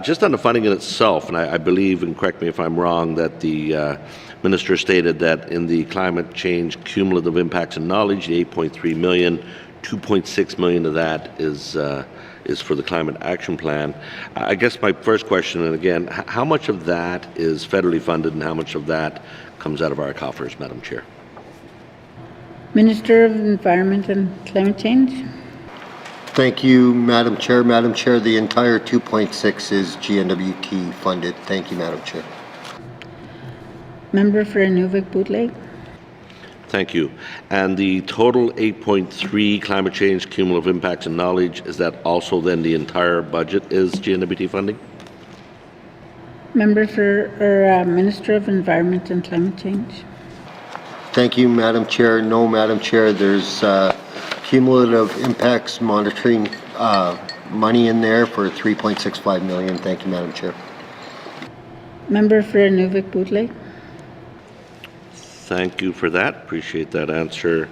Just on the funding in itself, and I believe, and correct me if I'm wrong, that the Minister stated that in the climate change cumulative impacts and knowledge, the 8.3 million, 2.6 million of that is for the Climate Action Plan. I guess my first question, and again, how much of that is federally funded and how much of that comes out of our coffers, Madam Chair? Minister of Environment and Climate Change. Thank you, Madam Chair. Madam Chair, the entire 2.6 is GNWT funded. Thank you, Madam Chair. Member for Nuvik-Bootleg. Thank you. And the total 8.3 climate change cumulative impacts and knowledge, is that also then the entire budget is GNWT funding? Member for Minister of Environment and Climate Change. Thank you, Madam Chair. No, Madam Chair, there's cumulative impacts monitoring money in there for 3.65 million. Thank you, Madam Chair. Member for Nuvik-Bootleg. Thank you for that. Appreciate that answer.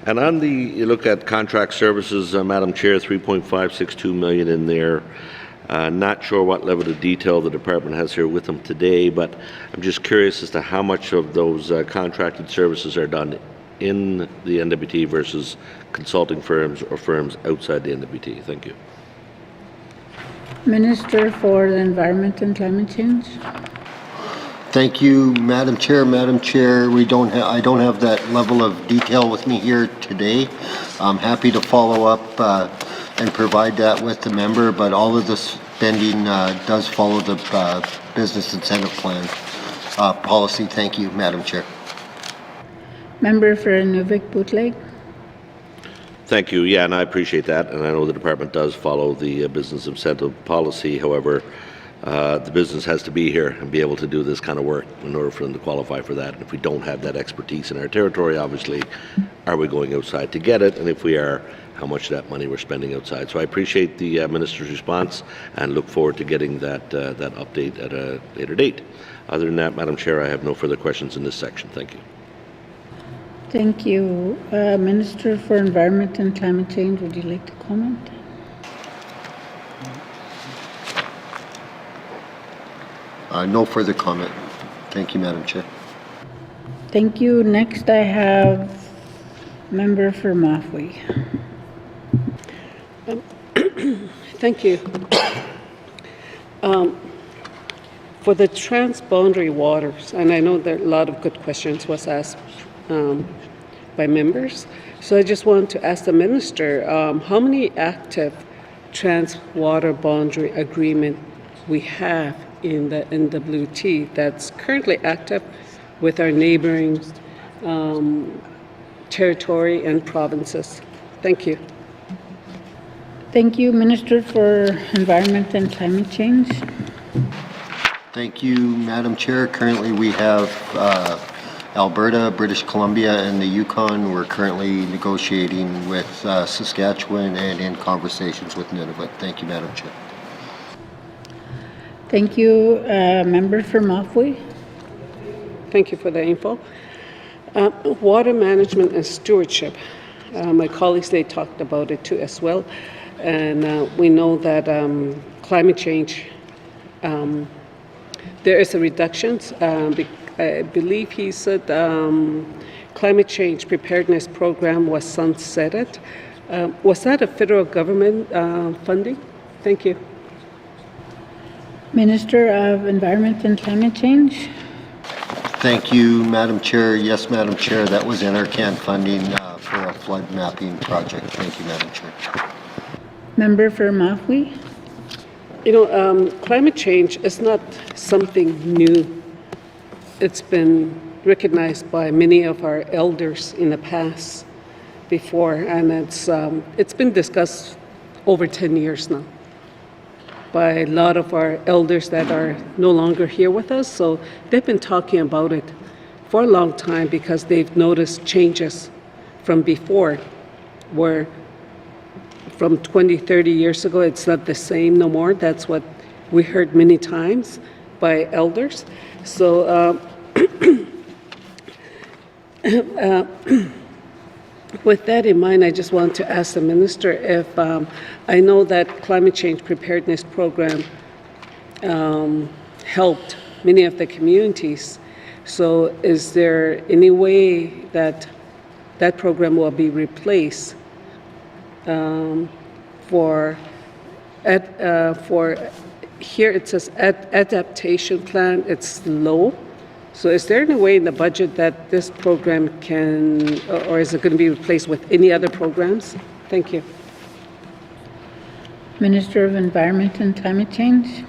And on the, you look at contract services, Madam Chair, 3.562 million in there. Not sure what level of detail the department has here with them today, but I'm just curious as to how much of those contracted services are done in the NWT versus consulting firms or firms outside the NWT. Thank you. Minister for the Environment and Climate Change. Thank you, Madam Chair. Madam Chair, I don't have that level of detail with me here today. I'm happy to follow up and provide that with the member, but all of the spending does follow the business incentive plan policy. Thank you, Madam Chair. Member for Nuvik-Bootleg. Thank you. Yeah, and I appreciate that, and I know the department does follow the business incentive policy. However, the business has to be here and be able to do this kind of work in order for them to qualify for that. And if we don't have that expertise in our territory, obviously, are we going outside to get it? And if we are, how much of that money we're spending outside? So I appreciate the Minister's response and look forward to getting that update at a later date. Other than that, Madam Chair, I have no further questions in this section. Thank you. Thank you. Minister for Environment and Climate Change, would you like to comment? No further comment. Thank you, Madam Chair. Thank you. Next, I have member for Mafwee. Thank you. For the transboundary waters, and I know that a lot of good questions was asked by members, so I just wanted to ask the Minister, how many active trans-water boundary agreement we have in the NWT that's currently active with our neighboring territory and provinces. Thank you. Thank you, Minister for Environment and Climate Change. Thank you, Madam Chair. Currently, we have Alberta, British Columbia, and the Yukon. We're currently negotiating with Saskatchewan and in conversations with Nunavut. Thank you, Madam Chair. Thank you, member for Mafwee. Thank you for the info. Water management and stewardship. My colleagues, they talked about it too as well. And we know that climate change, there is a reduction. I believe he said climate change preparedness program was sunsetted. Was that a federal government funding? Thank you. Minister of Environment and Climate Change. Thank you, Madam Chair. Yes, Madam Chair, that was NRCan funding for a flood mapping project. Thank you, Madam Chair. Member for Mafwee. You know, climate change is not something new. It's been recognized by many of our elders in the past before, and it's been discussed over 10 years now by a lot of our elders that are no longer here with us. So they've been talking about it for a long time because they've noticed changes from before, where from 20, 30 years ago, it's not the same no more. That's what we heard many times by elders. So with that in mind, I just want to ask the minister if I know that climate change preparedness program helped many of the communities. So is there any way that that program will be replaced for here it says adaptation plan, it's low. So is there any way in the budget that this program can, or is it going to be replaced with any other programs? Thank you. Minister of Environment and Climate Change.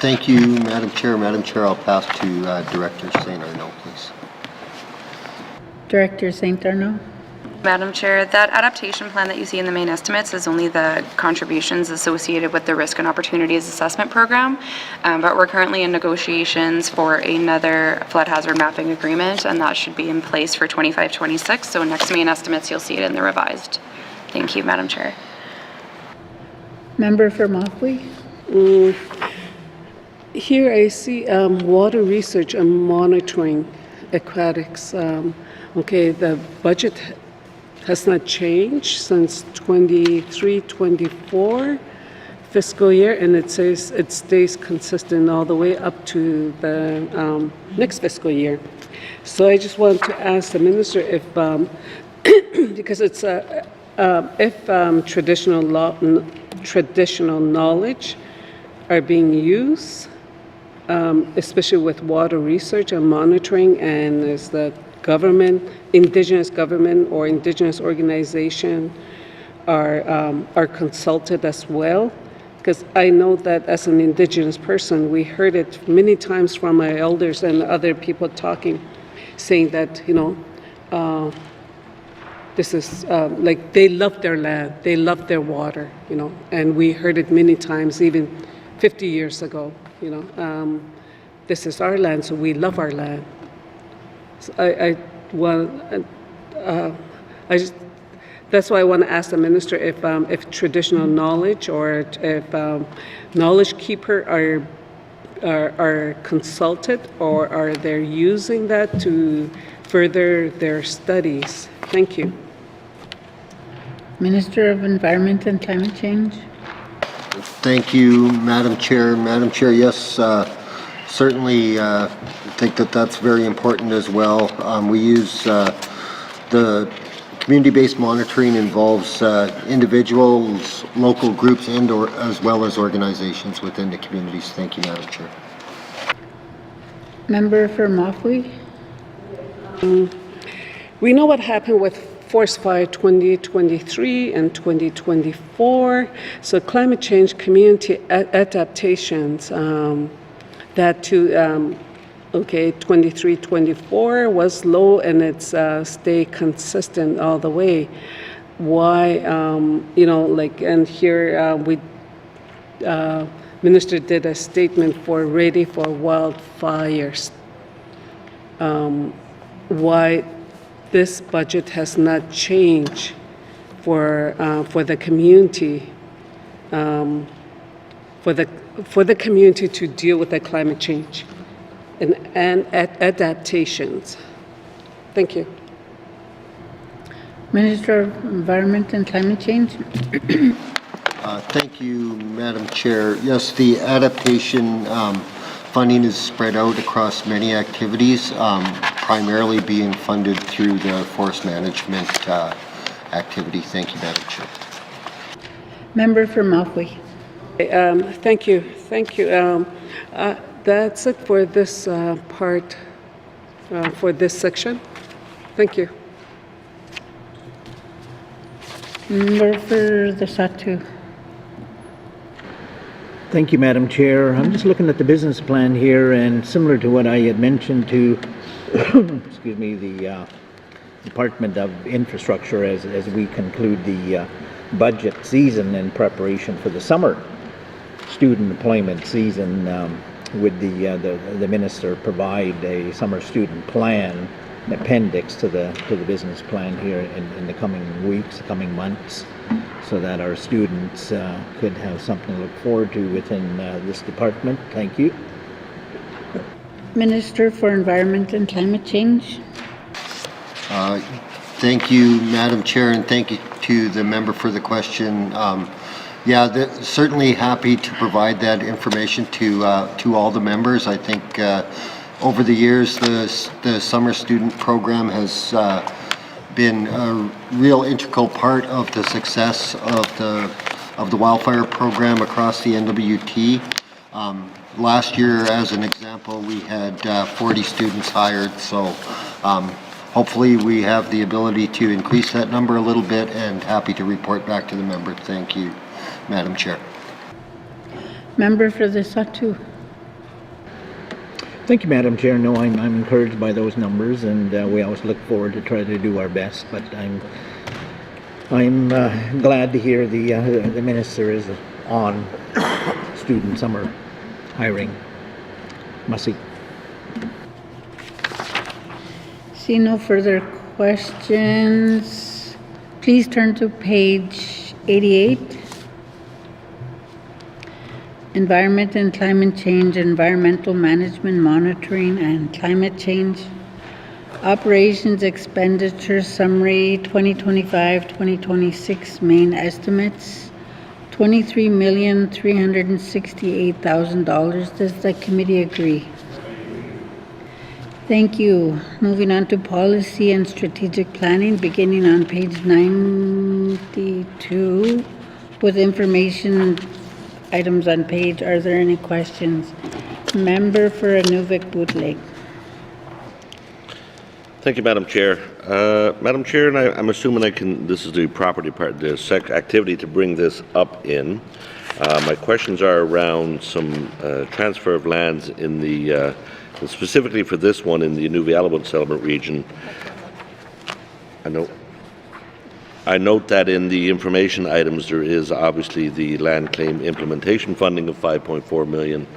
Thank you, Madam Chair. Madam Chair, I'll pass to Director St. Arnaud, please. Director St. Arnaud. Madam Chair, that adaptation plan that you see in the main estimates is only the contributions associated with the Risk and Opportunities Assessment Program, but we're currently in negotiations for another flood hazard mapping agreement, and that should be in place for 25-26. So next main estimates, you'll see it in the revised. Thank you, Madam Chair. Member for Mafwee. Here I see water research and monitoring aquatics. Okay, the budget has not changed since 23-24 fiscal year, and it says it stays consistent all the way up to the next fiscal year. So I just want to ask the minister if, because it's if traditional knowledge are being used, especially with water research and monitoring, and is the government, indigenous government or indigenous organization are consulted as well? Because I know that as an indigenous person, we heard it many times from my elders and other people talking, saying that, you know, this is like they love their land, they love their water, you know, and we heard it many times, even 50 years ago, you know. This is our land, so we love our land. So that's why I want to ask the minister if traditional knowledge or if knowledge keeper are consulted, or are they using that to further their studies? Thank you. Minister of Environment and Climate Change. Thank you, Madam Chair. Madam Chair, yes, certainly think that that's very important as well. We use the community-based monitoring involves individuals, local groups, and or as well as organizations within the communities. Thank you, Madam Chair. Member for Mafwee. We know what happened with Forest Fire 2023 and 2024. So climate change community adaptations, that too, okay, 23-24 was low, and it's stayed consistent all the way. Why, you know, like, and here we, Minister did a statement for ready for wildfires. Why this budget has not changed for the community, for the community to deal with the climate change? and adaptations. Thank you. Minister of Environment and Climate Change. Thank you, Madam Chair. Yes, the adaptation funding is spread out across many activities, primarily being funded through the forest management activity. Thank you, Madam Chair. Member for Malfoy. Thank you. Thank you. That's it for this part, for this section. Thank you. Member for the Satu. Thank you, Madam Chair. I'm just looking at the business plan here, and similar to what I had mentioned to, excuse me, the Department of Infrastructure as we conclude the budget season in preparation for the summer student employment season, would the minister provide a summer student plan, an appendix to the business plan here in the coming weeks, coming months, so that our students could have something to look forward to within this department. Thank you. Minister for Environment and Climate Change. Thank you, Madam Chair, and thank you to the member for the question. Certainly happy to provide that information to all the members. I think over the years, the summer student program has been a real integral part of the success of the wildfire program across the NWT. Last year, as an example, we had 40 students hired, so hopefully we have the ability to increase that number a little bit, and happy to report back to the member. Thank you, Madam Chair. Member for the Satu. Thank you, Madam Chair. No, I'm encouraged by those numbers, and we always look forward to try to do our best. But I'm glad to hear the minister is on student summer hiring. Masi. See no further questions. Please turn to page 88. Environment and Climate Change, Environmental Management Monitoring and Climate Change. Operations Expenditure Summary 2025-2026 Main Estimates. $23,368,000. Does the committee agree? Thank you. Moving on to Policy and Strategic Planning, beginning on page 92 with information items on page. Are there any questions? Member for Inuvik-Bootleg. Thank you, Madam Chair. Madam Chair, and I'm assuming this is the property part, the activity to bring this up in. My questions are around some transfer of lands in the, specifically for this one in the Inuvialuit Settlement Region. I note that in the information items there is obviously the land claim implementation funding of $5.4 million,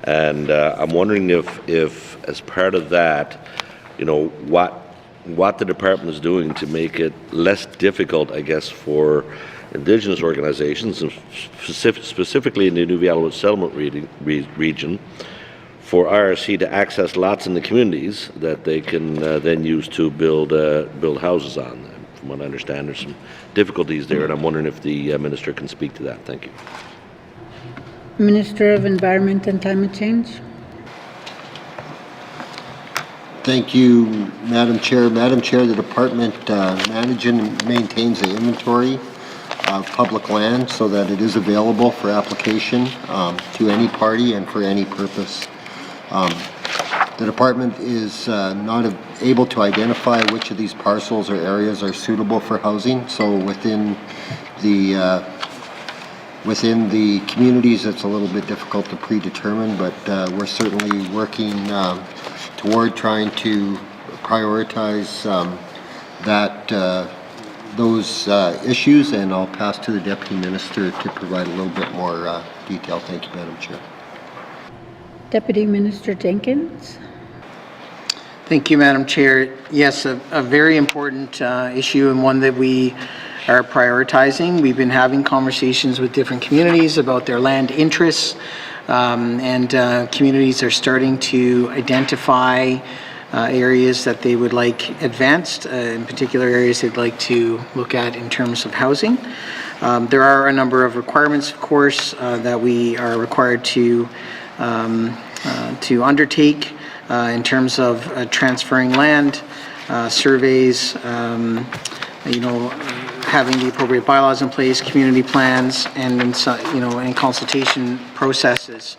and I'm wondering if as part of that, what the department is doing to make it less difficult, I guess, for Indigenous organizations, and specifically in the Inuvialuit Settlement region, for IRC to access lots in the communities that they can then use to build houses on. From what I understand, there's some difficulties there, and I'm wondering if the minister can speak to that. Thank you. Minister of Environment and Climate Change. Thank you, Madam Chair. Madam Chair, the department manages and maintains an inventory of public land so that it is available for application to any party and for any purpose. The department is not able to identify which of these parcels or areas are suitable for housing, so within the communities it's a little bit difficult to predetermine, but we're certainly working toward trying to prioritize those issues, and I'll pass to the Deputy Minister to provide a little bit more detail. Thank you, Madam Chair. Deputy Minister Jenkins. Thank you, Madam Chair. Yes, a very important issue, and one that we are prioritizing. We've been having conversations with different communities about their land interests, and communities are starting to identify areas that they would like advanced, in particular areas they'd like to look at in terms of housing. There are a number of requirements, of course, that we are required to undertake in terms of transferring land, surveys, having the appropriate bylaws in place, community plans, and and consultation processes.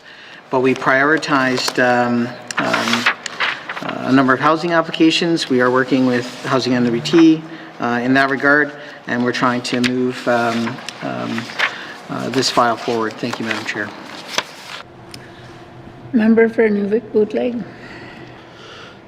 But we prioritized a number of housing applications. We are working with Housing NWT in that regard, and we're trying to move this file forward. Thank you, Madam Chair. Member for Nuvik-Bootleg.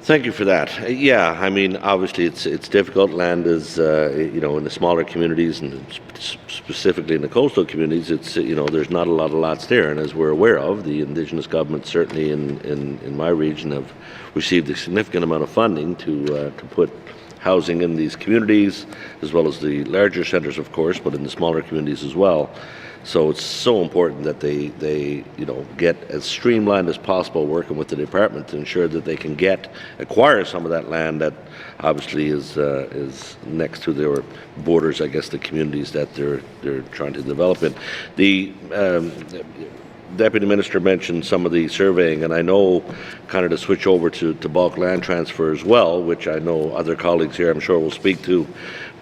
Thank you for that. Yeah, I mean, obviously it's difficult. Land is, in the smaller communities and specifically in the coastal communities, it's, there's not a lot of lots there. And as we're aware of, the Indigenous government, certainly in my region, have received a significant amount of funding to put housing in these communities, as well as the larger centres, of course, but in the smaller communities as well. So it's so important that they get as streamlined as possible, working with the department to ensure that they can acquire some of that land that obviously is next to their borders, I guess, the communities that they're trying to develop in. The Deputy Minister mentioned some of the surveying, and I know kind of to switch over to bulk land transfer as well, which I know other colleagues here I'm sure will speak to.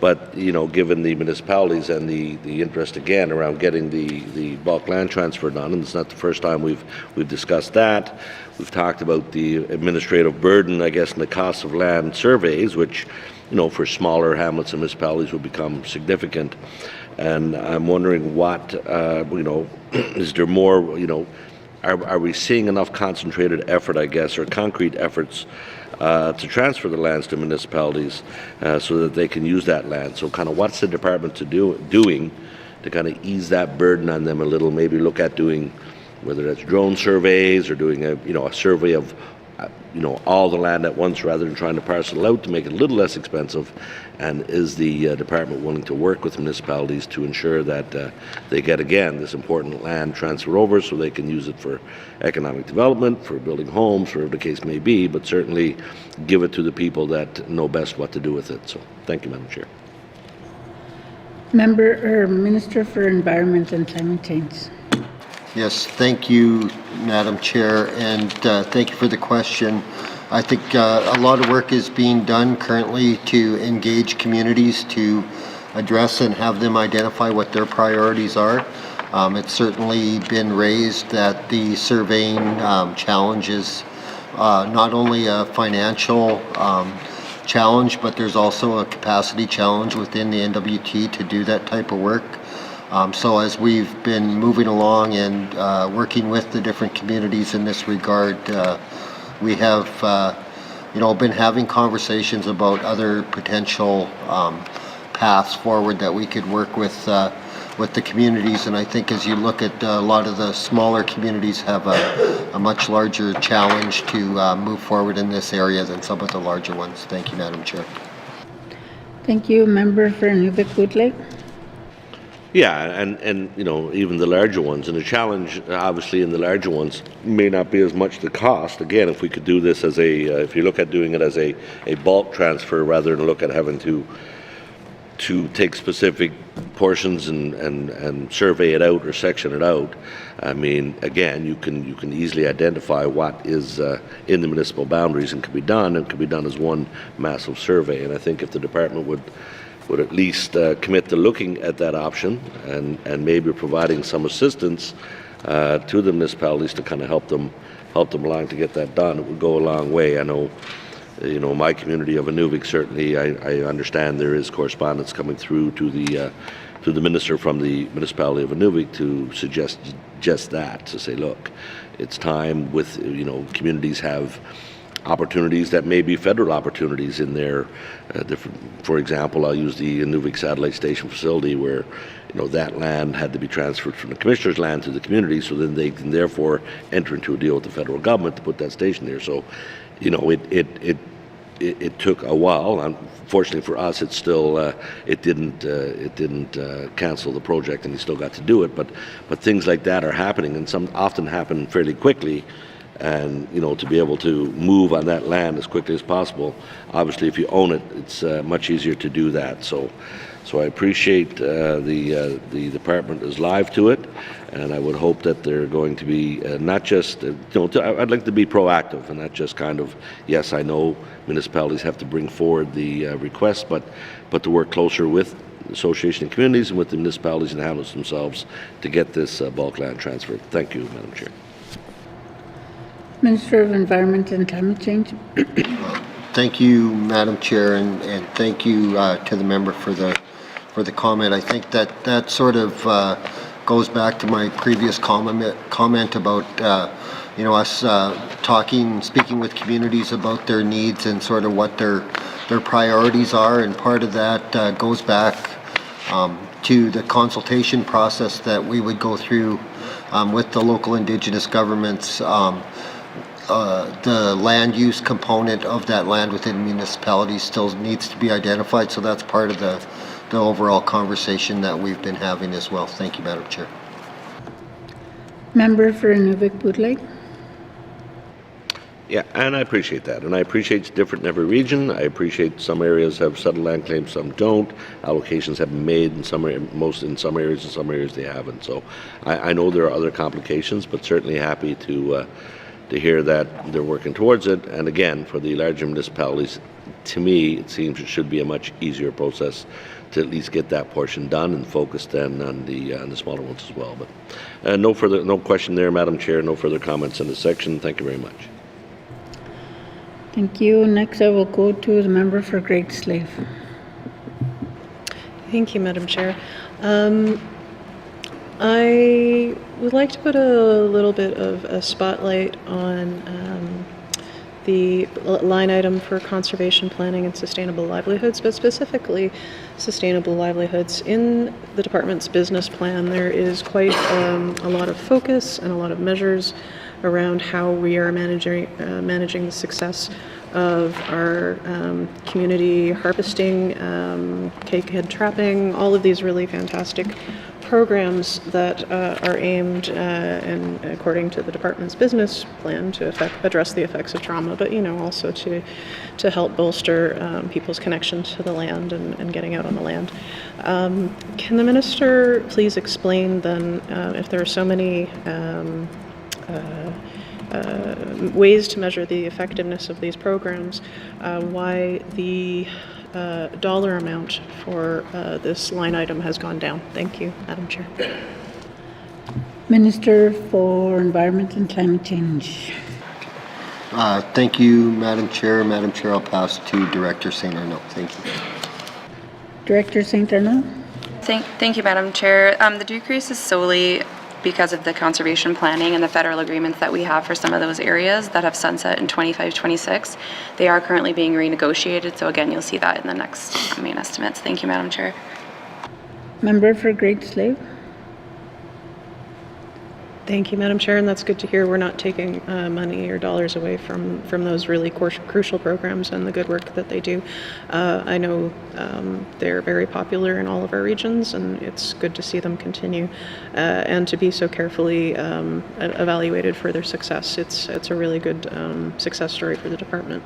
But, given the municipalities and the interest again around getting the bulk land transfer done, and it's not the first time we've discussed that. We've talked about the administrative burden, I guess, and the cost of land surveys, which, for smaller hamlets and municipalities will become significant. And I'm wondering what, is there more, are we seeing enough concentrated effort, I guess, or concrete efforts to transfer the lands to municipalities so that they can use that land? So kind of what's the department doing to kind of ease that burden on them a little, maybe look at doing, whether that's drone surveys or doing a survey of all the land at once rather than trying to parcel out to make it a little less expensive. And is the department willing to work with municipalities to ensure that they get, again, this important land transfer over so they can use it for economic development, for building homes, whatever the case may be, but certainly give it to the people that know best what to do with it. So thank you, Madam Chair. Minister for Environment and Climate Change. Yes, thank you, Madam Chair, and thank you for the question. I think a lot of work is being done currently to engage communities to address and have them identify what their priorities are. It's certainly been raised that the surveying challenge is not only a financial challenge, but there's also a capacity challenge within the NWT to do that type of work. So as we've been moving along and working with the different communities in this regard, we have been having conversations about other potential paths forward that we could work with the communities. And I think as you look at a lot of the smaller communities have a much larger challenge to move forward in this area than some of the larger ones. Thank you, Madam Chair. Thank you. Member for Nuvik-Bootleg. Yeah, and even the larger ones, and the challenge obviously in the larger ones may not be as much the cost. Again, if we could do this as if you look at doing it as a bulk transfer rather than look at having to take specific portions and survey it out or section it out, I mean, again, you can easily identify what is in the municipal boundaries and can be done as one massive survey. And I think if the department would at least commit to looking at that option and maybe providing some assistance to the municipalities to kind of help them along to get that done, it would go a long way. I know, my community of Inuvik, certainly I understand there is correspondence coming through to the minister from the municipality of Inuvik to suggest just that, to say, look, it's time with, communities have opportunities that may be federal opportunities in there. For example, I'll use the Inuvik Satellite Station facility where, that land had to be transferred from the commissioner's land to the community, so then they can therefore enter into a deal with the federal government to put that station there. So, it took a while. Unfortunately for us, it still it didn't cancel the project, and he still got to do it. But things like that are happening, and some often happen fairly quickly. And to be able to move on that land as quickly as possible. Obviously, if you own it, it's much easier to do that. So I appreciate the department is live to it, and I would hope that they're going to be not just I'd like to be proactive and not just kind of, yes, I know municipalities have to bring forward the request, but to work closer with the Association of Communities and with the municipalities and hamlets themselves to get this bulk land transferred. Thank you, Madam Chair. Minister of Environment and Climate Change. Thank you, Madam Chair, and thank you to the member for the comment. I think that sort of goes back to my previous comment about us speaking with communities about their needs and sort of what their priorities are, and part of that goes back to the consultation process that we would go through with the local Indigenous governments. The land use component of that land within municipalities still needs to be identified, so that's part of the overall conversation that we've been having as well. Thank you, Madam Chair. Member for Inuvik-Bootleg. Yeah, and I appreciate that, and I appreciate it's different in every region. I appreciate some areas have settled land claims, some don't. Allocations have been made in some areas, in some areas they haven't. So I know there are other complications, but certainly happy to hear that they're working towards it. And again, for the larger municipalities, to me, it seems it should be a much easier process to at least get that portion done and focus then on the smaller ones as well. But no question there, Madam Chair. No further comments in this section. Thank you very much. Thank you. Next, I will go to the member for Great Slave. Thank you, Madam Chair. I would like to put a little bit of a spotlight on the line item for conservation planning and sustainable livelihoods, but specifically sustainable livelihoods. In the department's business plan, there is quite a lot of focus and a lot of measures around how we are managing the success of our community harvesting, cakehead trapping, all of these really fantastic programs that are aimed, and according to the department's business plan, to address the effects of trauma, but also to help bolster people's connection to the land and getting out on the land. Can the minister please explain then, if there are so many ways to measure the effectiveness of these programs, why the dollar amount for this line item has gone down? Thank you, Madam Chair. Minister for Environment and Climate Change. Thank you, Madam Chair. Madam Chair, I'll pass to Director St. Arnaud. Thank you. Director St. Arnaud. Thank you, Madam Chair. The decrease is solely because of the conservation planning and the federal agreements that we have for some of those areas that have sunset in 25-26. They are currently being renegotiated, so again, you'll see that in the next main estimates. Thank you, Madam Chair. Member for Great Slave. Thank you, Madam Chair, and that's good to hear. We're not taking money or dollars away from those really crucial programs and the good work that they do. I know they're very popular in all of our regions, and it's good to see them continue and to be so carefully evaluated for their success. It's a really good success story for the department.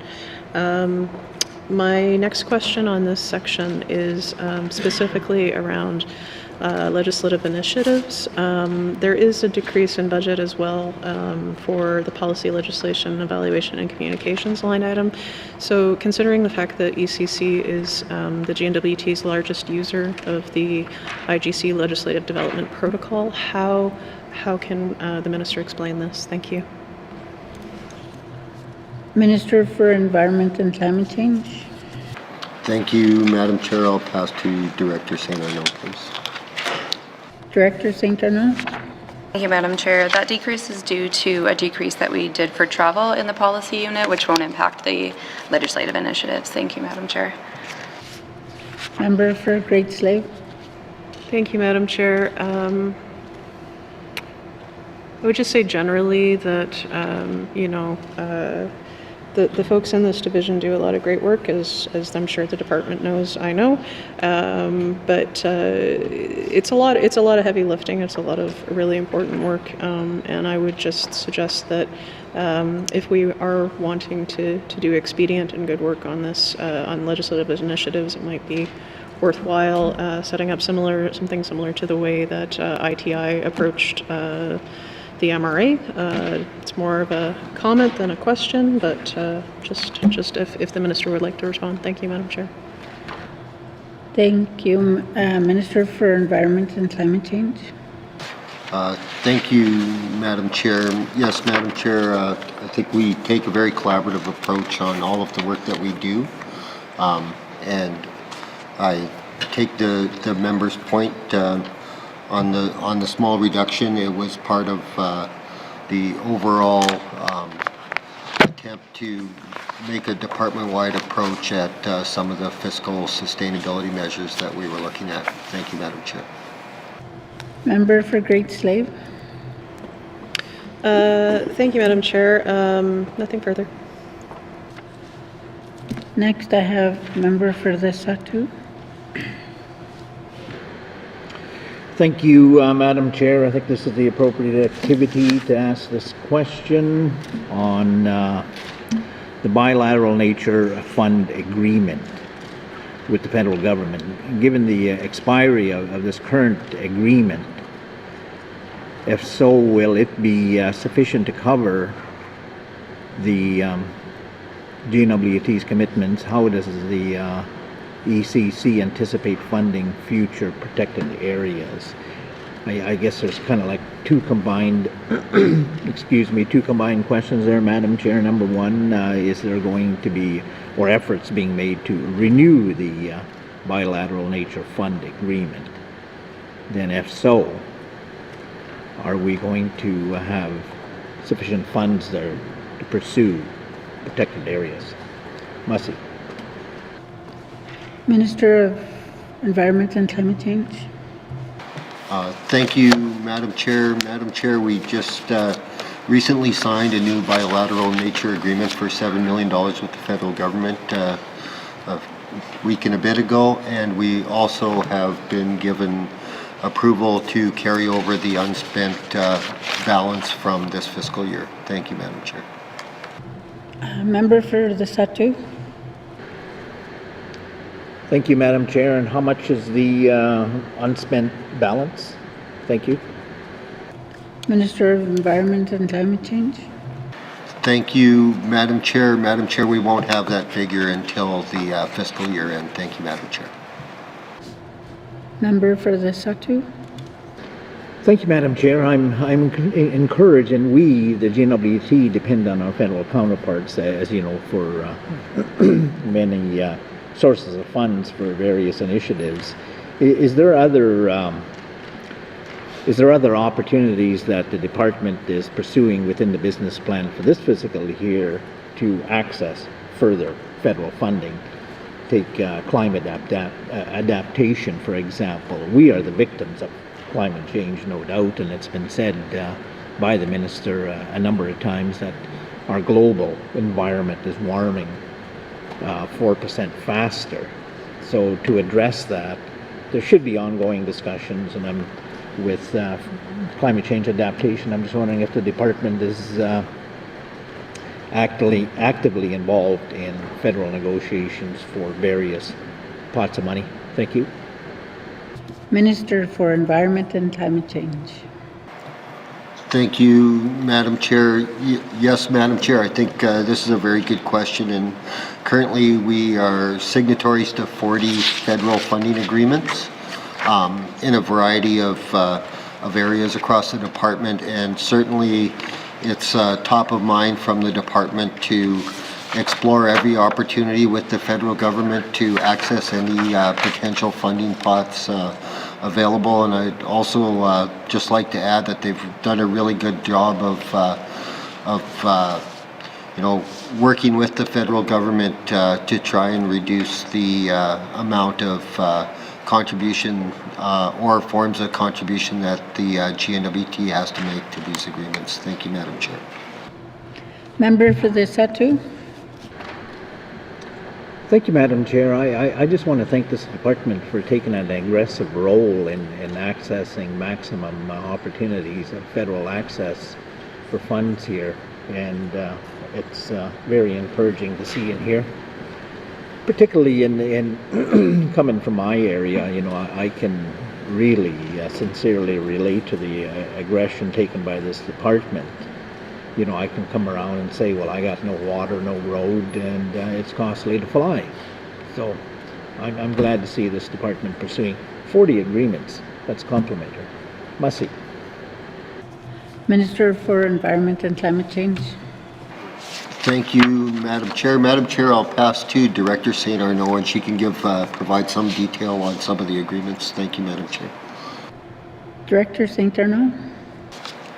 My next question on this section is specifically around legislative initiatives. There is a decrease in budget as well for the policy, legislation, evaluation, and communications line item. So considering the fact that ECC is the GNWT's largest user of the IGC Legislative Development Protocol, how can the minister explain this? Thank you. Minister for Environment and Climate Change. Thank you, Madam Chair. I'll pass to Director St. Arnaud, please. Director St. Arnaud. Thank you, Madam Chair. That decrease is due to a decrease that we did for travel in the policy unit, which won't impact the legislative initiatives. Thank you, Madam Chair. Member for Great Slave. Thank you, Madam Chair. I would just say generally that, the folks in this division do a lot of great work, as I'm sure the department knows, I know. But it's a lot of heavy lifting. It's a lot of really important work, and I would just suggest that if we are wanting to do expedient and good work on this, on legislative initiatives, it might be worthwhile setting up something similar to the way that ITI approached the MRA. It's more of a comment than a question, but just if the minister would like to respond. Thank you, Madam Chair. Thank you. Minister for Environment and Climate Change. Thank you, Madam Chair. Yes, Madam Chair, I think we take a very collaborative approach on all of the work that we do. And I take the member's point on the small reduction. It was part of the overall attempt to make a department-wide approach at some of the fiscal sustainability measures that we were looking at. Thank you, Madam Chair. Member for Great Slave. Thank you, Madam Chair. Nothing further. Next, I have member for the Satu. Thank you, Madam Chair. I think this is the appropriate activity to ask this question on the bilateral nature fund agreement with the federal government. Given the expiry of this current agreement, if so, will it be sufficient to cover the GNWT's commitments? How does the ECC anticipate funding future protected areas? I guess there's kind of like two combined questions there, Madam Chair. Number one, is there going to be, or efforts being made to renew the bilateral nature fund agreement? Then if so, are we going to have sufficient funds there to pursue protected areas? Masi. Minister of Environment and Climate Change. Thank you, Madam Chair. Madam Chair, we just recently signed a new bilateral nature agreement for $7 million with the federal government a week and a bit ago, and we also have been given approval to carry over the unspent balance from this fiscal year. Thank you, Madam Chair. Member for the Satu. Thank you, Madam Chair. And how much is the unspent balance? Thank you. Minister of Environment and Climate Change. Thank you, Madam Chair. Madam Chair, we won't have that figure until the fiscal year end. Thank you, Madam Chair. Member for the Satu. Thank you, Madam Chair. I'm encouraged, and we, the GNWT, depend on our federal counterparts, as you know, for many sources of funds for various initiatives. Is there other opportunities that the department is pursuing within the business plan for this fiscal year to access further federal funding? Take climate adaptation, for example. We are the victims of climate change, no doubt, and it's been said by the minister a number of times that our global environment is warming 4% faster. So to address that, there should be ongoing discussions, and with climate change adaptation, I'm just wondering if the department is actively involved in federal negotiations for various pots of money. Thank you. Minister for Environment and Climate Change. Thank you, Madam Chair. Yes, Madam Chair, I think this is a very good question, and currently we are signatories to 40 federal funding agreements in a variety of areas across the department, and certainly it's top of mind from the department to explore every opportunity with the federal government to access any potential funding pots available. And I'd also just like to add that they've done a really good job of working with the federal government to try and reduce the amount of contribution or forms of contribution that the GNWT has to make to these agreements. Thank you, Madam Chair. Member for the Satu. Thank you, Madam Chair. I just want to thank this department for taking an aggressive role in accessing maximum opportunities of federal access for funds here. And it's very encouraging to see and hear. Particularly in coming from my area, you know, I can really sincerely relate to the aggression taken by this department. You know, I can come around and say, well, I got no water, no road, and it's costly to fly. So I'm glad to see this department pursuing 40 agreements. That's complimentary. Must Minister for Environment and Climate Change. Thank you, Madam Chair. Madam Chair, I'll pass to Director St. Arnaud, and she can provide some detail on some of the agreements. Thank you, Madam Chair. Director St. Arnaud.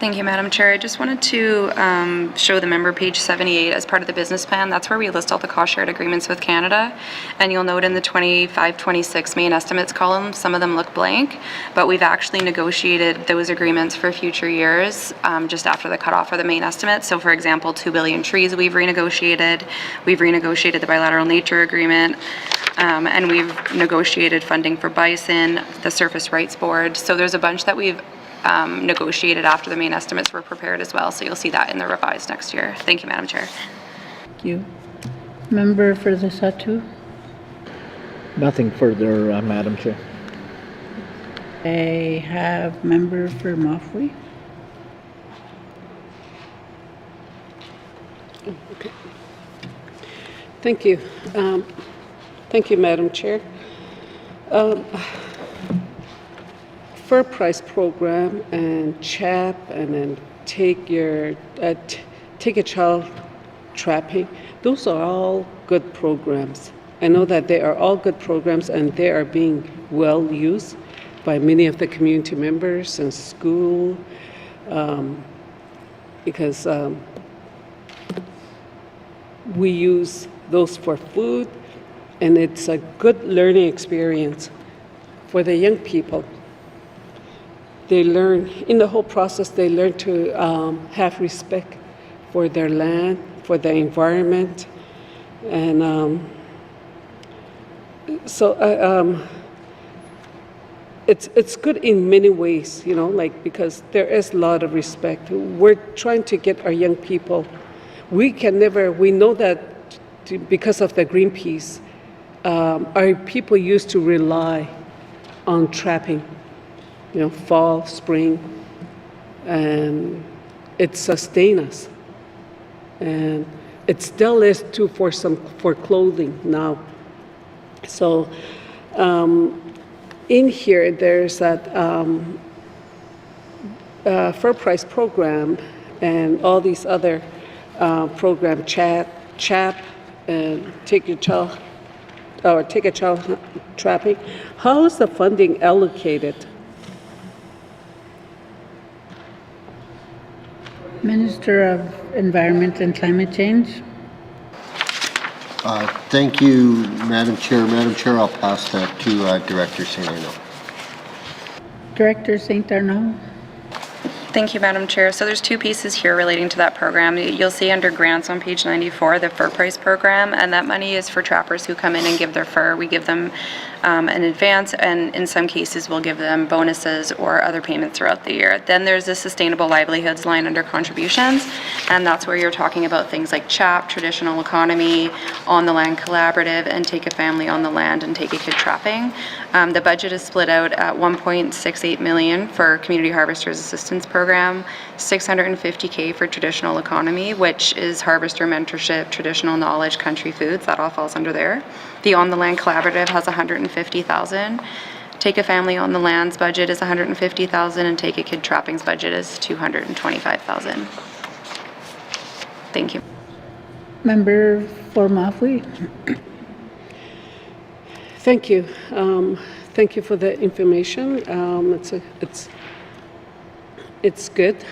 Thank you, Madam Chair. I just wanted to show the member page 78 as part of the business plan. That's where we list all the cost-shared agreements with Canada. And you'll note in the 25-26 main estimates column, some of them look blank, but we've actually negotiated those agreements for future years just after the cutoff for the main estimates. So for example, 2 billion trees we've renegotiated. We've renegotiated the bilateral nature agreement. And we've negotiated funding for bison, the Surface Rights Board. So there's a bunch that we've negotiated after the main estimates were prepared as well. So you'll see that in the revised next year. Thank you, Madam Chair. Thank you. Member for the Satu. Nothing further, Madam Chair. I have member for Mafui. Okay. Thank you. Thank you, Madam Chair. Fair Price Program and CHAP, and then Take a Child Trapping, those are all good programs. I know that they are all good programs and they are being well used by many of the community members and school because we use those for food, and it's a good learning experience for the young people. They learn, in the whole process, they learn to have respect for their land, for the environment. And it's good in many ways, you know, like because there is a lot of respect. We're trying to get our young people, we know that because of the Greenpeace, our people used to rely on trapping. You know, fall, spring, and it sustains us. And it still is too for clothing now. So in here, there's that Fair Price Program and all these other programs, CHAP, and Take a Child Trapping. How is the funding allocated? Minister of Environment and Climate Change. Thank you, Madam Chair. Madam Chair, I'll pass that to Director St. Arnaud. Director St. Arnaud. Thank you, Madam Chair. So there's two pieces here relating to that program. You'll see under grants on page 94, the Fur Price Program, and that money is for trappers who come in and give their fur. We give them in advance, and in some cases we'll give them bonuses or other payments throughout the year. Then there's the Sustainable Livelihoods line under contributions, and that's where you're talking about things like CHAP, Traditional Economy, On the Land Collaborative, and Take a Family on the Land and Take a Kid Trapping. The budget is split out at $1.68 million for Community Harvesters Assistance Program, $650K for Traditional Economy, which is harvester mentorship, traditional knowledge, country foods. That all falls under there. The On the Land Collaborative has $150,000. Take a Family on the Land's budget is $150,000, and Take a Kid Trapping's budget is $225,000. Thank you. Member for Mafui. Thank you. Thank you for the information. It's good.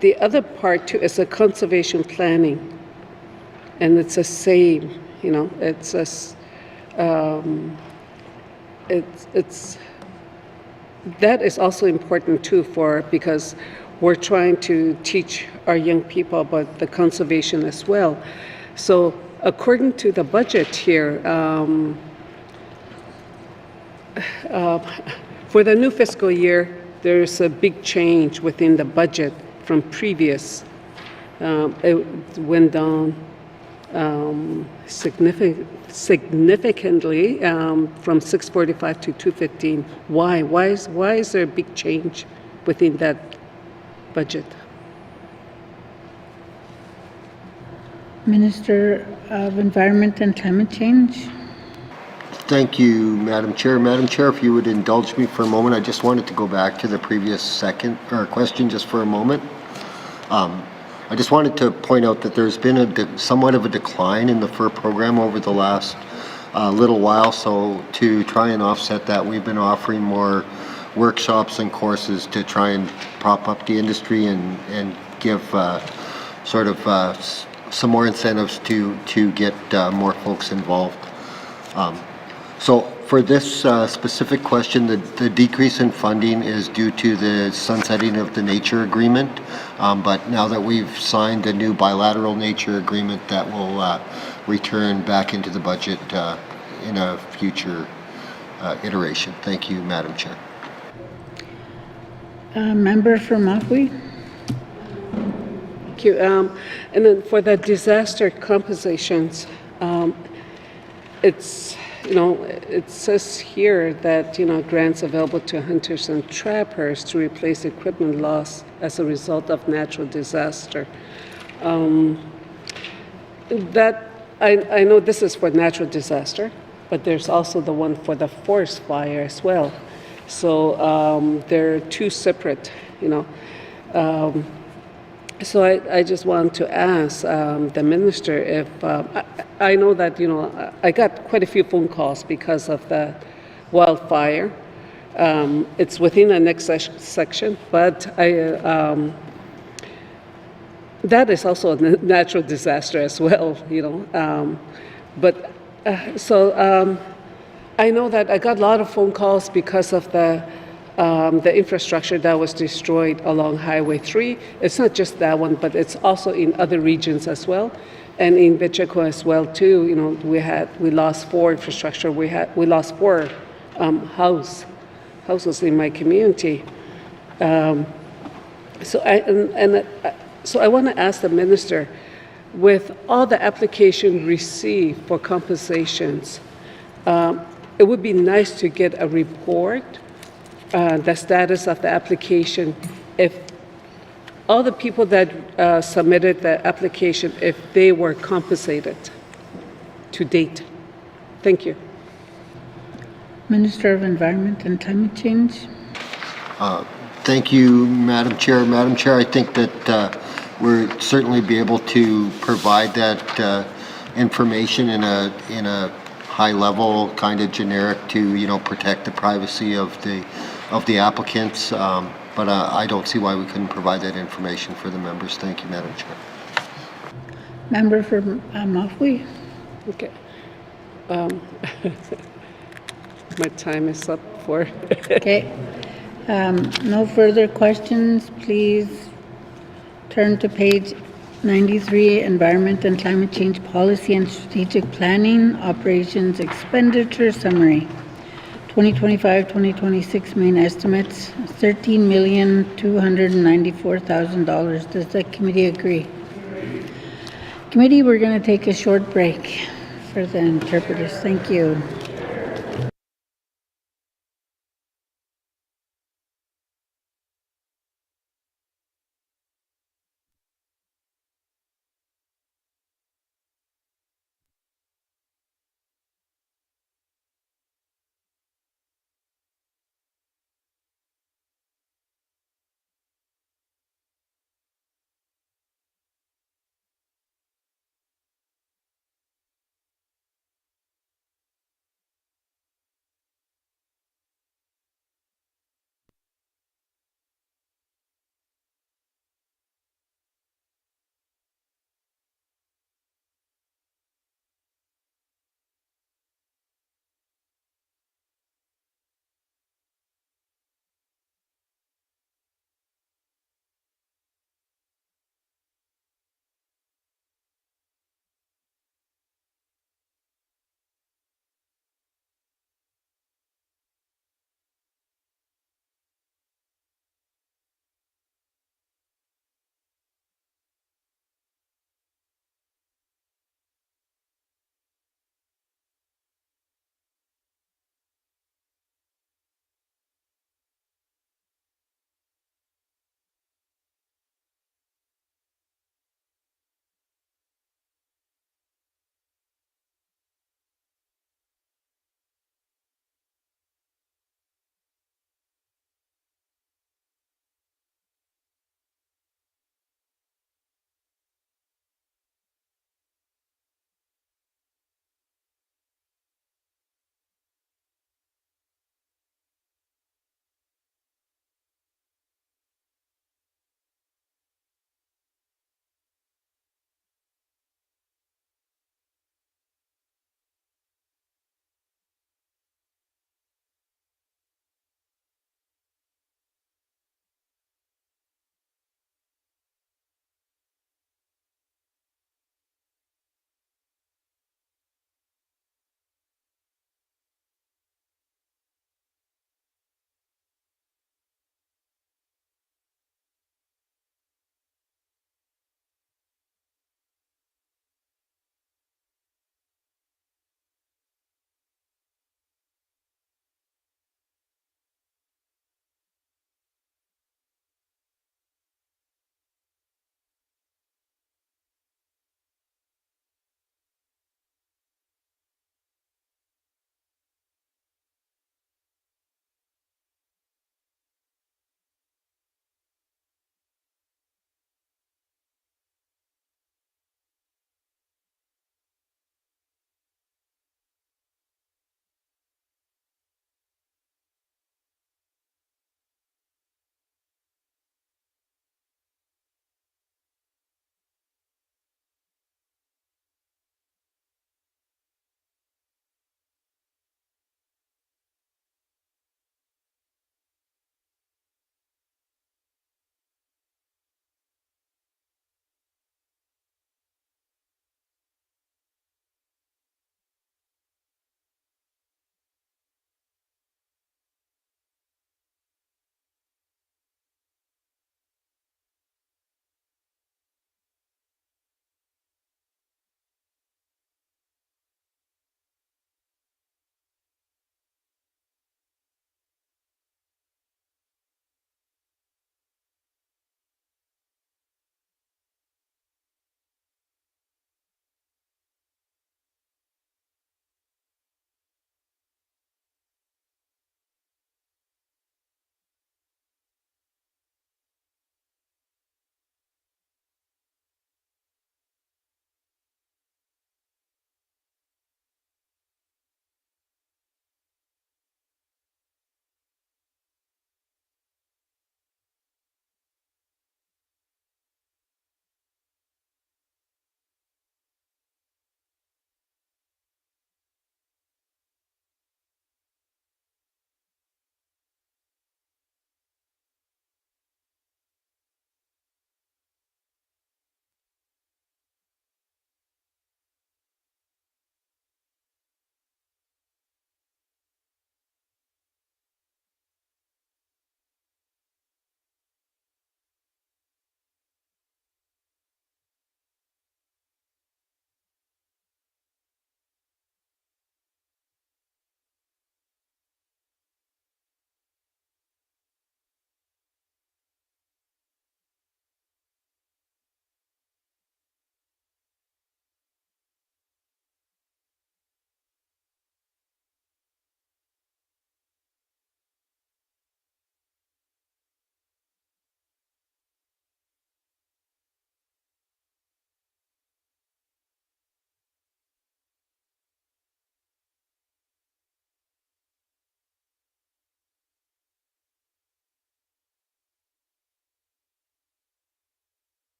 The other part too is the conservation planning, and it's the same. You know, it's that is also important too because we're trying to teach our young people about the conservation as well. So according to the budget here, for the new fiscal year, there's a big change within the budget from previous. It went down significantly from 645 to 215. Why? Why is there a big change within that budget? Minister of Environment and Climate Change. Thank you, Madam Chair. Madam Chair, if you would indulge me for a moment, I just wanted to go back to the previous question just for a moment. I just wanted to point out that there's been somewhat of a decline in the FUR program over the last little while. So to try and offset that, we've been offering more workshops and courses to try and prop up the industry and give some more incentives to get more folks involved. So for this specific question, the decrease in funding is due to the sunsetting of the nature agreement. But now that we've signed a new bilateral nature agreement, that will return back into the budget in a future iteration. Thank you, Madam Chair. Member for Mafui. Thank you. And then for the disaster compensations, it says here that, grants available to hunters and trappers to replace equipment lost as a result of natural disaster. That I know this is for natural disaster, but there's also the one for the forest fire as well. So they're two separate, So I just want to ask the minister if I know that I got quite a few phone calls because of the wildfire. It's within the next section, but that is also a natural disaster as well, I know that I got a lot of phone calls because of the infrastructure that was destroyed along Highway 3. It's not just that one, but it's also in other regions as well, and in Pacheco as well too. We lost 4 infrastructure. We lost 4 houses in my community. So I want to ask the minister, with all the application received for compensations, it would be nice to get a report. The status of the application, if all the people that submitted the application, if they were compensated to date. Thank you. Minister of Environment and Climate Change. Thank you, Madam Chair. Madam Chair, I think that we'll certainly be able to provide that information in a high level, kind of generic to protect the privacy of the applicants, but I don't see why we couldn't provide that information for the members. Thank you, Madam Chair. Member for Mafui. Okay. My time is up for. Okay. No further questions. Please turn to page 93, Environment and Climate Change Policy and Strategic Planning, Operations Expenditure Summary. 2025-2026 main estimates, $13,294,000. Does the committee agree? Committee, we're going to take a short break for the interpreters. Thank you.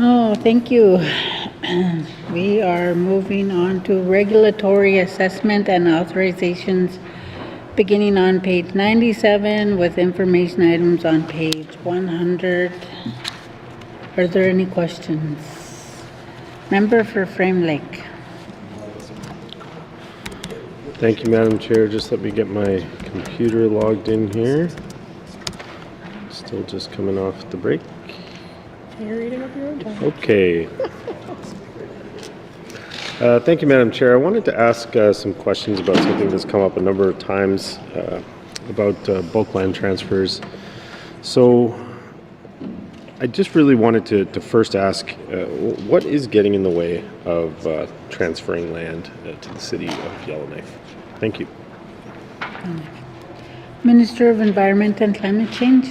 Oh, thank you. We are moving on to regulatory assessment and authorizations, beginning on page 97 with information items on page 100. Are there any questions? Member for Frame Lake. Thank you, Madam Chair. Just let me get my computer logged in here. Still just coming off the break. You're reading up your own time. Okay. Thank you, Madam Chair. I wanted to ask some questions about something that's come up a number of times about bulk land transfers. So I just really wanted to first ask, what is getting in the way of transferring land to the city of Yellowknife? Thank you. Minister of Environment and Climate Change.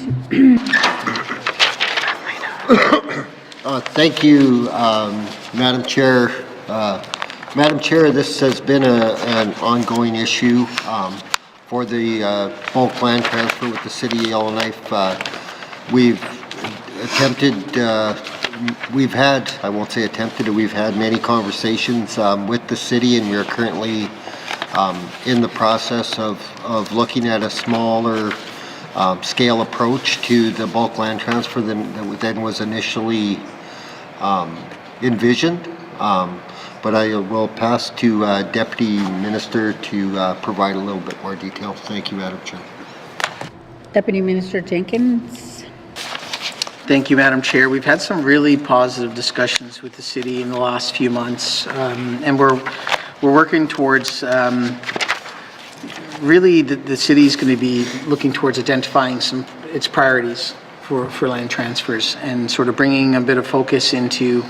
Thank you, Madam Chair. Madam Chair, this has been an ongoing issue for the bulk land transfer with the city of Yellowknife. We've had many conversations with the city, and we're currently in the process of looking at a smaller scale approach to the bulk land transfer than was initially envisioned. But I will pass to Deputy Minister to provide a little bit more detail. Thank you, Madam Chair. Deputy Minister Jenkins. Thank you, Madam Chair. We've had some really positive discussions with the city in the last few months, and we're working towards really the city's going to be looking towards identifying its priorities for land transfers and sort of bringing a bit of focus into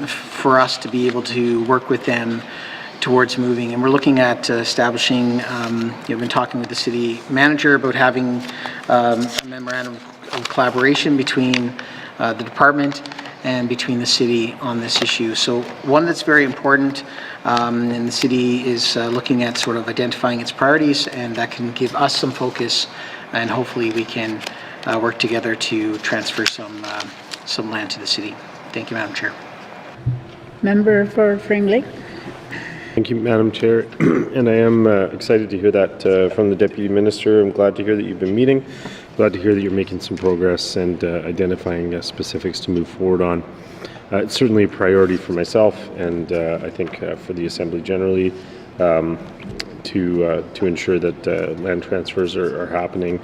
for us to be able to work with them towards moving. And we're looking at establishing, we've been talking with the city manager about having a memorandum of collaboration between the department and between the city on this issue. So one that's very important, and the city is looking at sort of identifying its priorities, and that can give us some focus, and hopefully we can work together to transfer some land to the city. Thank you, Madam Chair. Member for Frame Lake. Thank you, Madam Chair. And I am excited to hear that from the Deputy Minister. I'm glad to hear that you've been meeting. Glad to hear that you're making some progress and identifying specifics to move forward on. It's certainly a priority for myself and I think for the Assembly generally to ensure that land transfers are happening.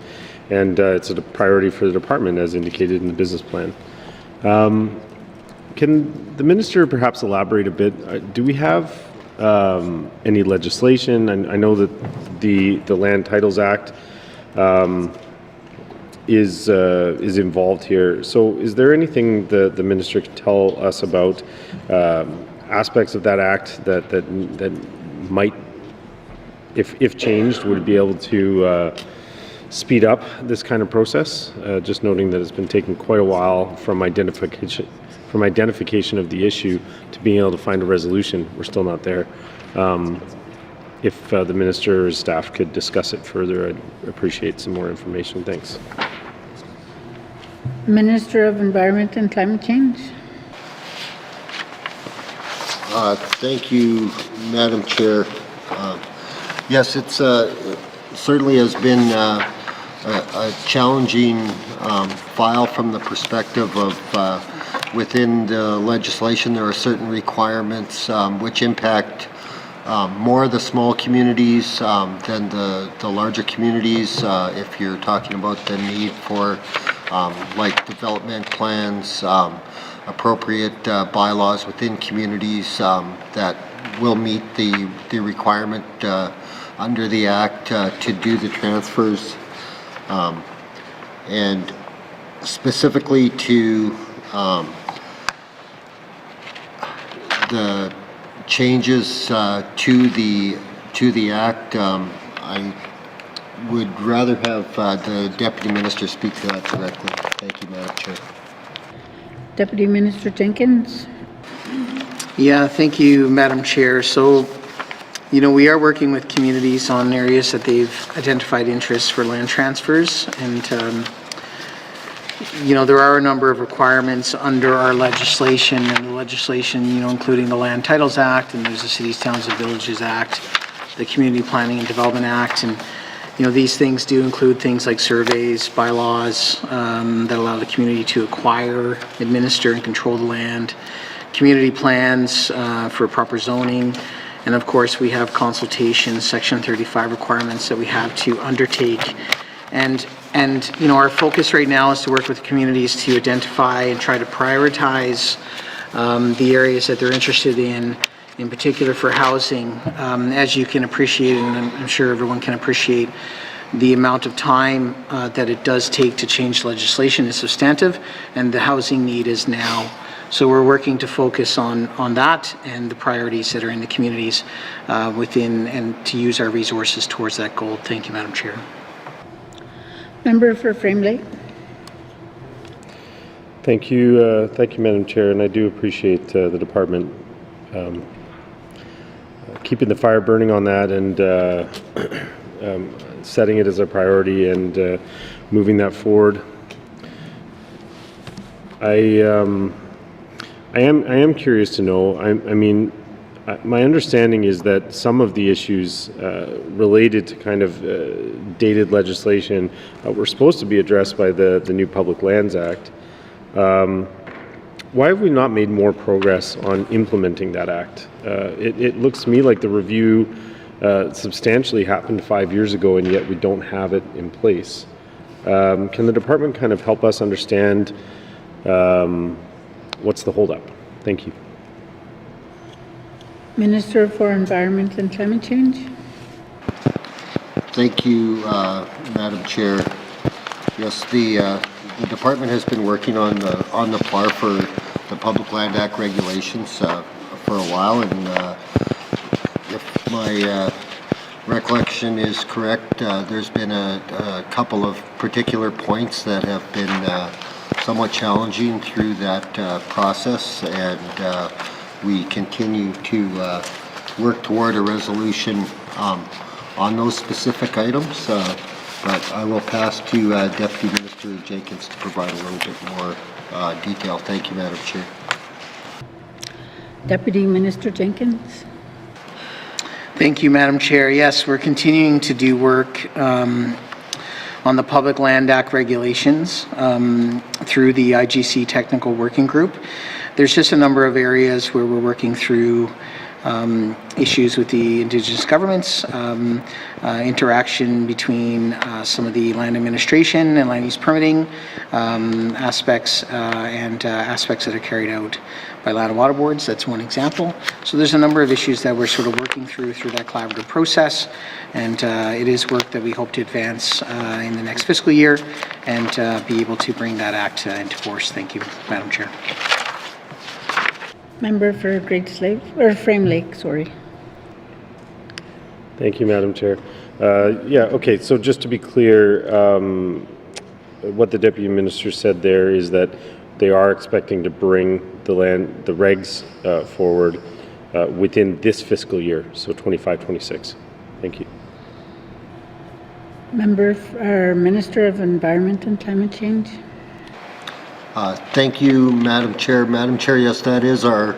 And it's a priority for the department as indicated in the business plan. Can the Minister perhaps elaborate a bit? Do we have any legislation? And I know that the Land Titles Act is involved here. So is there anything the Minister can tell us about aspects of that act that might, if changed, would be able to speed up this kind of process? Just noting that it's been taking quite a while from identification of the issue to being able to find a resolution. We're still not there. If the Minister or staff could discuss it further, I'd appreciate some more information. Thanks. Minister of Environment and Climate Change. Thank you, Madam Chair. Yes, it's certainly has been a challenging file from the perspective of within the legislation there are certain requirements which impact more of the small communities than the larger communities. If you're talking about the need for like development plans, appropriate bylaws within communities that will meet the requirement under the Act to do the transfers, and specifically to the changes to the Act. I would rather have the Deputy Minister speak to that directly. Thank you, Madam Chair. Deputy Minister Jenkins. Yeah, thank you, Madam Chair. So, we are working with communities on areas that they've identified interests for land transfers, and there are a number of requirements under our legislation, and the legislation, including the Land Titles Act, and there's the Cities, Towns, and Villages Act, the Community Planning and Development Act, and these things do include things like surveys, bylaws that allow the community to acquire, administer, and control the land, community plans for proper zoning, and of course we have consultations, Section 35 requirements that we have to undertake. And our focus right now is to work with communities to identify and try to prioritize the areas that they're interested in particular for housing. As you can appreciate, and I'm sure everyone can appreciate, the amount of time that it does take to change legislation is substantive, and the housing need is now. So we're working to focus on that and the priorities that are in the communities within, and to use our resources towards that goal. Thank you, Madam Chair. Member for Frame Lake. Thank you, Madam Chair, and I do appreciate the department keeping the fire burning on that and setting it as a priority and moving that forward. I am curious to know. My understanding is that some of the issues related to kind of dated legislation were supposed to be addressed by the new Public Lands Act. Why have we not made more progress on implementing that act? It looks to me like the review substantially happened 5 years ago, and yet we don't have it in place. Can the department kind of help us understand what's the holdup? Thank you. Minister for Environment and Climate Change. Thank you, Madam Chair. Yes, the department has been working on the PLAR for the Public Land Act regulations for a while, and if my recollection is correct, there's been a couple of particular points that have been somewhat challenging through that process, and we continue to work toward a resolution on those specific items, but I will pass to Deputy Minister Jenkins to provide a little bit more detail. Thank you, Madam Chair. Deputy Minister Jenkins. Thank you, Madam Chair. Yes, we're continuing to do work on the Public Land Act regulations through the IGC Technical Working Group. There's just a number of areas where we're working through issues with the Indigenous governments, interaction between some of the land administration and land use permitting aspects and aspects that are carried out by land and water boards. That's one example. So there's a number of issues that we're sort of working through that collaborative process, and it is work that we hope to advance in the next fiscal year and be able to bring that act into force. Thank you, Madam Chair. Member for Great Slave, or Frame Lake, sorry. Thank you, Madam Chair. Okay, so just to be clear, what the Deputy Minister said there is that they are expecting to bring the regs forward within this fiscal year, so 25-26. Thank you. Member for Minister of Environment and Climate Change. Thank you, Madam Chair. Madam Chair, yes, that is our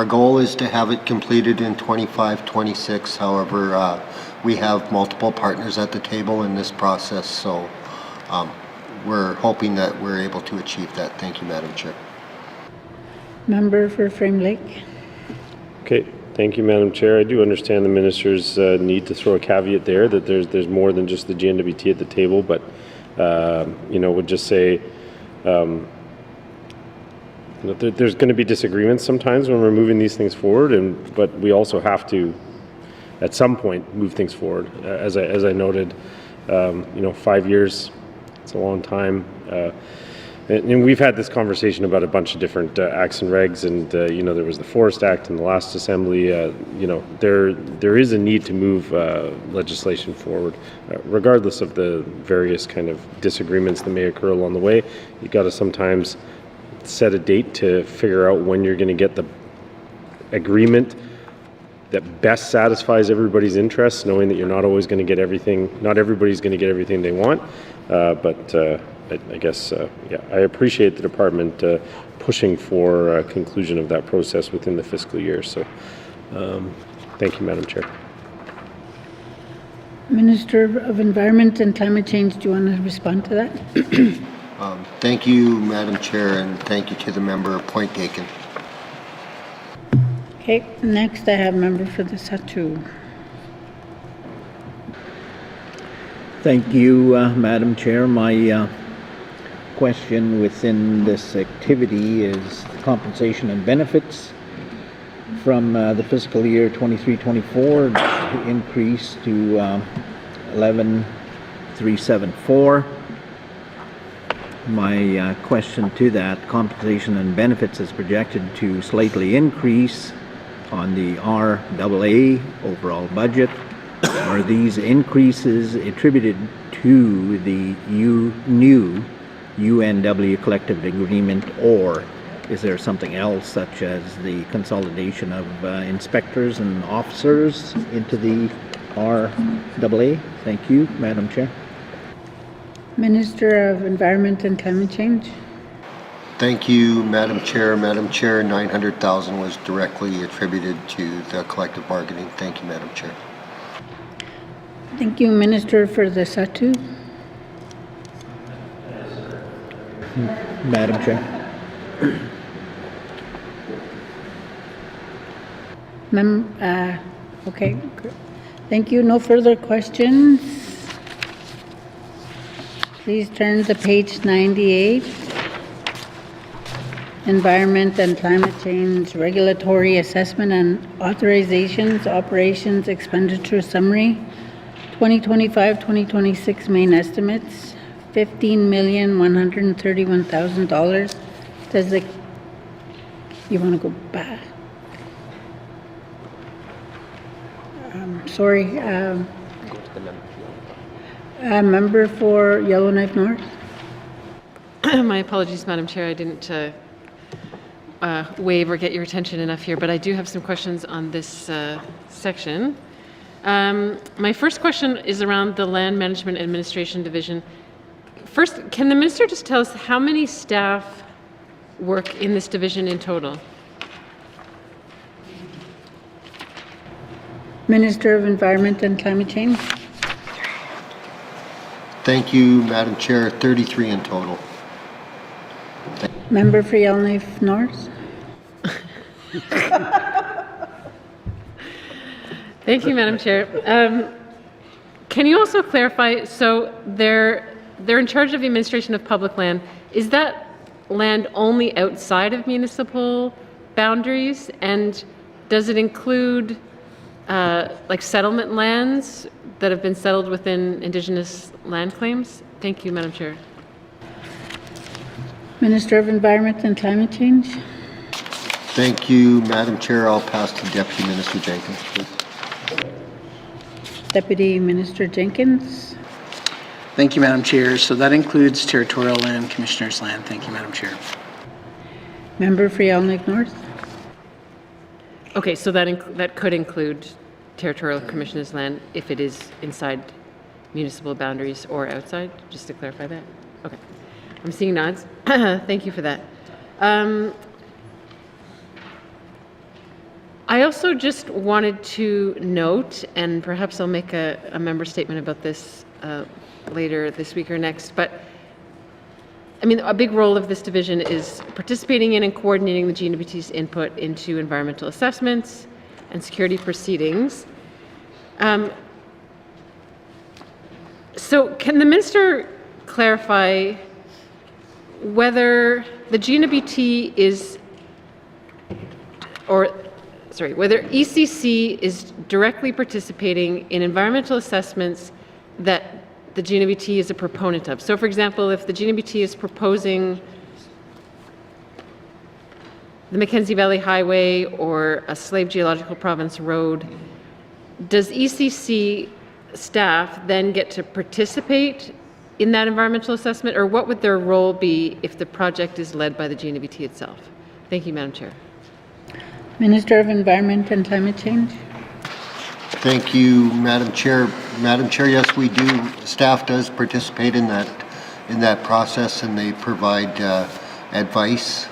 goal is to have it completed in 25-26. However, we have multiple partners at the table in this process, so we're hoping that we're able to achieve that. Thank you, Madam Chair. Member for Frame Lake. Okay, thank you, Madam Chair. I do understand the Minister's need to throw a caveat there that there's more than just the GNWT at the table, but would just say there's going to be disagreements sometimes when we're moving these things forward, but we also have to, at some point, move things forward. As I noted, 5 years, it's a long time. And we've had this conversation about a bunch of different acts and regs, and there was the Forest Act in the last assembly. There is a need to move legislation forward, regardless of the various kind of disagreements that may occur along the way. You got to sometimes set a date to figure out when you're going to get the agreement that best satisfies everybody's interests, knowing that you're not always going to get everything. Not everybody's going to get everything they want, but I guess, yeah, I appreciate the department pushing for a conclusion of that process within the fiscal year. So thank you, Madam Chair. Minister of Environment and Climate Change, do you want to respond to that? Thank you, Madam Chair, and thank you to the member. Point taken. Okay, next I have member for the Satu. Thank you, Madam Chair. My question within this activity is compensation and benefits from the fiscal year 23-24 increase to 11,374. My question to that, compensation and benefits is projected to slightly increase on the RAA overall budget. Are these increases attributed to the new UNW collective agreement, or is there something else such as the consolidation of inspectors and officers into the RAA? Thank you, Madam Chair. Minister of Environment and Climate Change. Thank you, Madam Chair. Madam Chair, 900,000 was directly attributed to the collective bargaining. Thank you, Madam Chair. Thank you, Minister for the Satu. Madam Chair. Okay, thank you. No further questions. Please turn to page 98. Environment and Climate Change Regulatory Assessment and Authorizations, Operations Expenditure Summary, 2025-2026 main estimates, $15,131,000. Does the, you want to go back? Sorry, member for Yellowknife North. My apologies, Madam Chair. I didn't wave or get your attention enough here, but I do have some questions on this section. My first question is around the Land Management Administration Division. First, can the minister just tell us how many staff work in this division in total? Minister of Environment and Climate Change. Thank you, Madam Chair. 33 in total. Member for Yellowknife North. Thank you, Madam Chair. Can you also clarify, so they're in charge of the administration of public land. Is that land only outside of municipal boundaries? And does it include like settlement lands that have been settled within Indigenous land claims? Thank you, Madam Chair. Minister of Environment and Climate Change. Thank you, Madam Chair. I'll pass to Deputy Minister Jenkins, please. Deputy Minister Jenkins. Thank you, Madam Chair. So that includes territorial land, Commissioner's land. Thank you, Madam Chair. Member for Yellowknife North. Okay, so that could include territorial commissioner's land if it is inside municipal boundaries or outside, just to clarify that? Okay. I'm seeing nods. Thank you for that. I also just wanted to note, and perhaps I'll make a member statement about this later this week or next, but I mean, a big role of this division is participating in and coordinating the GNWT's input into environmental assessments and security proceedings. So can the minister clarify whether the GNWT is, whether ECC is directly participating in environmental assessments that the GNWT is a proponent of? So for example, if the GNWT is proposing the Mackenzie Valley Highway or a Slave Geological Province road, does ECC staff then get to participate in that environmental assessment, or what would their role be if the project is led by the GNWT itself? Thank you, Madam Chair. Minister of Environment and Climate Change. Thank you, Madam Chair. Madam Chair, yes, we do. Staff does participate in that in that process, and they provide advice.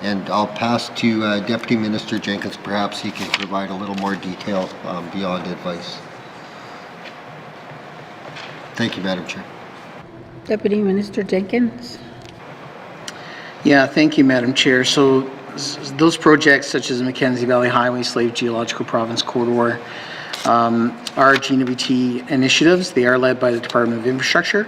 And I'll pass to Deputy Minister Jenkins. Perhaps he can provide a little more detail beyond advice. Thank you, Madam Chair. Deputy Minister Jenkins. Yeah, thank you, Madam Chair. So those projects such as the Mackenzie Valley Highway Slave Geological Province Corridor are GNWT initiatives. They are led by the Department of Infrastructure,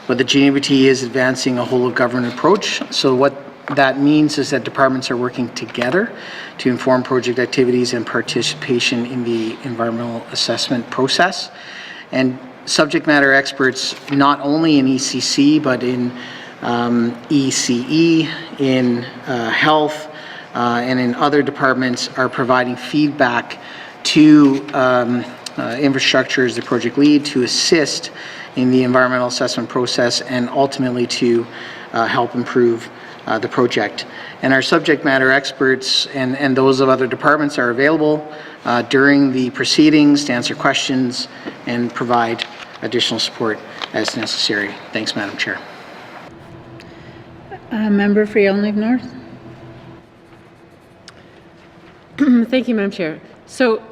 but the GNWT is advancing a whole of government approach. So what that means is that departments are working together to inform project activities and participation in the environmental assessment process. And subject matter experts, not only in ECC, but in ECE, in health, and in other departments, are providing feedback to infrastructure as the project lead to assist in the environmental assessment process and ultimately to help improve the project. And our subject matter experts and those of other departments are available during the proceedings to answer questions and provide additional support as necessary. Thanks, Madam Chair. Member for Yellowknife North. Thank you, Madam Chair. So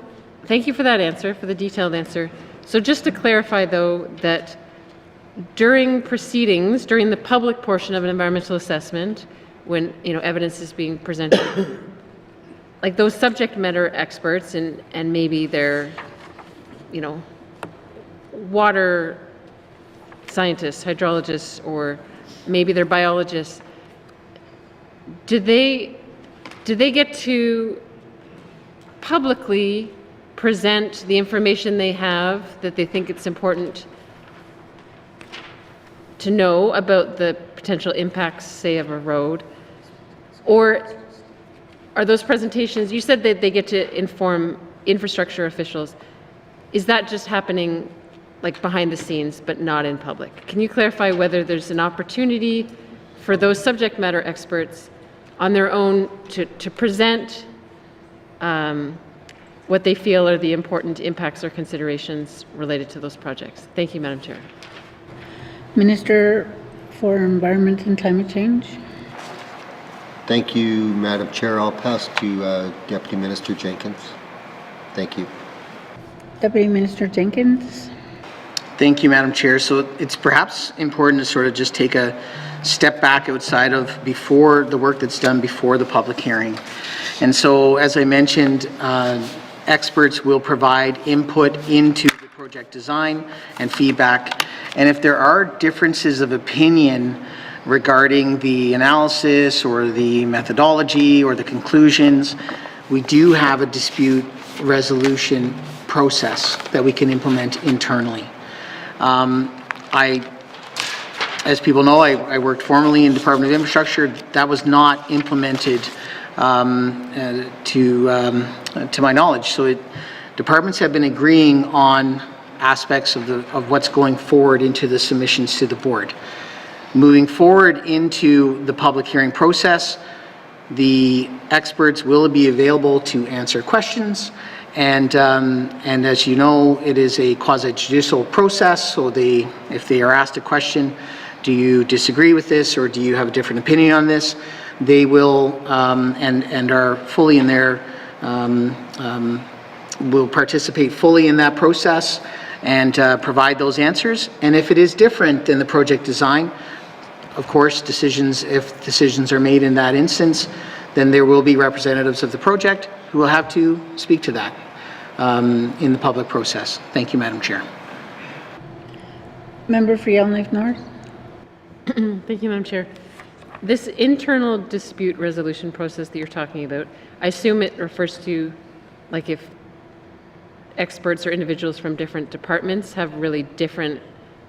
thank you for that answer, for the detailed answer. So just to clarify, though, that during proceedings, during the public portion of an environmental assessment, when evidence is being presented, like those subject matter experts and maybe they're water scientists, hydrologists, or maybe they're biologists, do they get to publicly present the information they have that they think it's important to know about the potential impacts, say, of a road? Or are those presentations, you said that they get to inform infrastructure officials. Is that just happening like behind the scenes but not in public? Can you clarify whether there's an opportunity for those subject matter experts on their own to present what they feel are the important impacts or considerations related to those projects? Thank you, Madam Chair. Minister for Environment and Climate Change. Thank you, Madam Chair. I'll pass to Deputy Minister Jenkins. Thank you. Deputy Minister Jenkins. Thank you, Madam Chair. So it's perhaps important to sort of just take a step back outside of before the work that's done before the public hearing. And so, as I mentioned, experts will provide input into the project design and feedback. And if there are differences of opinion regarding the analysis or the methodology or the conclusions, we do have a dispute resolution process that we can implement internally. As people know, I worked formerly in Department of Infrastructure. That was not implemented to my knowledge. So departments have been agreeing on aspects of what's going forward into the submissions to the board. Moving forward into the public hearing process, the experts will be available to answer questions. And as you know, it is a quasi-judicial process. So if they are asked a question, do you disagree with this or do you have a different opinion on this? They will and are fully in there, will participate fully in that process and provide those answers. And if it is different than the project design, of course, if decisions are made in that instance, then there will be representatives of the project who will have to speak to that in the public process. Thank you, Madam Chair. Member for Yellowknife North. Thank you, Madam Chair. This internal dispute resolution process that you're talking about, I assume it refers to, like, if experts or individuals from different departments have really different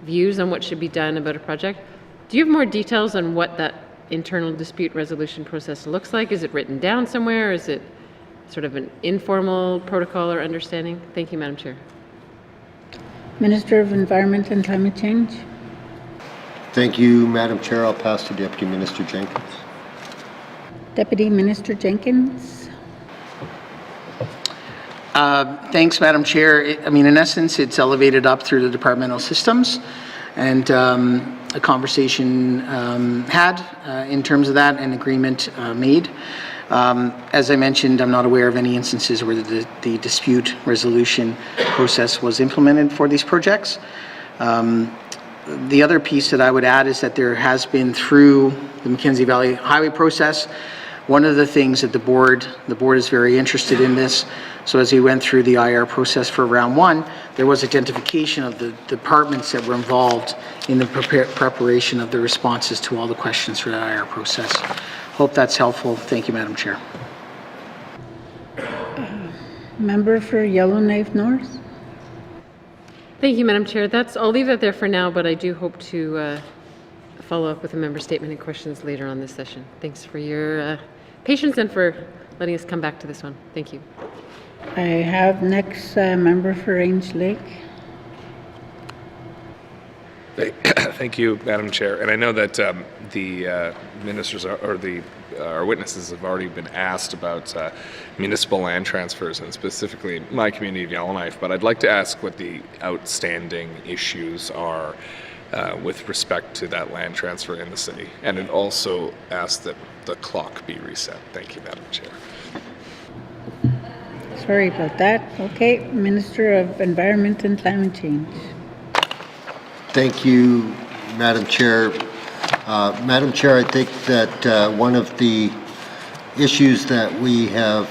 views on what should be done about a project. Do you have more details on what that internal dispute resolution process looks like? Is it written down somewhere? Is it sort of an informal protocol or understanding? Thank you, Madam Chair. Minister of Environment and Climate Change. Thank you, Madam Chair. I'll pass to Deputy Minister Jenkins. Deputy Minister Jenkins. Thanks, Madam Chair. In essence, it's elevated up through the departmental systems. And a conversation had in terms of that, and agreement made. As I mentioned, I'm not aware of any instances where the dispute resolution process was implemented for these projects. The other piece that I would add is that there has been, through the Mackenzie Valley Highway process, one of the things that the board is very interested in this. So as we went through the IR process for round one, there was identification of the departments that were involved in the preparation of the responses to all the questions for the IR process. Hope that's helpful. Thank you, Madam Chair. Member for Yellowknife North. Thank you, Madam Chair. I'll leave that there for now, but I do hope to follow up with a member statement and questions later on this session. Thanks for your patience and for letting us come back to this one. Thank you. I have next member for Range Lake. Thank you, Madam Chair. And I know that the ministers our witnesses have already been asked about municipal land transfers, and specifically my community of Yellowknife, but I'd like to ask what the outstanding issues are with respect to that land transfer in the city. And it also ask that the clock be reset. Thank you, Madam Chair. Sorry about that. Okay, Minister of Environment and Climate Change. Thank you, Madam Chair. Madam Chair, I think that one of the issues that we have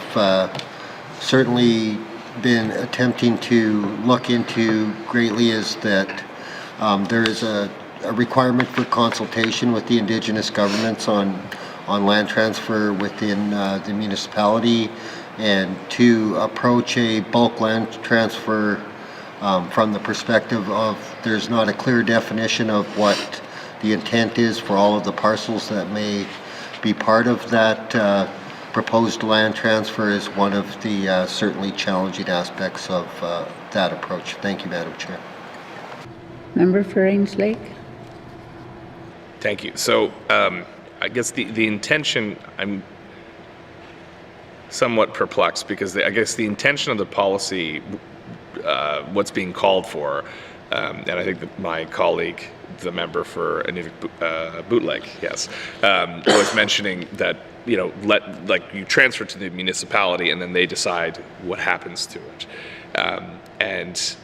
certainly been attempting to look into greatly is that there is a requirement for consultation with the Indigenous governments on land transfer within the municipality, and to approach a bulk land transfer from the perspective of there's not a clear definition of what the intent is for all of the parcels that may be part of that proposed land transfer is one of the certainly challenging aspects of that approach. Thank you, Madam Chair. Member for Range Lake. Thank you. So I guess the intention, I'm somewhat perplexed because I guess the intention of the policy, what's being called for, and I think that my colleague, the member for Inuvik Bootleg, yes, was mentioning that, you know, you transfer to the municipality and then they decide what happens to it, and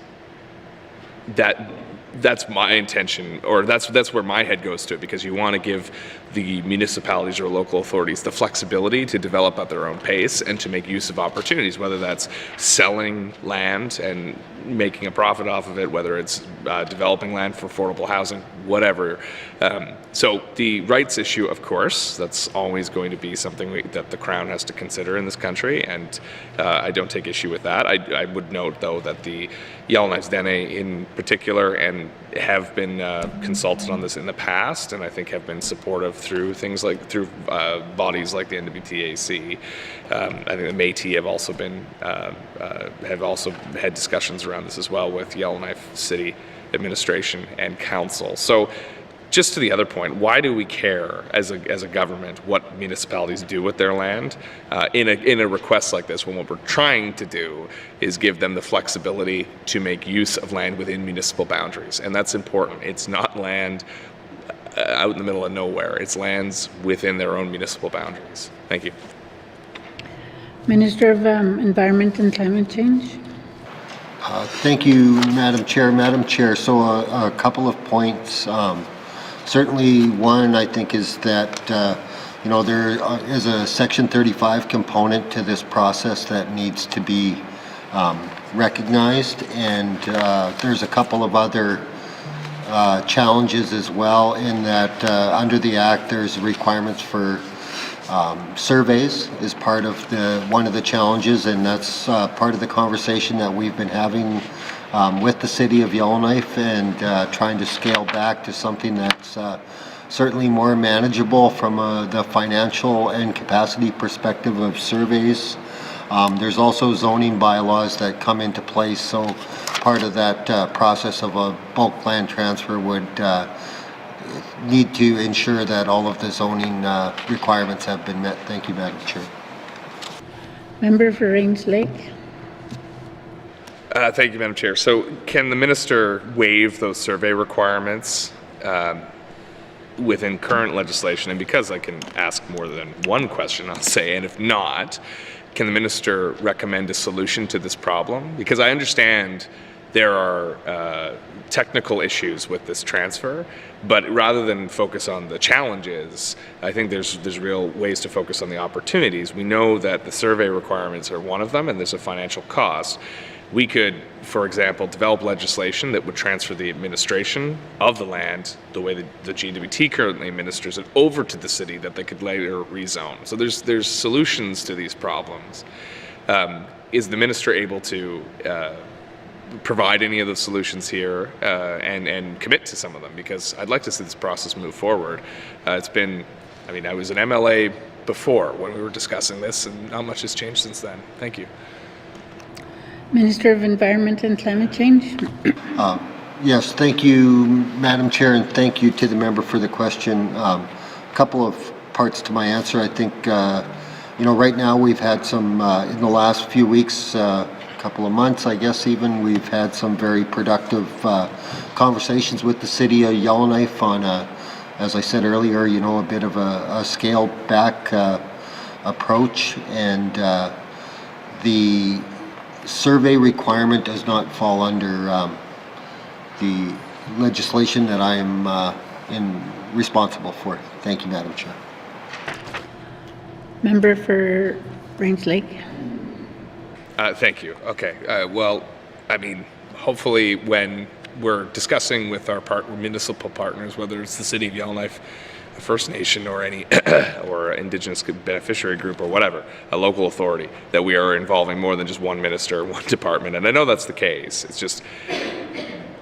that's my intention, or that's where my head goes to it, because you want to give the municipalities or local authorities the flexibility to develop at their own pace and to make use of opportunities, whether that's selling land and making a profit off of it, whether it's developing land for affordable housing, whatever. So the rights issue, of course, that's always going to be something that the Crown has to consider in this country, and I don't take issue with that. I would note, though, that the Yellowknives Dene in particular and have been consulted on this in the past, and I think have been supportive through things like bodies like the NWTAC. I think the Métis have also been had discussions around this as well with Yellowknife City Administration and Council. So, just to the other point, why do we care as a government what municipalities do with their land in a request like this, when what we're trying to do is give them the flexibility to make use of land within municipal boundaries? And that's important. It's not land out in the middle of nowhere. It's lands within their own municipal boundaries. Thank you. Minister of Environment and Climate Change. Thank you, Madam Chair. Madam Chair, so a couple of points. Certainly one, I think, is that you know, there is a Section 35 component to this process that needs to be recognized, and there's a couple of other challenges as well, in that under the Act there's requirements for surveys is part of one of the challenges, and that's part of the conversation that we've been having with the City of Yellowknife, and trying to scale back to something that's certainly more manageable from the financial and capacity perspective of surveys. There's also zoning bylaws that come into place, so part of that process of a bulk land transfer would need to ensure that all of the zoning requirements have been met. Thank you, Madam Chair. Member for Range Lake. Thank you, Madam Chair. So can the minister waive those survey requirements within current legislation, and because I can ask more than one question, I'll say, and if not, can the minister recommend a solution to this problem? Because I understand there are technical issues with this transfer, but rather than focus on the challenges, I think there's real ways to focus on the opportunities. We know that the survey requirements are one of them, and there's a financial cost. We could, for example, develop legislation that would transfer the administration of the land, the way that the GWT currently administers it, over to the city that they could later rezone. So there's solutions to these problems. Is the minister able to provide any of the solutions here and commit to some of them? Because I'd like to see this process move forward. I was an MLA before when we were discussing this, and not much has changed since then. Thank you. Minister of Environment and Climate Change. Yes, thank you, Madam Chair, and thank you to the member for the question. A couple of parts to my answer. I think, right now we've had some, in the last few weeks, couple of months, I guess even, we've had some very productive conversations with the city of Yellowknife on, as I said earlier, a bit of a scaled back approach, and the survey requirement does not fall under the legislation that I am responsible for. Thank you, Madam Chair. Member for Range Lake. Thank you. Okay. Hopefully when we're discussing with our municipal partners, whether it's the City of Yellowknife, First Nation, or any or Indigenous beneficiary group or whatever, a local authority, that we are involving more than just one minister or one department. And I know that's the case. It's just,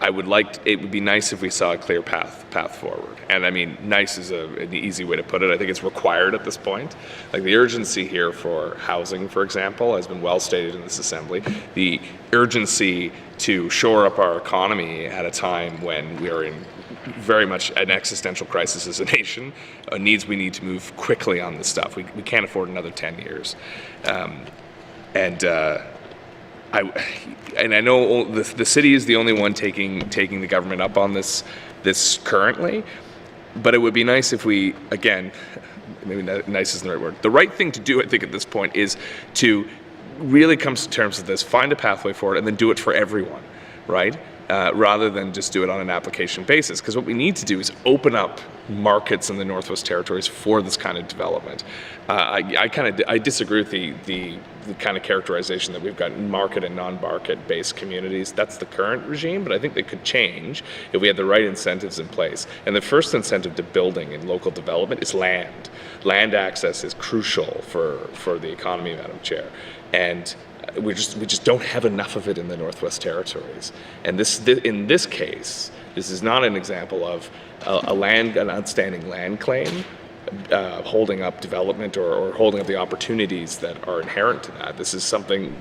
it would be nice if we saw a clear path forward. And nice is an easy way to put it. I think it's required at this point. Like, the urgency here for housing, for example, has been well stated in this assembly. The urgency to shore up our economy at a time when we are in very much an existential crisis as a nation we need to move quickly on this stuff. We can't afford another 10 years. I know the city is the only one taking the government up on this currently, but it would be nice if we, again, maybe nice isn't the right word. The right thing to do, I think, at this point is to really come to terms with this, find a pathway for it, and then do it for everyone, right? Rather than just do it on an application basis. Because what we need to do is open up markets in the Northwest Territories for this kind of development. I disagree with the kind of characterization that we've got market and non-market based communities. That's the current regime, but I think they could change if we had the right incentives in place. And the first incentive to building and local development is land. Land access is crucial for the economy, Madam Chair. And we just don't have enough of it in the Northwest Territories. And in this case, this is not an example of an outstanding land claim holding up development or holding up the opportunities that are inherent to that. This is something,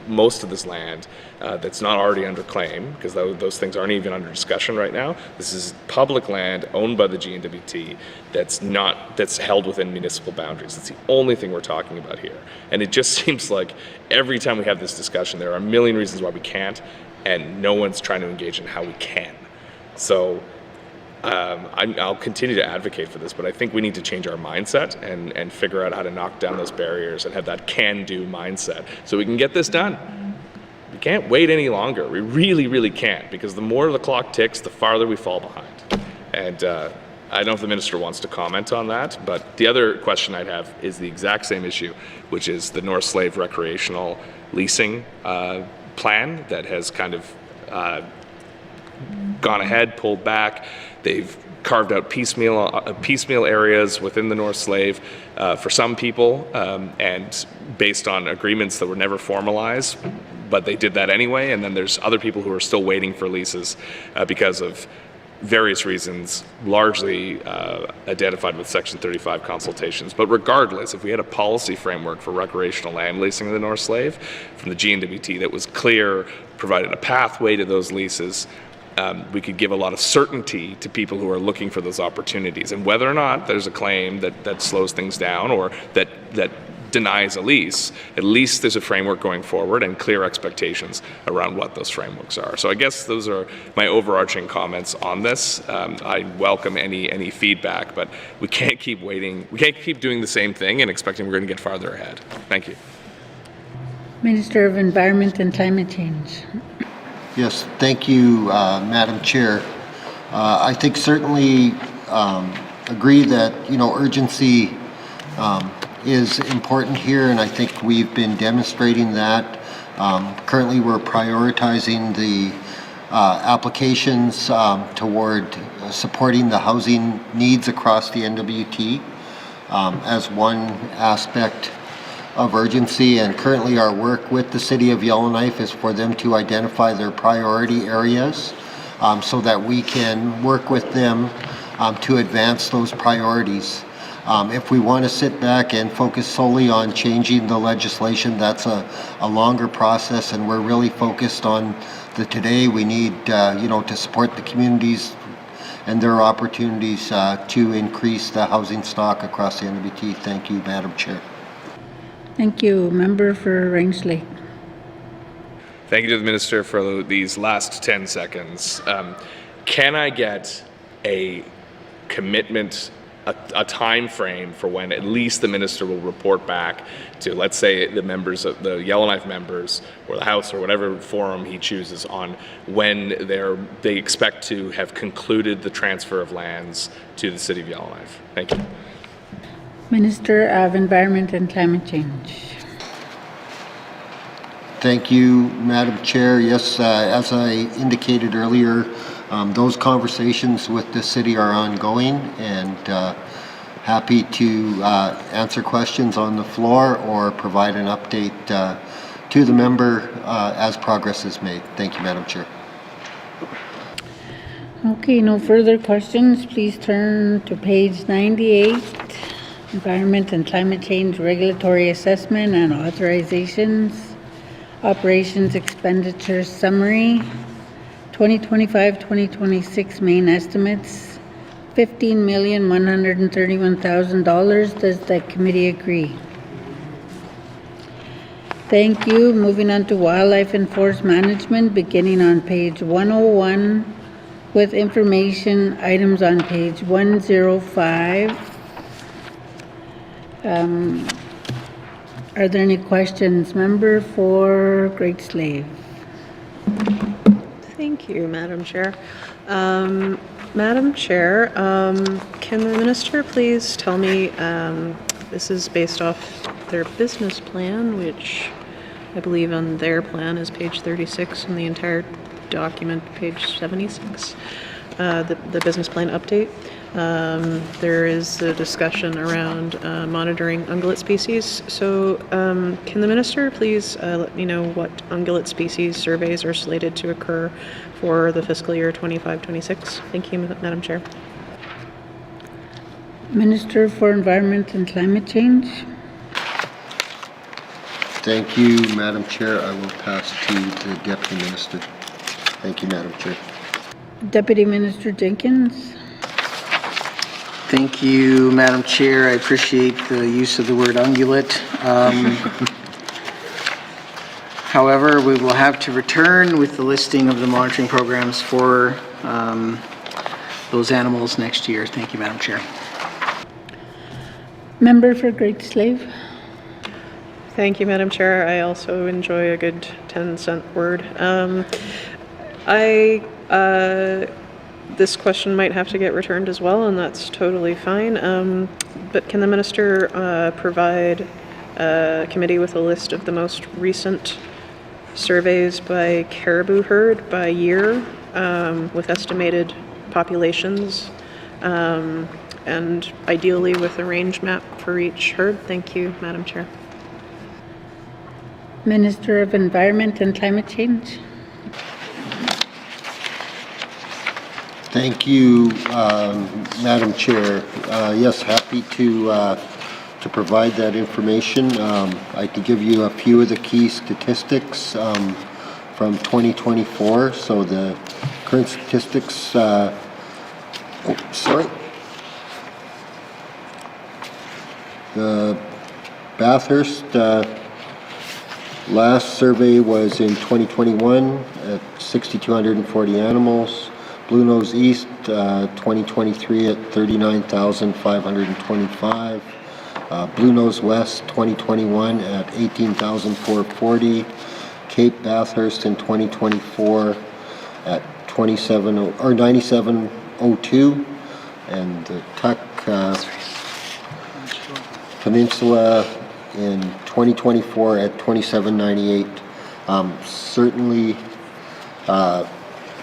most of this land that's not already under claim, because those things aren't even under discussion right now. This is public land owned by the GNWT that's held within municipal boundaries. That's the only thing we're talking about here. And it just seems like every time we have this discussion, there are a million reasons why we can't, and no one's trying to engage in how we can. So I'll continue to advocate for this, but I think we need to change our mindset and figure out how to knock down those barriers and have that can-do mindset so we can get this done. We can't wait any longer. We really, really can't, because the more the clock ticks, the farther we fall behind. And I don't know if the minister wants to comment on that, but the other question I'd have is the exact same issue, which is the North Slave recreational leasing plan that has kind of gone ahead, pulled back. They've carved out piecemeal areas within the North Slave for some people, and based on agreements that were never formalized, but they did that anyway. And then there's other people who are still waiting for leases because of various reasons, largely identified with Section 35 consultations. But regardless, if we had a policy framework for recreational land leasing in the North Slave from the GNWT that was clear, provided a pathway to those leases, we could give a lot of certainty to people who are looking for those opportunities. And whether or not there's a claim that slows things down or that denies a lease, at least there's a framework going forward and clear expectations around what those frameworks are. So I guess those are my overarching comments on this. I welcome any feedback, but we can't keep waiting. We can't keep doing the same thing and expecting we're going to get farther ahead. Thank you. Minister of Environment and Climate Change. Yes, thank you, Madam Chair. I think certainly agree that, urgency is important here, and I think we've been demonstrating that. Currently, we're prioritizing the applications toward supporting the housing needs across the NWT as one aspect of urgency, and currently our work with the City of Yellowknife is for them to identify their priority areas so that we can work with them to advance those priorities. If we want to sit back and focus solely on changing the legislation, that's a longer process, and we're really focused on the today. We need, to support the communities and their opportunities to increase the housing stock across the NWT. Thank you, Madam Chair. Thank you. Member for Rangeley. Thank you to the Minister for these last 10 seconds. Can I get a commitment, a time frame for when at least the Minister will report back to, let's say, the members of the Yellowknife members or the House or whatever forum he chooses on when they expect to have concluded the transfer of lands to the City of Yellowknife? Thank you. Minister of Environment and Climate Change. Thank you, Madam Chair. Yes, as I indicated earlier, those conversations with the city are ongoing, and happy to answer questions on the floor or provide an update to the member as progress is made. Thank you, Madam Chair. Okay, no further questions. Please turn to page 98. Environment and Climate Change Regulatory Assessment and Authorizations. Operations Expenditure Summary. 2025-2026 main estimates. $15,131,000. Does the committee agree? Thank you. Moving on to Wildlife and Forest Management, beginning on page 101 with information items on page 105. Are there any questions? Member for Great Slave. Thank you, Madam Chair. Madam Chair, can the Minister please tell me, this is based off their business plan, which I believe on their plan is page 36 and the entire document page 76, the business plan update. There is a discussion around monitoring ungulate species. So can the Minister please let me know what ungulate species surveys are slated to occur for the fiscal year 25-26? Thank you, Madam Chair. Minister for Environment and Climate Change. Thank you, Madam Chair. I will pass to the Deputy Minister. Thank you, Madam Chair. Deputy Minister Jenkins. Thank you, Madam Chair. I appreciate the use of the word ungulate. However, we will have to return with the listing of the monitoring programs for those animals next year. Thank you, Madam Chair. Member for Great Slave. Thank you, Madam Chair. I also enjoy a good 10-cent word. This question might have to get returned as well, and that's totally fine. But can the Minister provide a committee with a list of the most recent surveys by caribou herd by year with estimated populations and ideally with a range map for each herd? Thank you, Madam Chair. Minister of Environment and Climate Change. Thank you, Madam Chair. Yes, happy to provide that information. I can give you a few of the key statistics from 2024. So the current statistics, the Bathurst, last survey was in 2021 at 6,240 animals. Blue Nose East, 2023 at 39,525. Blue Nose West, 2021 at 18,440. Cape Bathurst in 2024 at 9702, and the Tuck Peninsula in 2024 at 2798. Certainly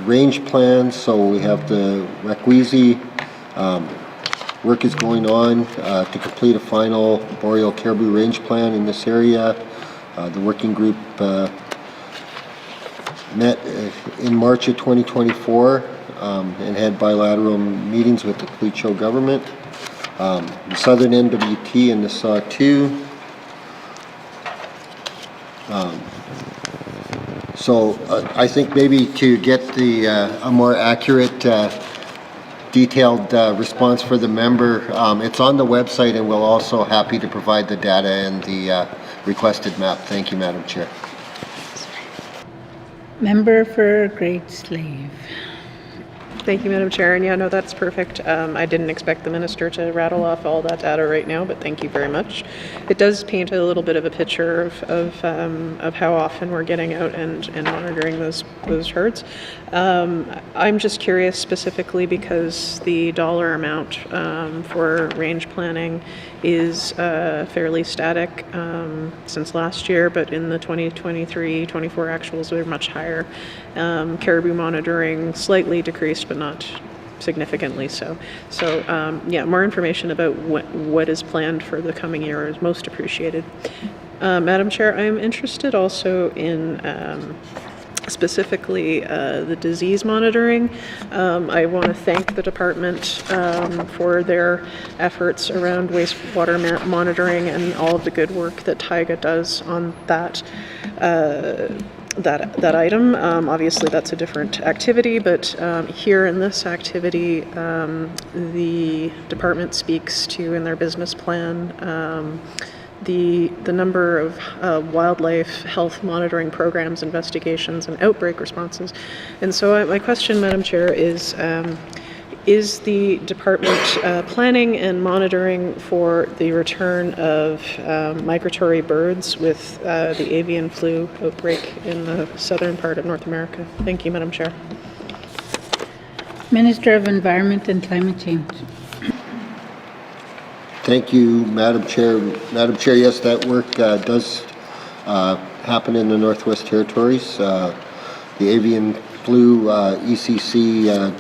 range plans, so we have the Requeasy. Work is going on to complete a final boreal caribou range plan in this area. The working group met in March of 2024 and had bilateral meetings with the Quechua government. The Southern NWT and the SAW2. So I think maybe to get the a more accurate, detailed response for the member, it's on the website, and we'll also happy to provide the data and the requested map. Thank you, Madam Chair. Member for Great Slave. Thank you, Madam Chair. And yeah, no, that's perfect. I didn't expect the minister to rattle off all that data right now, but thank you very much. It does paint a little bit of a picture of how often we're getting out and monitoring those herds. I'm just curious specifically because the dollar amount for range planning is fairly static since last year, but in the 2023-24 actuals they're much higher. Caribou monitoring slightly decreased, but not significantly so. So yeah, more information about what is planned for the coming year is most appreciated. Madam Chair, I'm interested also in specifically the disease monitoring. I want to thank the department for their efforts around wastewater monitoring and all of the good work that Taiga does on that that item. Obviously that's a different activity, but here in this activity the department speaks to in their business plan the number of wildlife health monitoring programs, investigations, and outbreak responses. And so my question, Madam Chair, is the department planning and monitoring for the return of migratory birds with the avian flu outbreak in the southern part of North America? Thank you, Madam Chair. Minister of Environment and Climate Change. Thank you, Madam Chair. Madam Chair, yes, that work does happen in the Northwest Territories. The avian flu ECC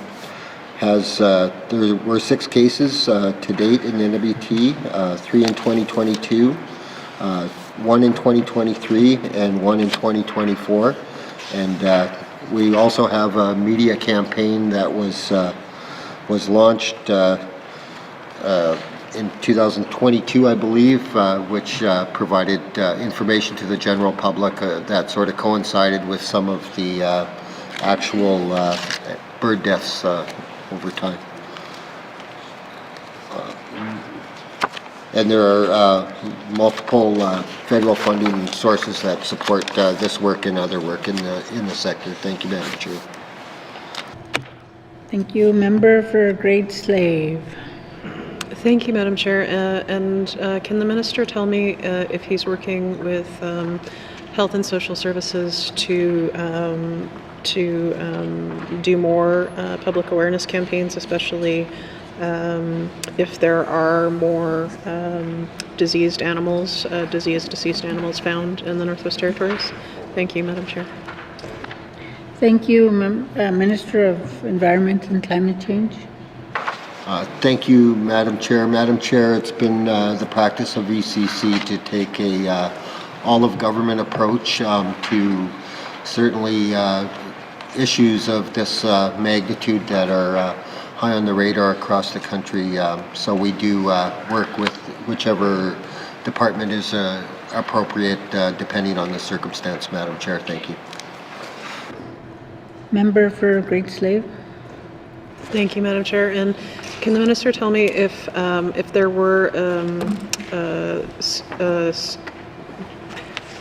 has, there were 6 cases to date in NWT, 3 in 2022, 1 in 2023, and 1 in 2024. And we also have a media campaign that was launched in 2022, I believe, which provided information to the general public that sort of coincided with some of the actual bird deaths over time. And there are multiple federal funding sources that support this work and other work in the sector. Thank you, Madam Chair. Thank you. Member for Great Slave. Thank you, Madam Chair. And can the minister tell me if he's working with Health and Social Services to do more public awareness campaigns, especially if there are more deceased animals found in the Northwest Territories? Thank you, Madam Chair. Thank you, Minister of Environment and Climate Change. Thank you, Madam Chair. Madam Chair, it's been the practice of ECC to take a all-of-government approach to certainly issues of this magnitude that are high on the radar across the country. So we do work with whichever department is appropriate depending on the circumstance, Madam Chair. Thank you. Member for Great Slave. Thank you, Madam Chair. And Can the minister tell me if there were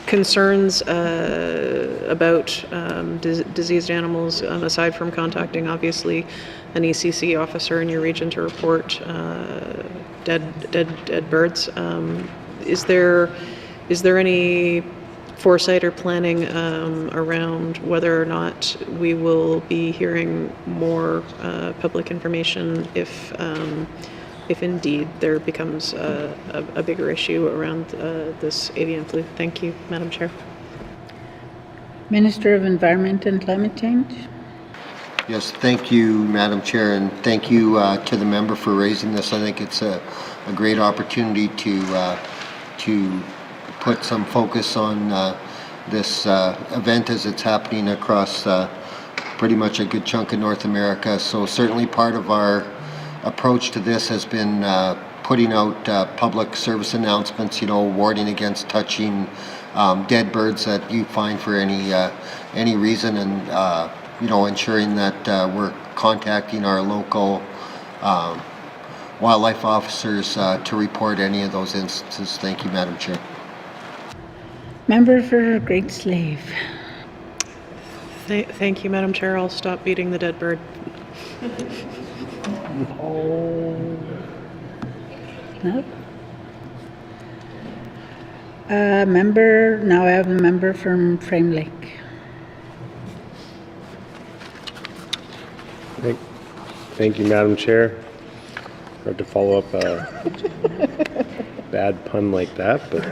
concerns about diseased animals, aside from contacting obviously an ECC officer in your region to report dead birds? Is there any foresight or planning around whether or not we will be hearing more public information if indeed there becomes a bigger issue around this avian flu? Thank you, Madam Chair. Minister of Environment and Climate Change. Yes, thank you, Madam Chair, and thank you to the member for raising this. I think it's a great opportunity to put some focus on this event as it's happening across pretty much a good chunk of North America. So certainly part of our approach to this has been putting out public service announcements, warning against touching dead birds that you find for any reason, and ensuring that we're contacting our local wildlife officers to report any of those instances. Thank you, Madam Chair. Member for Great Slave. Thank you, Madam Chair. I'll stop beating the dead bird. No. Now I have a member from Frame Lake. Thank you, Madam Chair. Hard to follow up a bad pun like that, but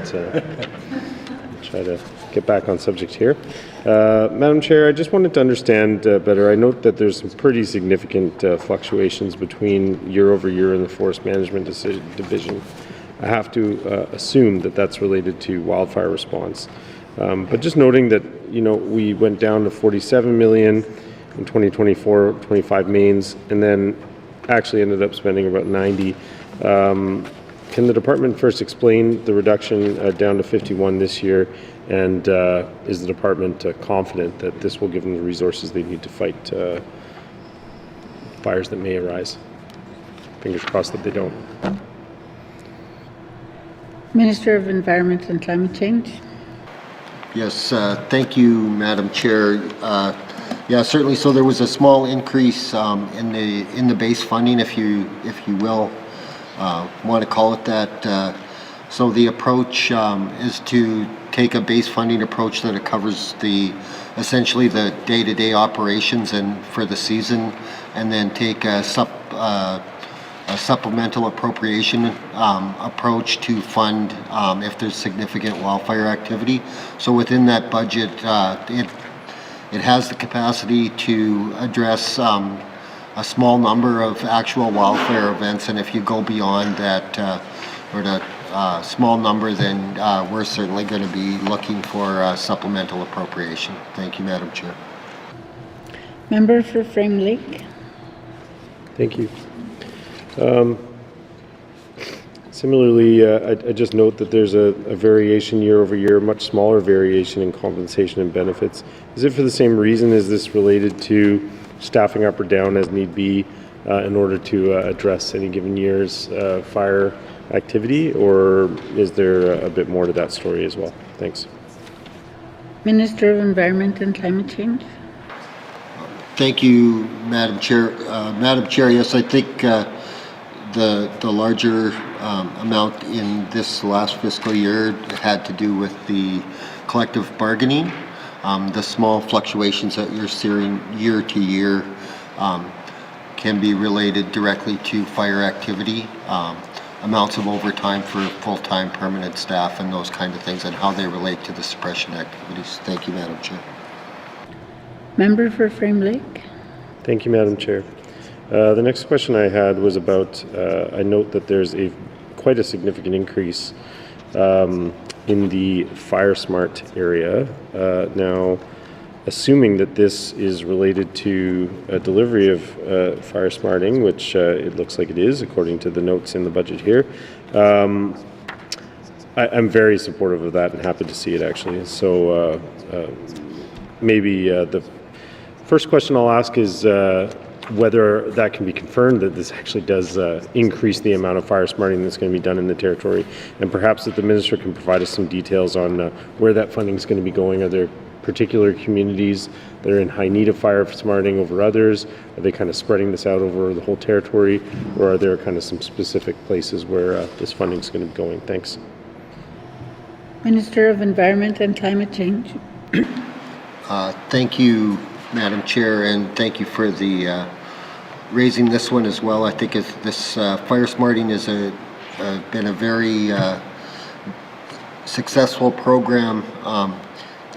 try to get back on subject here. Madam Chair, I just wanted to understand better. I note that there's some pretty significant fluctuations between year over year in the Forest Management Division. I have to assume that that's related to wildfire response. But just noting that, we went down to 47 million in 2024, 25 mains, and then actually ended up spending about 90. Can the department first explain the reduction down to 51 this year, and is the department confident that this will give them the resources they need to fight fires that may arise? Fingers crossed that they don't. Minister of Environment and Climate Change. Yes, thank you, Madam Chair. Yeah, certainly. So there was a small increase in the base funding, if you will want to call it that. So the approach is to take a base funding approach that it covers essentially the day-to-day operations and for the season, and then take a supplemental appropriation approach to fund if there's significant wildfire activity. So within that budget, it has the capacity to address a small number of actual wildfire events, and if you go beyond that or the small number, then we're certainly going to be looking for supplemental appropriation. Thank you, Madam Chair. Member for Frame Lake. Thank you. Similarly, I just note that there's a variation year over year, much smaller variation in compensation and benefits. Is it for the same reason? Is this related to staffing up or down as need be in order to address any given year's fire activity, or is there a bit more to that story as well? Thanks. Minister of Environment and Climate Change. Thank you, Madam Chair. Madam Chair, yes, I think the larger amount in this last fiscal year had to do with the collective bargaining. The small fluctuations that you're seeing year to year can be related directly to fire activity, amounts of overtime for full-time permanent staff, and those kind of things, and how they relate to the suppression activities. Thank you, Madam Chair. Member for Frame Lake. Thank you, Madam Chair. The next question I had was about, I note that there's quite a significant increase in the FireSmart area. Now, assuming that this is related to a delivery of FireSmarting, which it looks like it is, according to the notes in the budget here, I'm very supportive of that and happy to see it, actually. So maybe the first question I'll ask is, whether that can be confirmed that this actually does increase the amount of fire smarting that's going to be done in the territory, and perhaps that the minister can provide us some details on where that funding is going to be going. Are there particular communities that are in high need of fire smarting over others? Are they kind of spreading this out over the whole territory, or are there kind of some specific places where this funding is going to be going? Thanks. Minister of Environment and Climate Change. Thank you, Madam Chair, and thank you for the raising this one as well. I think this fire smarting has been a very successful program,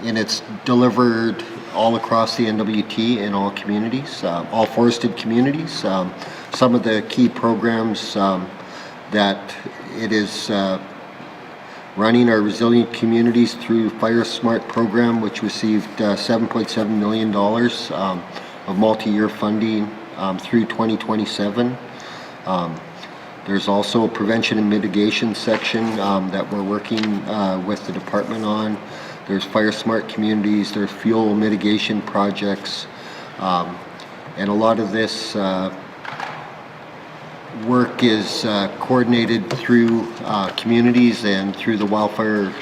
and it's delivered all across the NWT in all communities, all forested communities. Some of the key programs that it is running our Resilient Communities through Fire Smart program, which received $7.7 million of multi-year funding through 2027. There's also a prevention and mitigation section that we're working with the department on. There's Fire Smart Communities, there's fuel mitigation projects, and a lot of this work is coordinated through communities and through the wildfire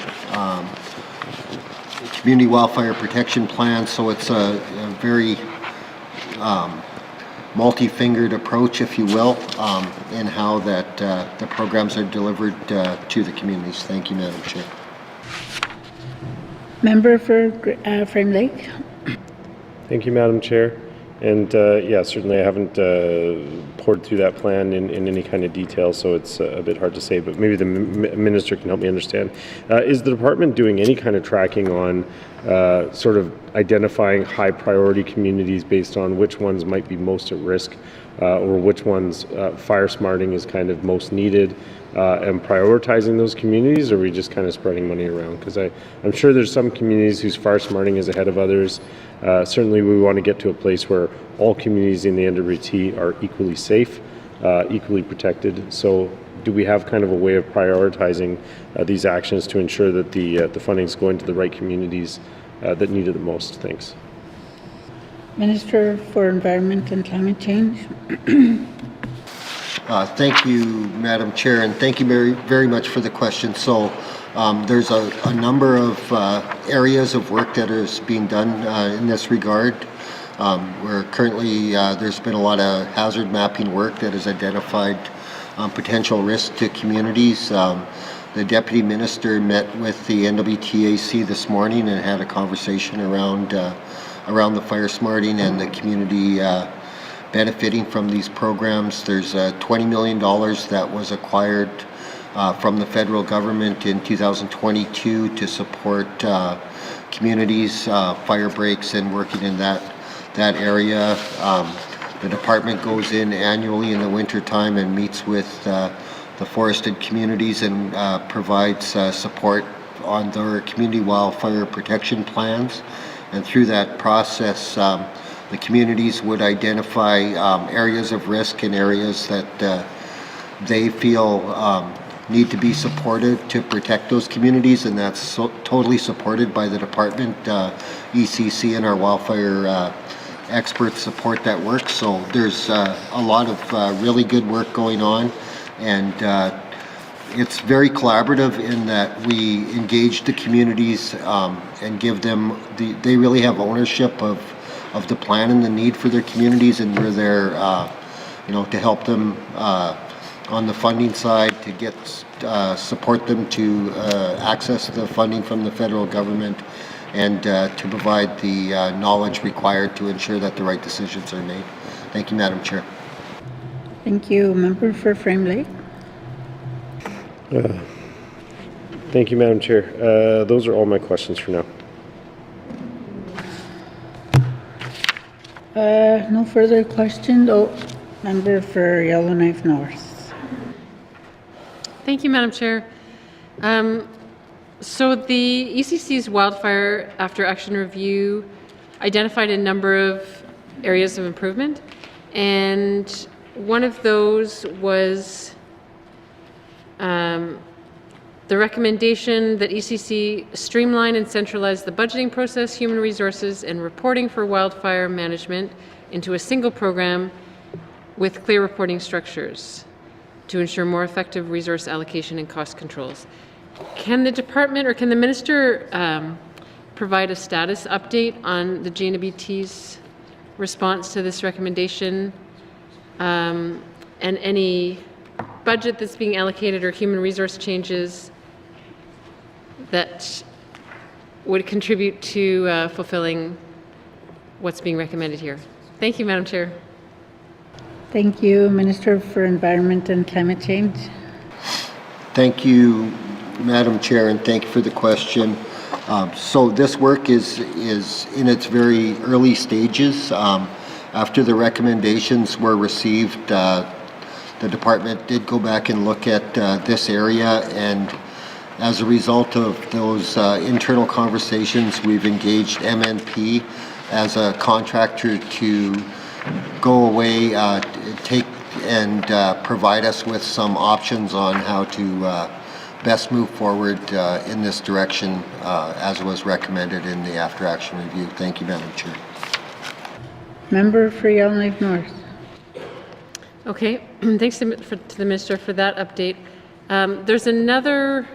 community wildfire protection plan. So it's a very multi-fingered approach, if you will, in how that the programs are delivered to the communities. Thank you, Madam Chair. Member for Frame Lake. Thank you, Madam Chair. And yeah, certainly I haven't poured through that plan in any kind of detail, so it's a bit hard to say, but maybe the minister can help me understand. Is the department doing any kind of tracking on sort of identifying high priority communities based on which ones might be most at risk or which ones fire smarting is kind of most needed, and prioritizing those communities, or are we just kind of spreading money around? Because I'm sure there's some communities whose fire smarting is ahead of others. Certainly we want to get to a place where all communities in the NWT are equally safe, equally protected. So do we have kind of a way of prioritizing these actions to ensure that the funding is going to the right communities that need it the most? Thanks. Minister for Environment and Climate Change. Thank you, Madam Chair, and thank you very, very much for the question. So there's a number of areas of work that is being done in this regard. We're currently, there's been a lot of hazard mapping work that has identified potential risk to communities. The Deputy Minister met with the NWTAC this morning and had a conversation around the fire smarting and the community benefiting from these programs. There's $20 million that was acquired from the federal government in 2022 to support communities, fire breaks, and working in that area. The department goes in annually in the winter time and meets with the forested communities and provides support on their community wildfire protection plans. And through that process, the communities would identify areas of risk and areas that they feel need to be supported to protect those communities, and that's totally supported by the department. ECC and our wildfire experts support that work. So there's a lot of really good work going on, and it's very collaborative in that we engage the communities and give them they really have ownership of the plan and the need for their communities, and we're there to help them on the funding side, to get support them to access the funding from the federal government, and to provide the knowledge required to ensure that the right decisions are made. Thank you, Madam Chair. Thank you. Member for Frame Lake. Thank you, Madam Chair. Those are all my questions for now. No further questions. Oh, member for Yellowknife North. Thank you, Madam Chair. So the ECC's Wildfire After Action Review identified a number of areas of improvement, and one of those was The recommendation that ECC streamline and centralize the budgeting process, human resources, and reporting for wildfire management into a single program with clear reporting structures to ensure more effective resource allocation and cost controls. Can the department or can the minister provide a status update on the GNWT's response to this recommendation and any budget that's being allocated or human resource changes that would contribute to fulfilling what's being recommended here? Thank you, Madam Chair. Thank you, Minister for Environment and Climate Change. Thank you, Madam Chair, and thank you for the question. So this work is in its very early stages. After the recommendations were received, the department did go back and look at this area, and as a result of those internal conversations, we've engaged MNP as a contractor to go away, take and provide us with some options on how to best move forward in this direction as was recommended in the after action review. Thank you, Madam Chair. Member for Yellowknife North. Okay, thanks to the Minister for that update. There's another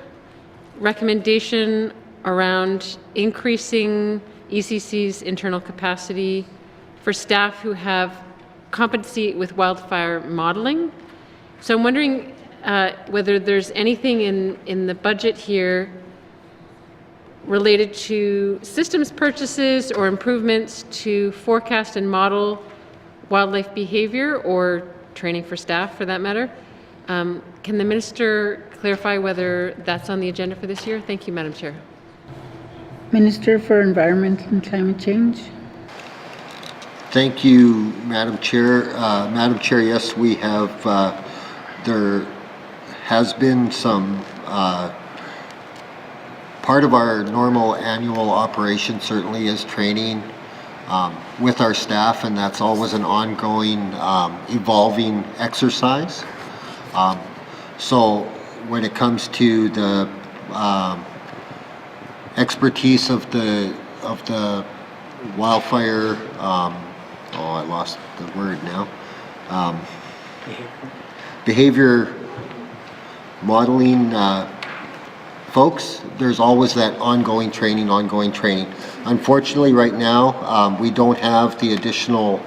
recommendation around increasing ECC's internal capacity for staff who have competency with wildfire modeling. So I'm wondering whether there's anything in the budget here related to systems purchases or improvements to forecast and model wildlife behavior or training for staff for that matter. Can the Minister clarify whether that's on the agenda for this year? Thank you, Madam Chair. Minister for Environment and Climate Change. Thank you, Madam Chair. Madam Chair, yes, we have, there has been some, part of our normal annual operation certainly is training with our staff, and that's always an ongoing, evolving exercise. So when it comes to the expertise of the wildfire, I lost the word now. Behavior modeling folks, there's always that ongoing training. Unfortunately, right now, we don't have the additional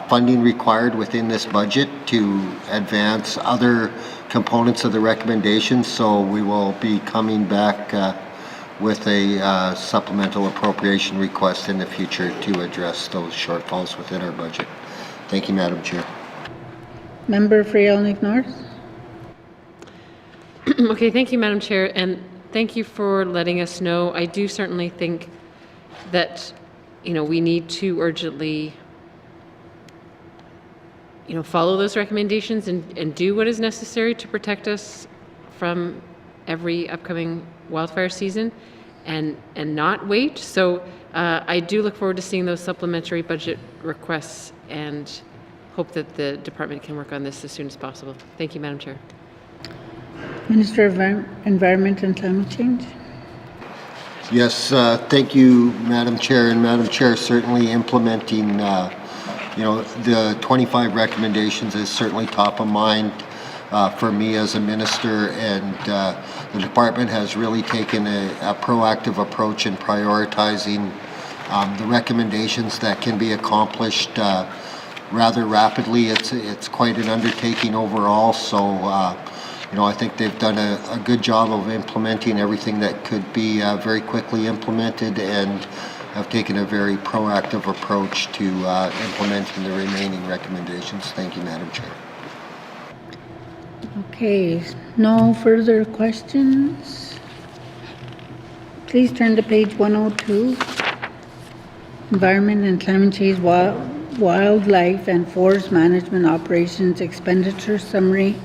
funding required within this budget to advance other components of the recommendations, so we will be coming back with a supplemental appropriation request in the future to address those shortfalls within our budget. Thank you, Madam Chair. Member for Yellowknife North. Okay, thank you, Madam Chair, and thank you for letting us know. I do certainly think that, we need to urgently, follow those recommendations and do what is necessary to protect us from every upcoming wildfire season and not wait. So I do look forward to seeing those supplementary budget requests and hope that the department can work on this as soon as possible. Thank you, Madam Chair. Minister of Environment and Climate Change. Yes, thank you, Madam Chair. And Madam Chair, certainly implementing, the 25 recommendations is certainly top of mind for me as a minister, and the department has really taken a proactive approach in prioritizing the recommendations that can be accomplished rather rapidly. It's quite an undertaking overall, so I think they've done a good job of implementing everything that could be very quickly implemented, and have taken a very proactive approach to implementing the remaining recommendations. Thank you, Madam Chair. Okay, no further questions. Please turn to page 102. Environment and Climate Change Wildlife and Forest Management Operations Expenditure Summary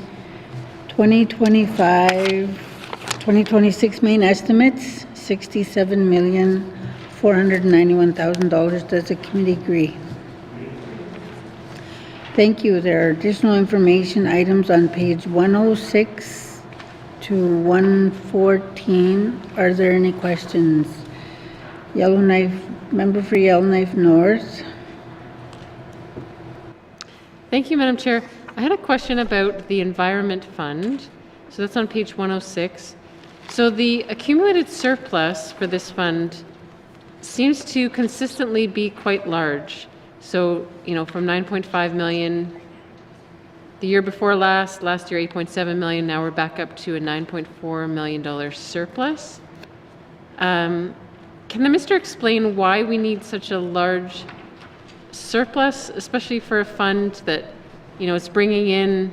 2026 main estimates, $67,491,000. Does the committee agree? Thank you. There are additional information items on page 106 to to 114. Are there any questions? Yellowknife, member for Yellowknife North. Thank you, Madam Chair. I had a question about the Environment Fund. So that's on page 106. So the accumulated surplus for this fund seems to consistently be quite large. So, from 9.5 million the year before last year 8.7 million, now we're back up to a $9.4 million surplus. Can the minister explain why we need such a large surplus, especially for a fund that, it's bringing in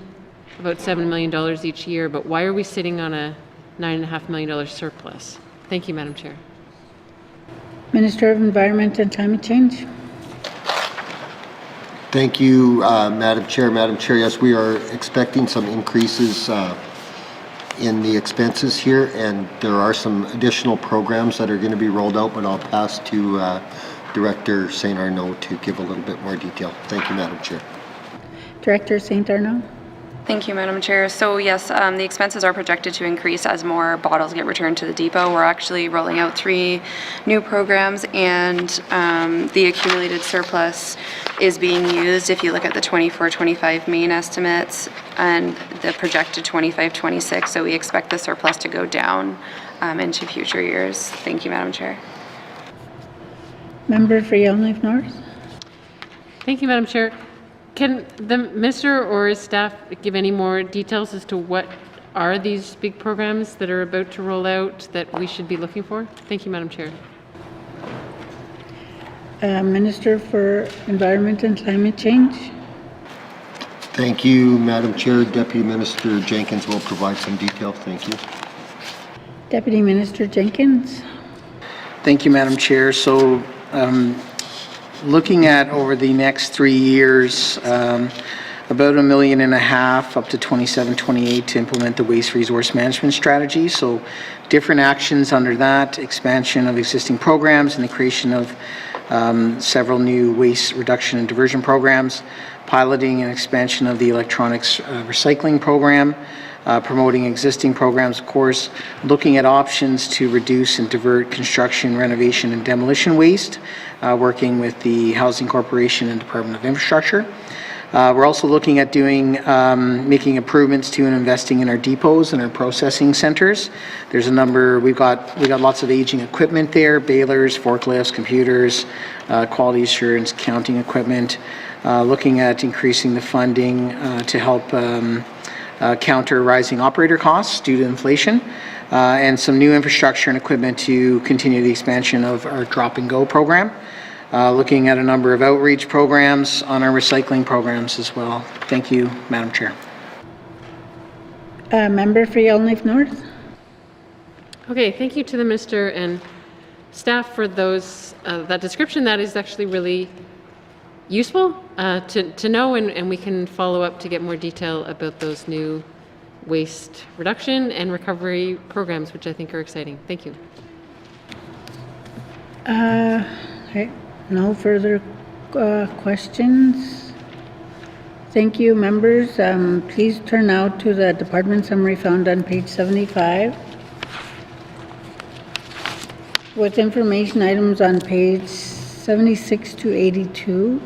about $7 million each year, but why are we sitting on a $9.5 million surplus? Thank you, Madam Chair. Minister of Environment and Climate Change. Thank you, Madam Chair. Madam Chair, yes, we are expecting some increases in the expenses here, and there are some additional programs that are going to be rolled out, but I'll pass to Director St. Arnaud to give a little bit more detail. Thank you, Madam Chair. Director St. Arnaud. Thank you, Madam Chair. So yes, the expenses are projected to increase as more bottles get returned to the depot. We're actually rolling out 3 new programs, and the accumulated surplus is being used. If you look at the 24-25 main estimates and the projected 25-26, so we expect the surplus to go down into future years. Thank you, Madam Chair. Member for Yellowknife North. Thank you, Madam Chair. Can the minister or his staff give any more details as to what are these big programs that are about to roll out that we should be looking for? Thank you, Madam Chair. Minister for Environment and Climate Change. Thank you, Madam Chair. Deputy Minister Jenkins will provide some detail. Thank you. Deputy Minister Jenkins. Thank you, Madam Chair. So, looking at over the next 3 years, about $1.5 million up to 27-28 to implement the waste resource management strategy. So different actions under that, expansion of existing programs and the creation of several new waste reduction and diversion programs, piloting and expansion of the electronics recycling program, promoting existing programs, of course, looking at options to reduce and divert construction, renovation, and demolition waste, working with the Housing Corporation and Department of Infrastructure. We're also looking at making improvements to and investing in our depots and our processing centers. There's a number, we got lots of aging equipment there, balers, forklifts, computers, quality assurance, counting equipment, looking at increasing the funding to help counter rising operator costs due to inflation, and some new infrastructure and equipment to continue the expansion of our Drop and Go program. Looking at a number of outreach programs on our recycling programs as well. Thank you, Madam Chair. Member for Yellowknife North. Okay, thank you to the minister and staff for that description. That is actually really useful to know, and we can follow up to get more detail about those new waste reduction and recovery programs, which I think are exciting. Thank you. Okay. No further questions. Thank you, members. Please turn now to the department summary found on page 75. With information items on page 76 to 82.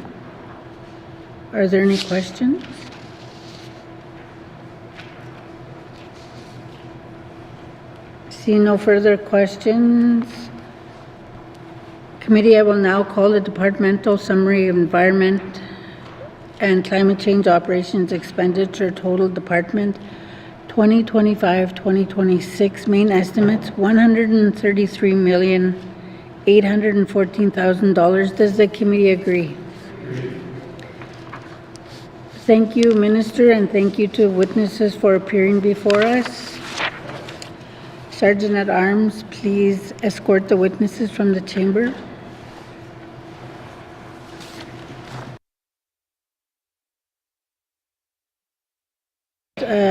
Are there any questions? See no further questions. Committee, I will now call the departmental summary of environment and climate change operations expenditure total department 2025-2026 main estimates $133,814,000. Does the committee agree? Thank you, Minister, and thank you to witnesses for appearing before us. Sergeant at Arms, please escort the witnesses from the chamber.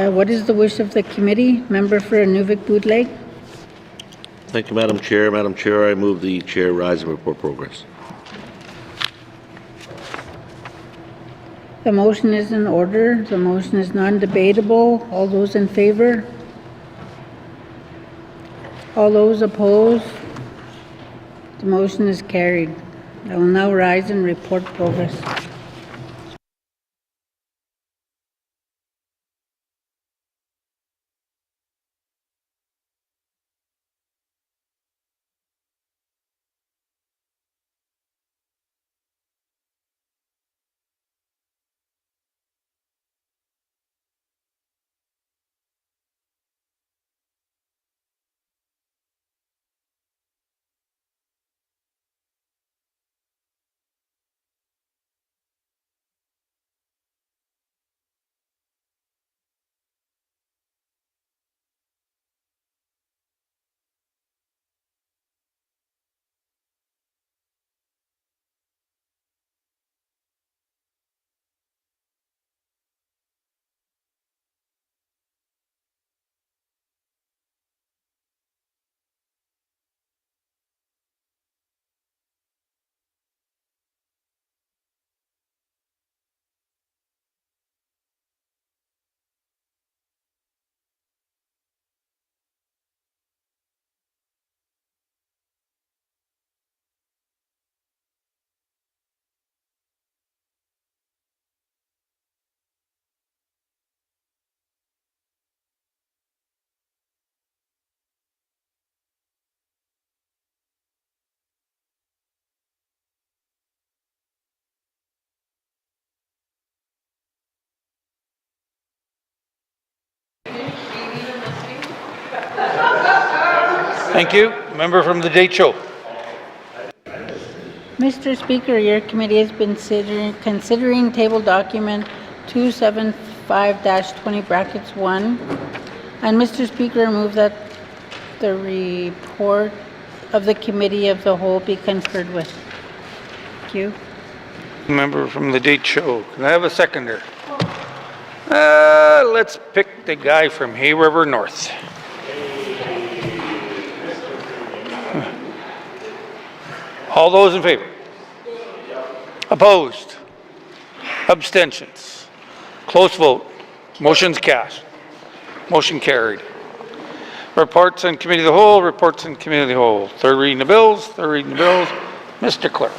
What is the wish of the committee? Member for Nuvik-Bootleg. Thank you, Madam Chair. Madam Chair, I move the chair rise and report progress. The motion is in order. The motion is non-debatable. All those in favor? All those opposed? The motion is carried. I will now rise and report progress. Thank you. Member from the Date Show. Mr. Speaker, your committee has been considering table document 275-20(1). And Mr. Speaker, I move that the report of the Committee of the Whole be concurred with. Thank you. Member from the Date Show. Can I have a seconder? Let's pick the guy from Hay River North. All those in favor? Opposed? Abstentions? Close vote. Motion's cast. Motion carried. Reports on Committee of the Whole, reports on Committee of the Whole. Third reading of bills, Mr. Clerk.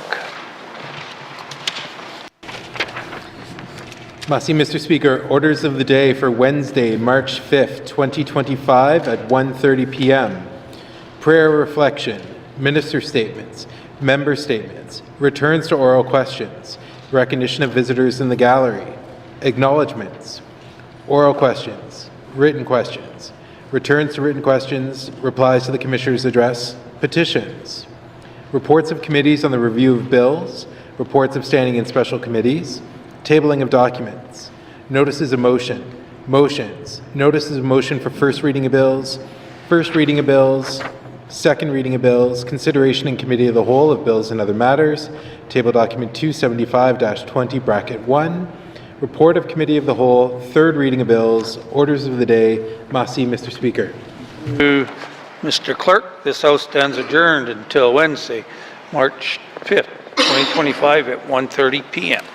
Merci, Mr. Speaker. Orders of the day for Wednesday, March 5th, 2025 at 1:30 p.m. Prayer reflection, minister statements, member statements, returns to oral questions, recognition of visitors in the gallery, acknowledgements, oral questions, written questions, returns to written questions, replies to the Commissioner's address, petitions, reports of committees on the review of bills, reports of standing in special committees, tabling of documents, notices of motion, motions, notices of motion for first reading of bills, second reading of bills, consideration in Committee of the Whole of bills and other matters, table document 275-20(1), report of Committee of the Whole, third reading of bills, orders of the day. Merci, Mr. Speaker. Mr. Clerk, this House stands adjourned until Wednesday, March 5th, 2025 at 1:30 p.m.